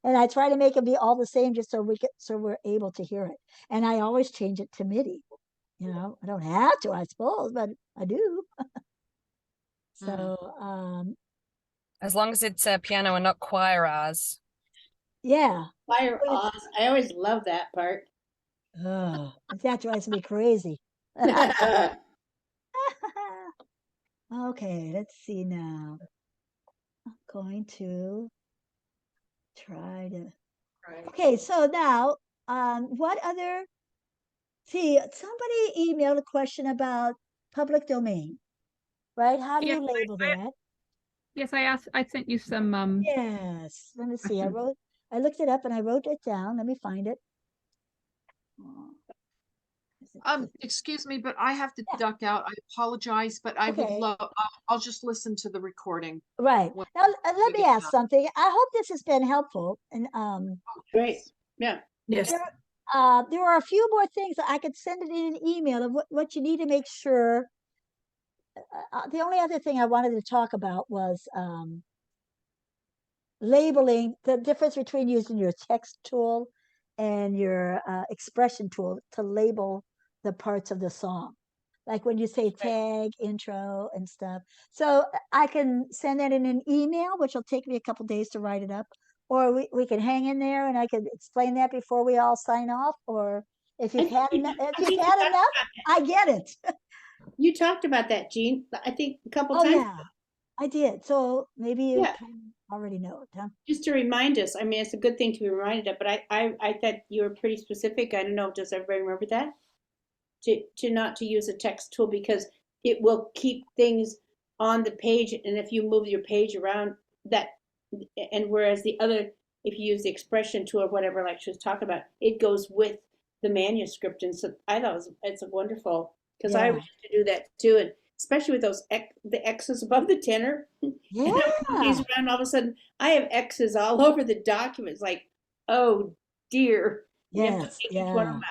and I try to make them be all the same just so we're able to hear it. And I always change it to MIDI. You know, I don't have to, I suppose, but I do. So, as long as it's piano and not choir R's. Yeah. Choir Oz. I always love that part. Oh, that drives me crazy. Okay, let's see now. I'm going to try to. Okay, so now, what other? See, somebody emailed a question about public domain, right? How do you label that? Yes, I sent you some. Yes, let me see. I looked it up and I wrote it down. Let me find it. Excuse me, but I have to duck out. I apologize, but I would love, I'll just listen to the recording. Right. Now, let me ask something. I hope this has been helpful. And Great. Yeah. Yes. There are a few more things that I could send it in an email of what you need to make sure. The only other thing I wanted to talk about was labeling, the difference between using your text tool and your expression tool to label the parts of the song. Like when you say tag, intro, and stuff. So I can send that in an email, which will take me a couple days to write it up. Or we can hang in there and I can explain that before we all sign off. Or if you've had enough, I get it. You talked about that, Jean, I think a couple Oh times. yeah, I did. So maybe you Yeah. kind of already know it, huh? Just to remind us, I mean, it's a good thing to be reminded of, but I thought you were pretty specific. I don't know, does everybody remember that? To not to use a text tool because it will keep things on the page, and if you move your page around that, and whereas the other, if you use the expression tool or whatever, like she was talking about, it goes with the manuscript. And so I thought it's a wonderful, because I used to do that too, and especially with those the X's above the tenor. Yeah. These around, all of a sudden, I have X's all over the documents. Like, oh dear. Yes. Yeah. Out.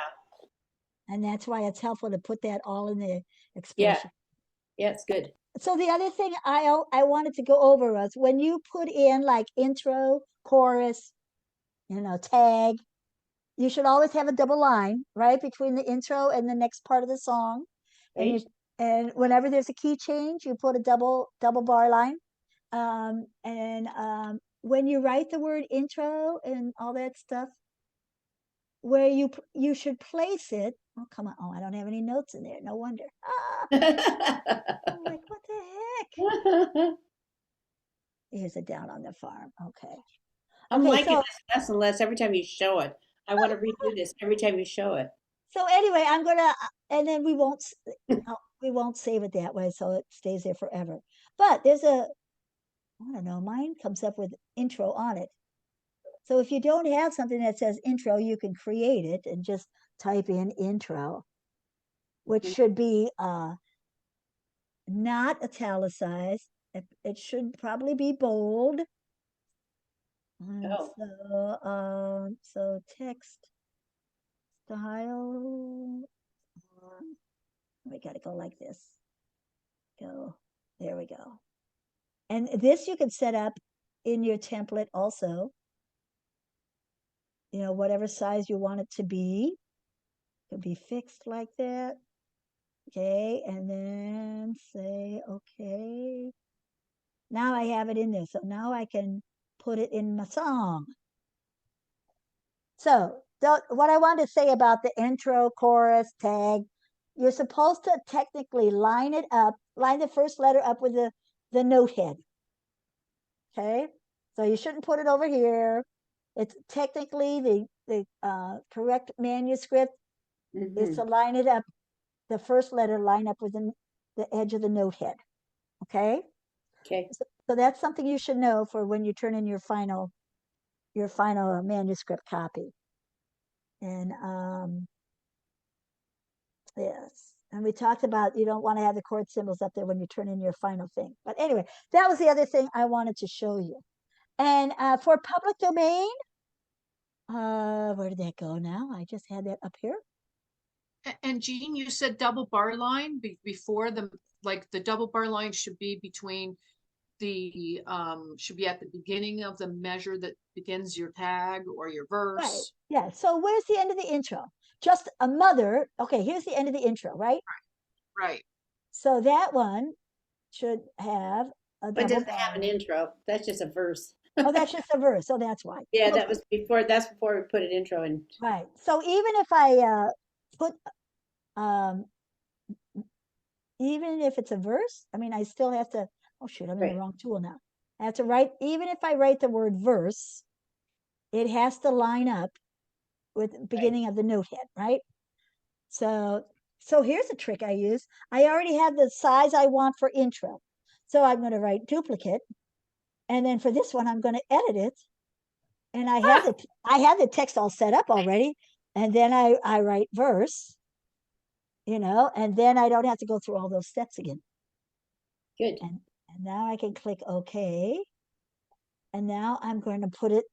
And that's why it's helpful to put that all in the expression. Yeah, it's good. So the other thing I wanted to go over was when you put in like intro, chorus, tag, you should always have a double line, right, between the intro and the next part of the song. Right. And whenever there's a key change, you put a double bar line. When you write the word intro and all that stuff, where you should place it. Oh, come on. Oh, I don't have any notes in there. No wonder. I'm like, what the heck? Here's it down on the farm. Okay. I'm liking this less and less every time you show it. I want to redo this every time you show it. So anyway, I'm gonna, and then we won't save it that way, so it stays there forever. But there's I don't know, mine comes up with intro on it. So if you don't have something that says intro, you can create it and just type in intro, which should be not italicized. It should probably be bold. So text style. We got to go like this. There we go. And this you can set up in your template also. Whatever size you want it to be. It can be fixed like that. Okay, and then say, okay. Now I have it in there. So now I can put it in my song. So what I want to say about the intro, chorus, tag, you're supposed to technically line the first letter up with the note head. Okay, so you shouldn't put it over here. It's technically the correct manuscript is to line it up, the first letter line up with the edge of the note head. Okay. Okay. So that's something you should know for when you turn in your final manuscript copy. And yes, and we talked about you don't want to have the chord symbols up there when you turn in your final thing. But anyway, that was the other thing I wanted to show you. And for public domain, where did that go now? I just had that up here. And Jean, you said double bar line before the double bar line should be between should be at the beginning of the measure that begins your tag or your verse. Right. Yeah. So where's the end of the intro? Just a mother. Okay, here's the end of the intro, right? Right. So that one should have a double bar. It doesn't have an intro. That's just a verse. Oh, that's just a verse. So that's why. Yeah, that was before. That's before we put an intro in. Right. So even if I put even if it's a verse, I mean, I still have to. Oh shoot, I'm in the wrong tool now. I have to write. Even if I write the word verse, it has to line up with the beginning of the note head, right? So here's a trick I use. I already have the size I want for intro. So I'm going to write duplicate. And then for this one, I'm going to edit it. And I have the text all set up already. And then I write verse, and then I don't have to go through all those steps again. Good. And now I can click OK. And now I'm going to put it,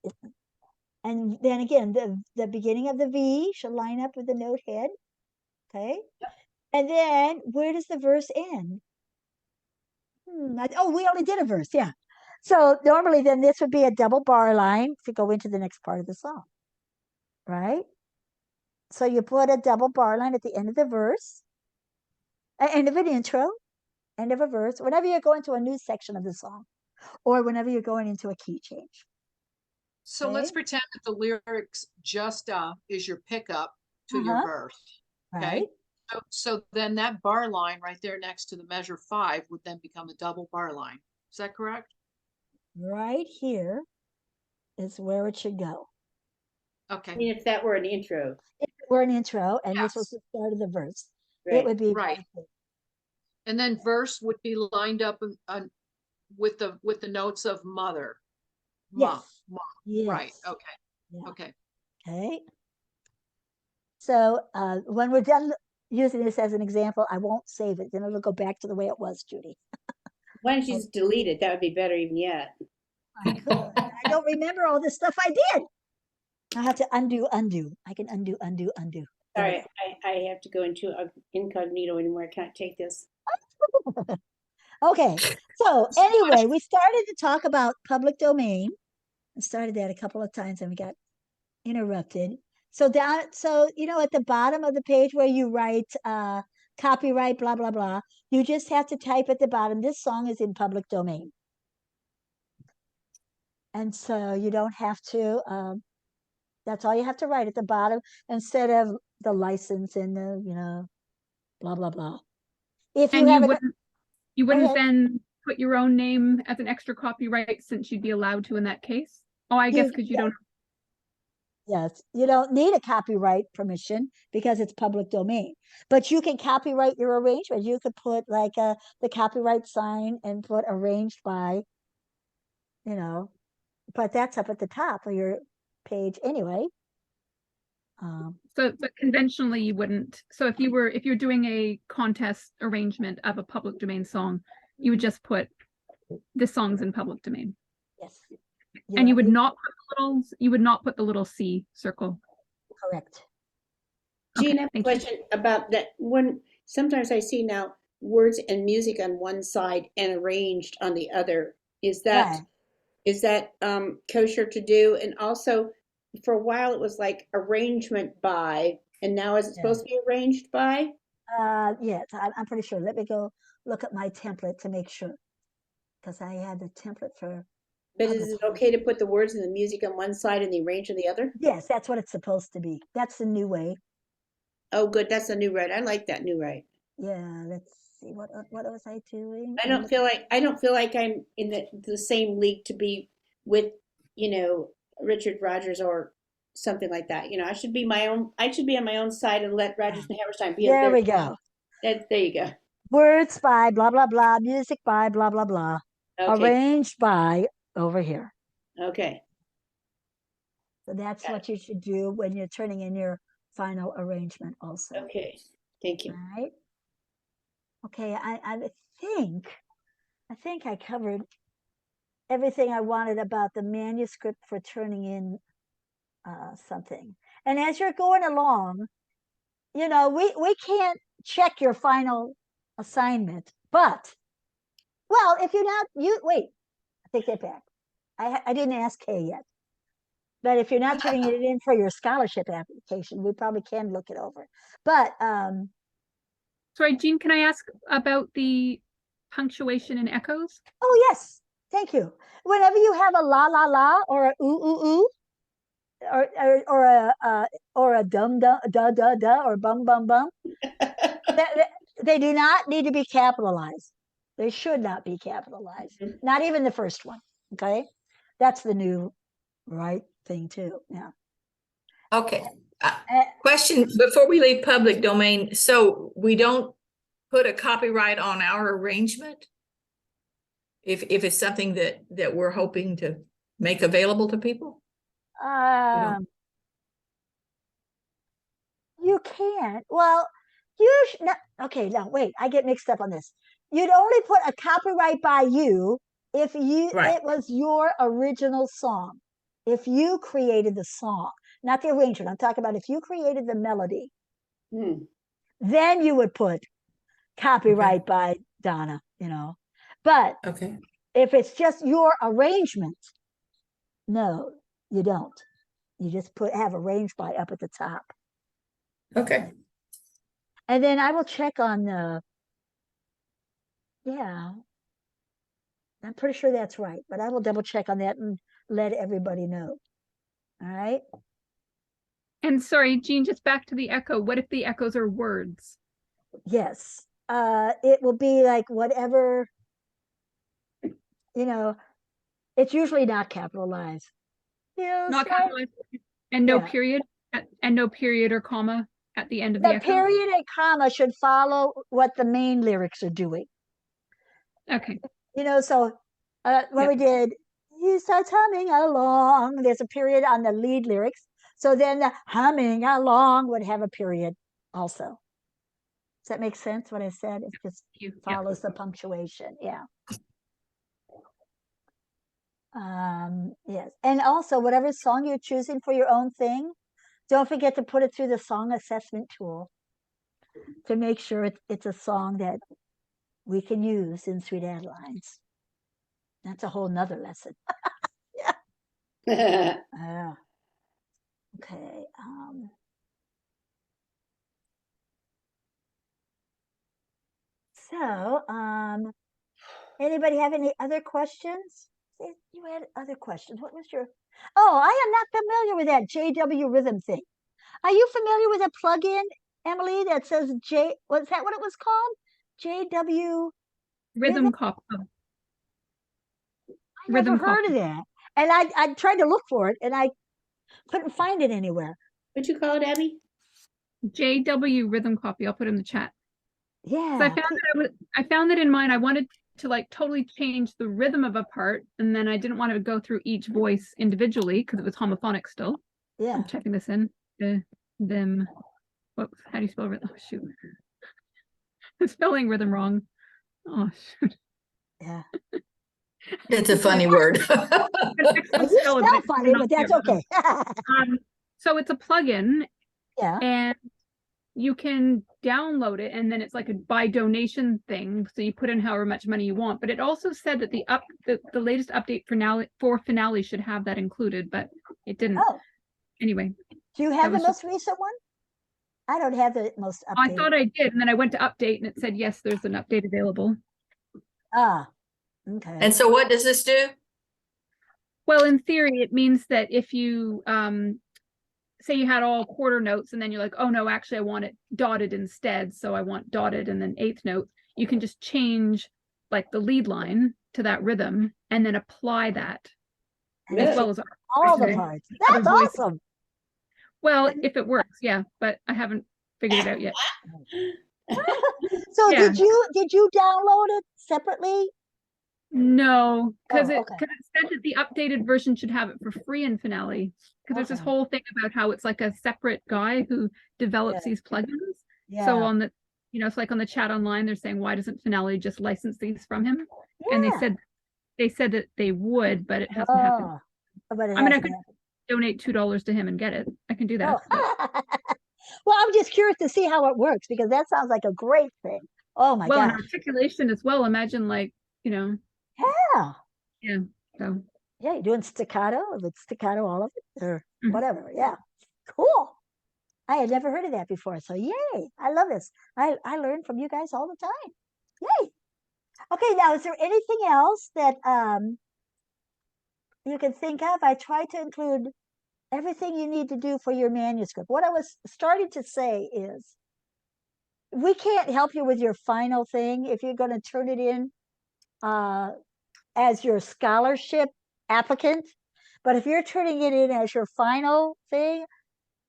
and then again, the beginning of the V should line up with the note head. Okay. Yep. And then where does the verse end? We only did a verse. Yeah. So normally then this would be a double bar line to go into the next part of the song, right? So you put a double bar line at the end of the verse, end of an intro, end of a verse, whenever you're going to a new section of the song, or whenever you're going into a key change. So let's Okay. pretend that the lyrics just is your pickup to your verse. Okay. Right. So then that bar line right there next to the measure 5 would then become a double bar line. Is that correct? Right here is where it should go. I Okay. mean, if that were an intro, If it were an intro and this was Yes. the start of the verse, it right? would be Right. And then verse would be lined up with the notes of mother. Ma, Yes. ma. Yes. Right. Okay. Yeah. Okay. Okay. So when we're done using this as an example, I won't save it. Then it'll go back to the way it was, Judy. Why don't you just delete it? That would be better even yet. I could. I don't remember all this stuff I did. I have to undo. I can undo. There Sorry, I have to go into incognito anymore. I can't take this. Okay. So anyway, we started to talk about public domain. I started that a couple of times and we got interrupted. So down, so at the bottom of the page where you write copyright, blah blah blah, you just have to type at the bottom, this song is in public domain. And so you don't have to, that's all you have to write at the bottom instead of the license and the, blah blah blah. If you And have you wouldn't ahead. then put your own name as an extra copyright since you'd be allowed to in that case? Oh, I guess because you don't. Yes, you don't need a copyright permission because it's public domain. But you can copyright your arrangement. You could put like the copyright sign and put arranged by, but that's up at the top of your page anyway. So conventionally you wouldn't. So if you're doing a contest arrangement of a public domain song, you would just put this song's in public domain. Yes. And you would not put the little C circle. Correct. Jean, Okay, I have a thank you. question about that. When sometimes I see now words and music on one side and arranged on the other. Is that Right. is that kosher to do? And also, for a while it was like arrangement by, and now is it supposed to be arranged by? Yes, I'm pretty sure. Let me go look at my template to make sure, because I had the template for. But is it okay to put the words and the music on one side and the arrange on the other? Yes, that's what it's supposed to be. That's the new way. Oh, good. That's a new right. I like that new right. Yeah, let's see what was I doing? I don't feel like I'm in the same league to be with, Richard Rogers or something like that. I should be on my own side and let Rogers and Hammerstein be. There we go. There you go. Words by blah blah blah, music by blah blah blah, Okay. arranged by over here. Okay. So that's what you should do when you're turning in your final arrangement also. Okay. Thank you. All right. Okay, I think I covered everything I wanted about the manuscript for turning in something. And as you're going along, we can't check your final assignment, but if you're not, wait, I take that back. I didn't ask Kay yet. But if you're not turning it in for your scholarship application, we probably can look it over. But sorry, Jean, can I ask about the punctuation and echoes? Oh yes, thank you. Whenever you have a la la la or a ooh ooh ooh, or a dum dum da da da or bum bum bum, they do not need to be capitalized. They should not be capitalized. Not even the first one. Okay, that's the new right thing too. Yeah. Okay. Question before we leave public domain. So we don't put a copyright on our arrangement if it's something that we're hoping to make available to people? You can't. Well, okay, now wait, I get mixed up on this. You'd only put a copyright by you if it was your original song. If you created the song, not the arrangement. I'm talking about if you created the melody, then you would put copyright by Donna, But If it's just your arrangement, no, you don't. You just have arranged by up at the top. Okay. And then I will check on the, yeah, I'm pretty sure that's right, but I will double check on that and let everybody know. All right. And sorry, Jean, just back to the echo. What if the echoes are words? Yes. It will be like whatever, it's usually not capitalized. Not capitalized and no period and no period or comma at the end of the echo. Period and comma should follow what the main lyrics are doing. Okay. So when we did, he starts humming along, there's a period on the lead lyrics. So then the humming along would have a period also. Does that make sense what I said? It just follows the punctuation. Yeah. Yes. And also, whatever song you're choosing for your own thing, don't forget to put it through the song assessment tool to make sure it's a song that we can use in Sweet Adelines. That's a whole nother lesson. Yeah. Okay. So, anybody have any other questions? You had other questions. What was your? Oh, I am not familiar with that JW rhythm thing. Are you familiar with a plugin, Emily, that says was that what it was called? JW Rhythm copy. I never heard of that. And I tried to look for it and I couldn't find it anywhere. What'd you call it, Abby? JW rhythm copy. I'll put it in the chat. Yeah. So I found that in mine. I wanted to like totally change the rhythm of a part, and then I didn't want to go through each voice individually because it was homophonic still. Yeah. I'm checking this in. Them. Whoops. How do you spell rhythm? Oh shoot. I'm spelling rhythm wrong. Oh shoot. Yeah. It's a funny word. You spell funny, but that's okay. So it's a plugin. Yeah. And you can download it, and then it's like a by donation thing. So you put in however much money you want. But it also said that the latest update for finale should have that included, but it didn't. Oh. Anyway. Do you have the most recent one? I don't have the most updated. I thought I did, and then I went to update, and it said yes, there's an update available. Ah. Okay. And so what does this do? Well, in theory, it means that if you say you had all quarter notes and then you're like, oh no, actually I want it dotted instead. So I want dotted and then eighth note. You can just change like the lead line to that rhythm and then apply that as well as all the parts. That's awesome. Well, if it works, yeah, but I haven't figured it out yet. So yeah. Did you download it separately? No, because it said that the updated version should have it for free in Finale. Because there's this whole thing about how it's like a separate guy who develops these plugins. Yeah. So on the, it's like on the chat online, they're saying, why doesn't Finale just license these from him? Yeah. And they said that they would, but it hasn't happened. But I mean, I could donate $2 to him and get it. I can do that. Well, I'm just curious to see how it works because that sounds like a great thing. Oh my god. Well, and articulation as well. Imagine like, Yeah. Yeah. So. Yeah, you're doing staccato, if it's staccato, all of it, or whatever. Yeah. Cool. I had never heard of that before. So yay. I love this. I learn from you guys all the time. Yay. Okay, now is there anything else that you can think of? I tried to include everything you need to do for your manuscript. What I was starting to say is we can't help you with your final thing if you're going to turn it in as your scholarship applicant. But if you're turning it in as your final thing,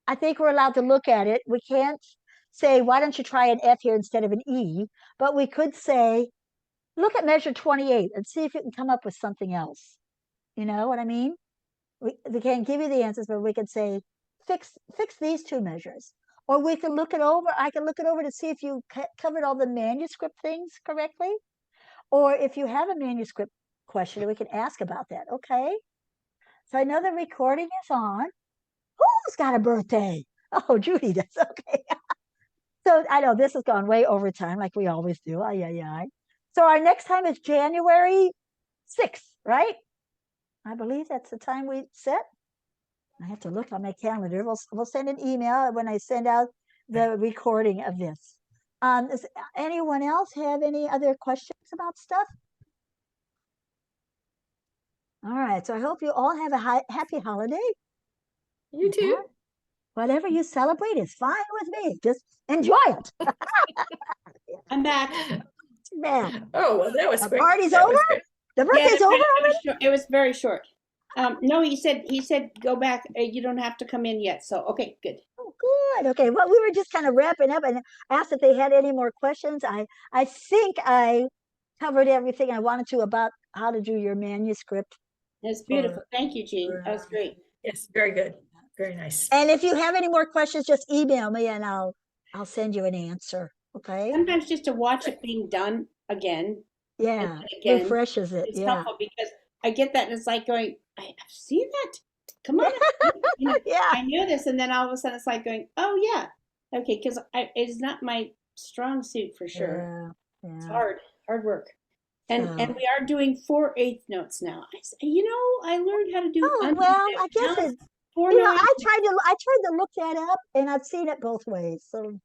I think we're allowed to look at it. We can't say, why don't you try an F here instead of an E? But we could say, look at measure 28 and see if you can come up with something else. You know what I mean? We can't give you the answers, but we can say, fix these two measures. Or we can look it over. I can look it over to see if you covered all the manuscript things correctly. Or if you have a manuscript question, we can ask about that. Okay. So I know the recording is on. Who's got a birthday? Oh, Judy does. Okay. So I know this has gone way over time, like we always do. So our next time is January 6, right? I believe that's the time we set. I have to look on my calendar. We'll send an email when I send out the recording of this. Does anyone else have any other questions about stuff? All right, so I hope you all have a happy holiday. You too. Whatever you celebrate is fine with me. Just enjoy it. I'm back. Man, Oh, well, that was the quick. party's That over? was quick. The birthday's over already? It was very short. No, he said go back. You don't have to come in yet. So okay, good. Oh, good. Okay. Well, we were just kind of wrapping up and asked if they had any more questions. I think I covered everything I wanted to about how to do your manuscript. That's beautiful. Thank you, Jean. That was great. Yes, very good. Very nice. And if you have any more questions, just email me and I'll send you an answer. Okay. Sometimes just to watch it being done again. Yeah. Again, refreshes it. it's Yeah. helpful because I get that and it's like going, I've seen that. Come on. You know, Yeah. I knew this. And then all of a sudden it's like going, oh yeah. Okay. Cause it's not my strong suit for sure. Yeah. It's Yeah. hard work. And So- we are doing 4/8 notes now. I learned how to do. Oh, well, I guess now it, four you know, notes. I tried to look that up and I've seen it both ways. So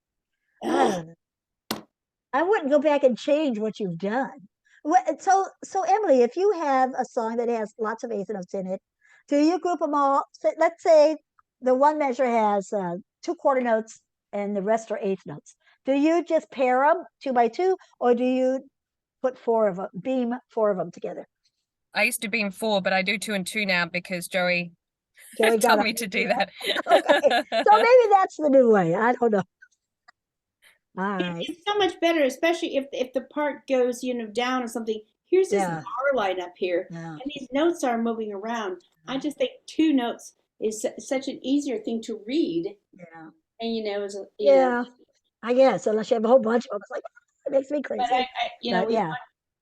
I wouldn't go back and change what you've done. So Emily, if you have a song that has lots of eighth notes in it, do you group them all? Let's say the one measure has 2 quarter notes and the rest are eighth notes. Do you just pair them 2 by 2, or do you put beam 4 of them together? I used to beam 4, but I do 2 and 2 now because Joey Joey got told a- me to do that. Okay, so maybe that's the new way. I don't know. All right. It's so much better, especially if the part goes, down or something. Here's this Yeah. bar line up here, Yeah. and these notes are moving around. I just think 2 notes is such an easier thing to read, Yeah. and is Yeah. I guess unless you have a whole bunch of them, it's like it makes me crazy. But But yeah.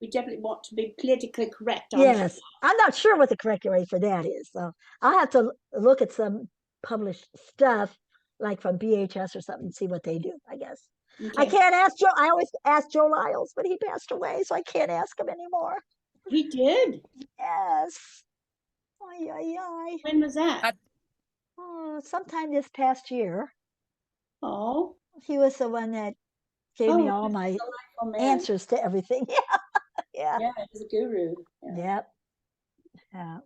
we definitely want to be politically correct. Yes, I'm not sure what the correct way for that is. So I'll have to look at some published stuff, like from BHS or something, and see what they do. I guess I Okay. can't ask Joe. I always ask Joe Lyles, but he passed away, so I can't ask him anymore. He did. Yes. Ay, ay, ay. When was that? Oh, sometime this past year, Oh, he was the one that gave me all he's my a delightful man. answers to everything. Yeah. Yeah, he's a guru. Yeah. Yep. Yeah.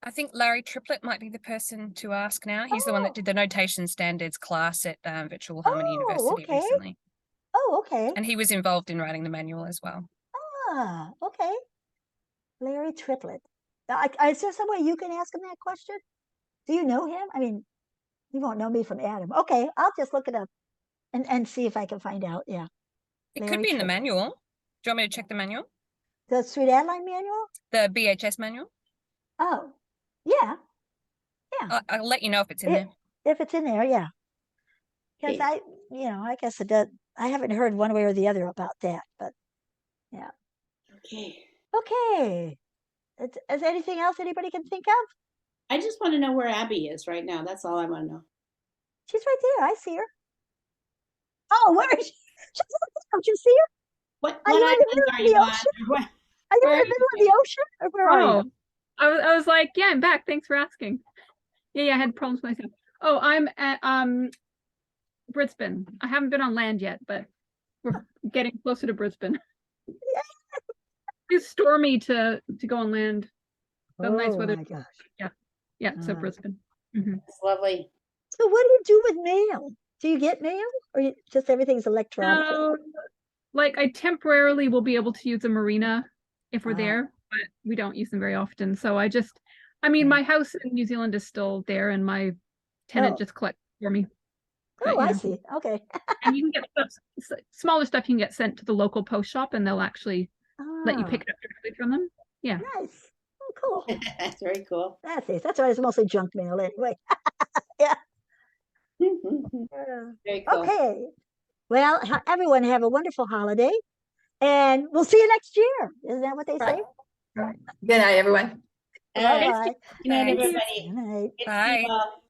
I think Larry Triplett might be the person to ask now. He's the one Oh. that did the notation standards class at Virtual Harmony Oh, University okay. recently. Oh, okay. And he was involved in writing the manual as well. Ah, okay. Larry Triplett. Is there some way you can ask him that question? Do you know him? I mean, you won't know me from Adam. Okay, I'll just look it up and see if I can find out. Yeah. It Larry could be in the Triplett. manual. Do you want me to check the manual? The Sweet Adeline manual? The BHS manual? Oh, yeah. I'll let you know if it's in It- there. If it's in there, yeah. Because Okay. I guess it does. I haven't heard one way or the other about that, but Okay. okay. Is there anything else anybody can think of? I just want to know where Abby is right now. That's all I want to know. She's right there. I see her. Oh, where is she? Don't you see her? What Are you in the island middle of are the you on? ocean? What- Are you Where in are the middle of the ocean? Or where are Oh, you? I was like, yeah, I'm back. Thanks for asking. Yeah, I had problems myself. Oh, I'm at Brisbane. I haven't been on land yet, but we're getting closer to Brisbane. It's stormy to go on land. So nice Oh weather. my gosh. Yeah, so Ah. Brisbane. Mhm. That's lovely. So what do you do with mail? Do you get mail or just everything's electronic? So, like, I temporarily will be able to use a marina if we're Ah. there, but we don't use them very often. So I mean, Okay. my house in New Zealand is still there, and my tenant Oh. just collects for me. But, Oh, you I know. see. Okay. And you can get smaller stuff. You can get sent to the local post shop, and they'll actually let you Ah, pick it up directly from them. Yeah. nice. Oh, cool. That's very cool. That's it. That's why it's mostly junk mail anyway. Yeah. Very cool. Okay. Well, everyone have a wonderful holiday, and we'll see you next year. Isn't that what they say? Right. Good night, everyone. All right. Bye-bye. Good night, Thanks. everybody. Good night. Good to see Bye. you all.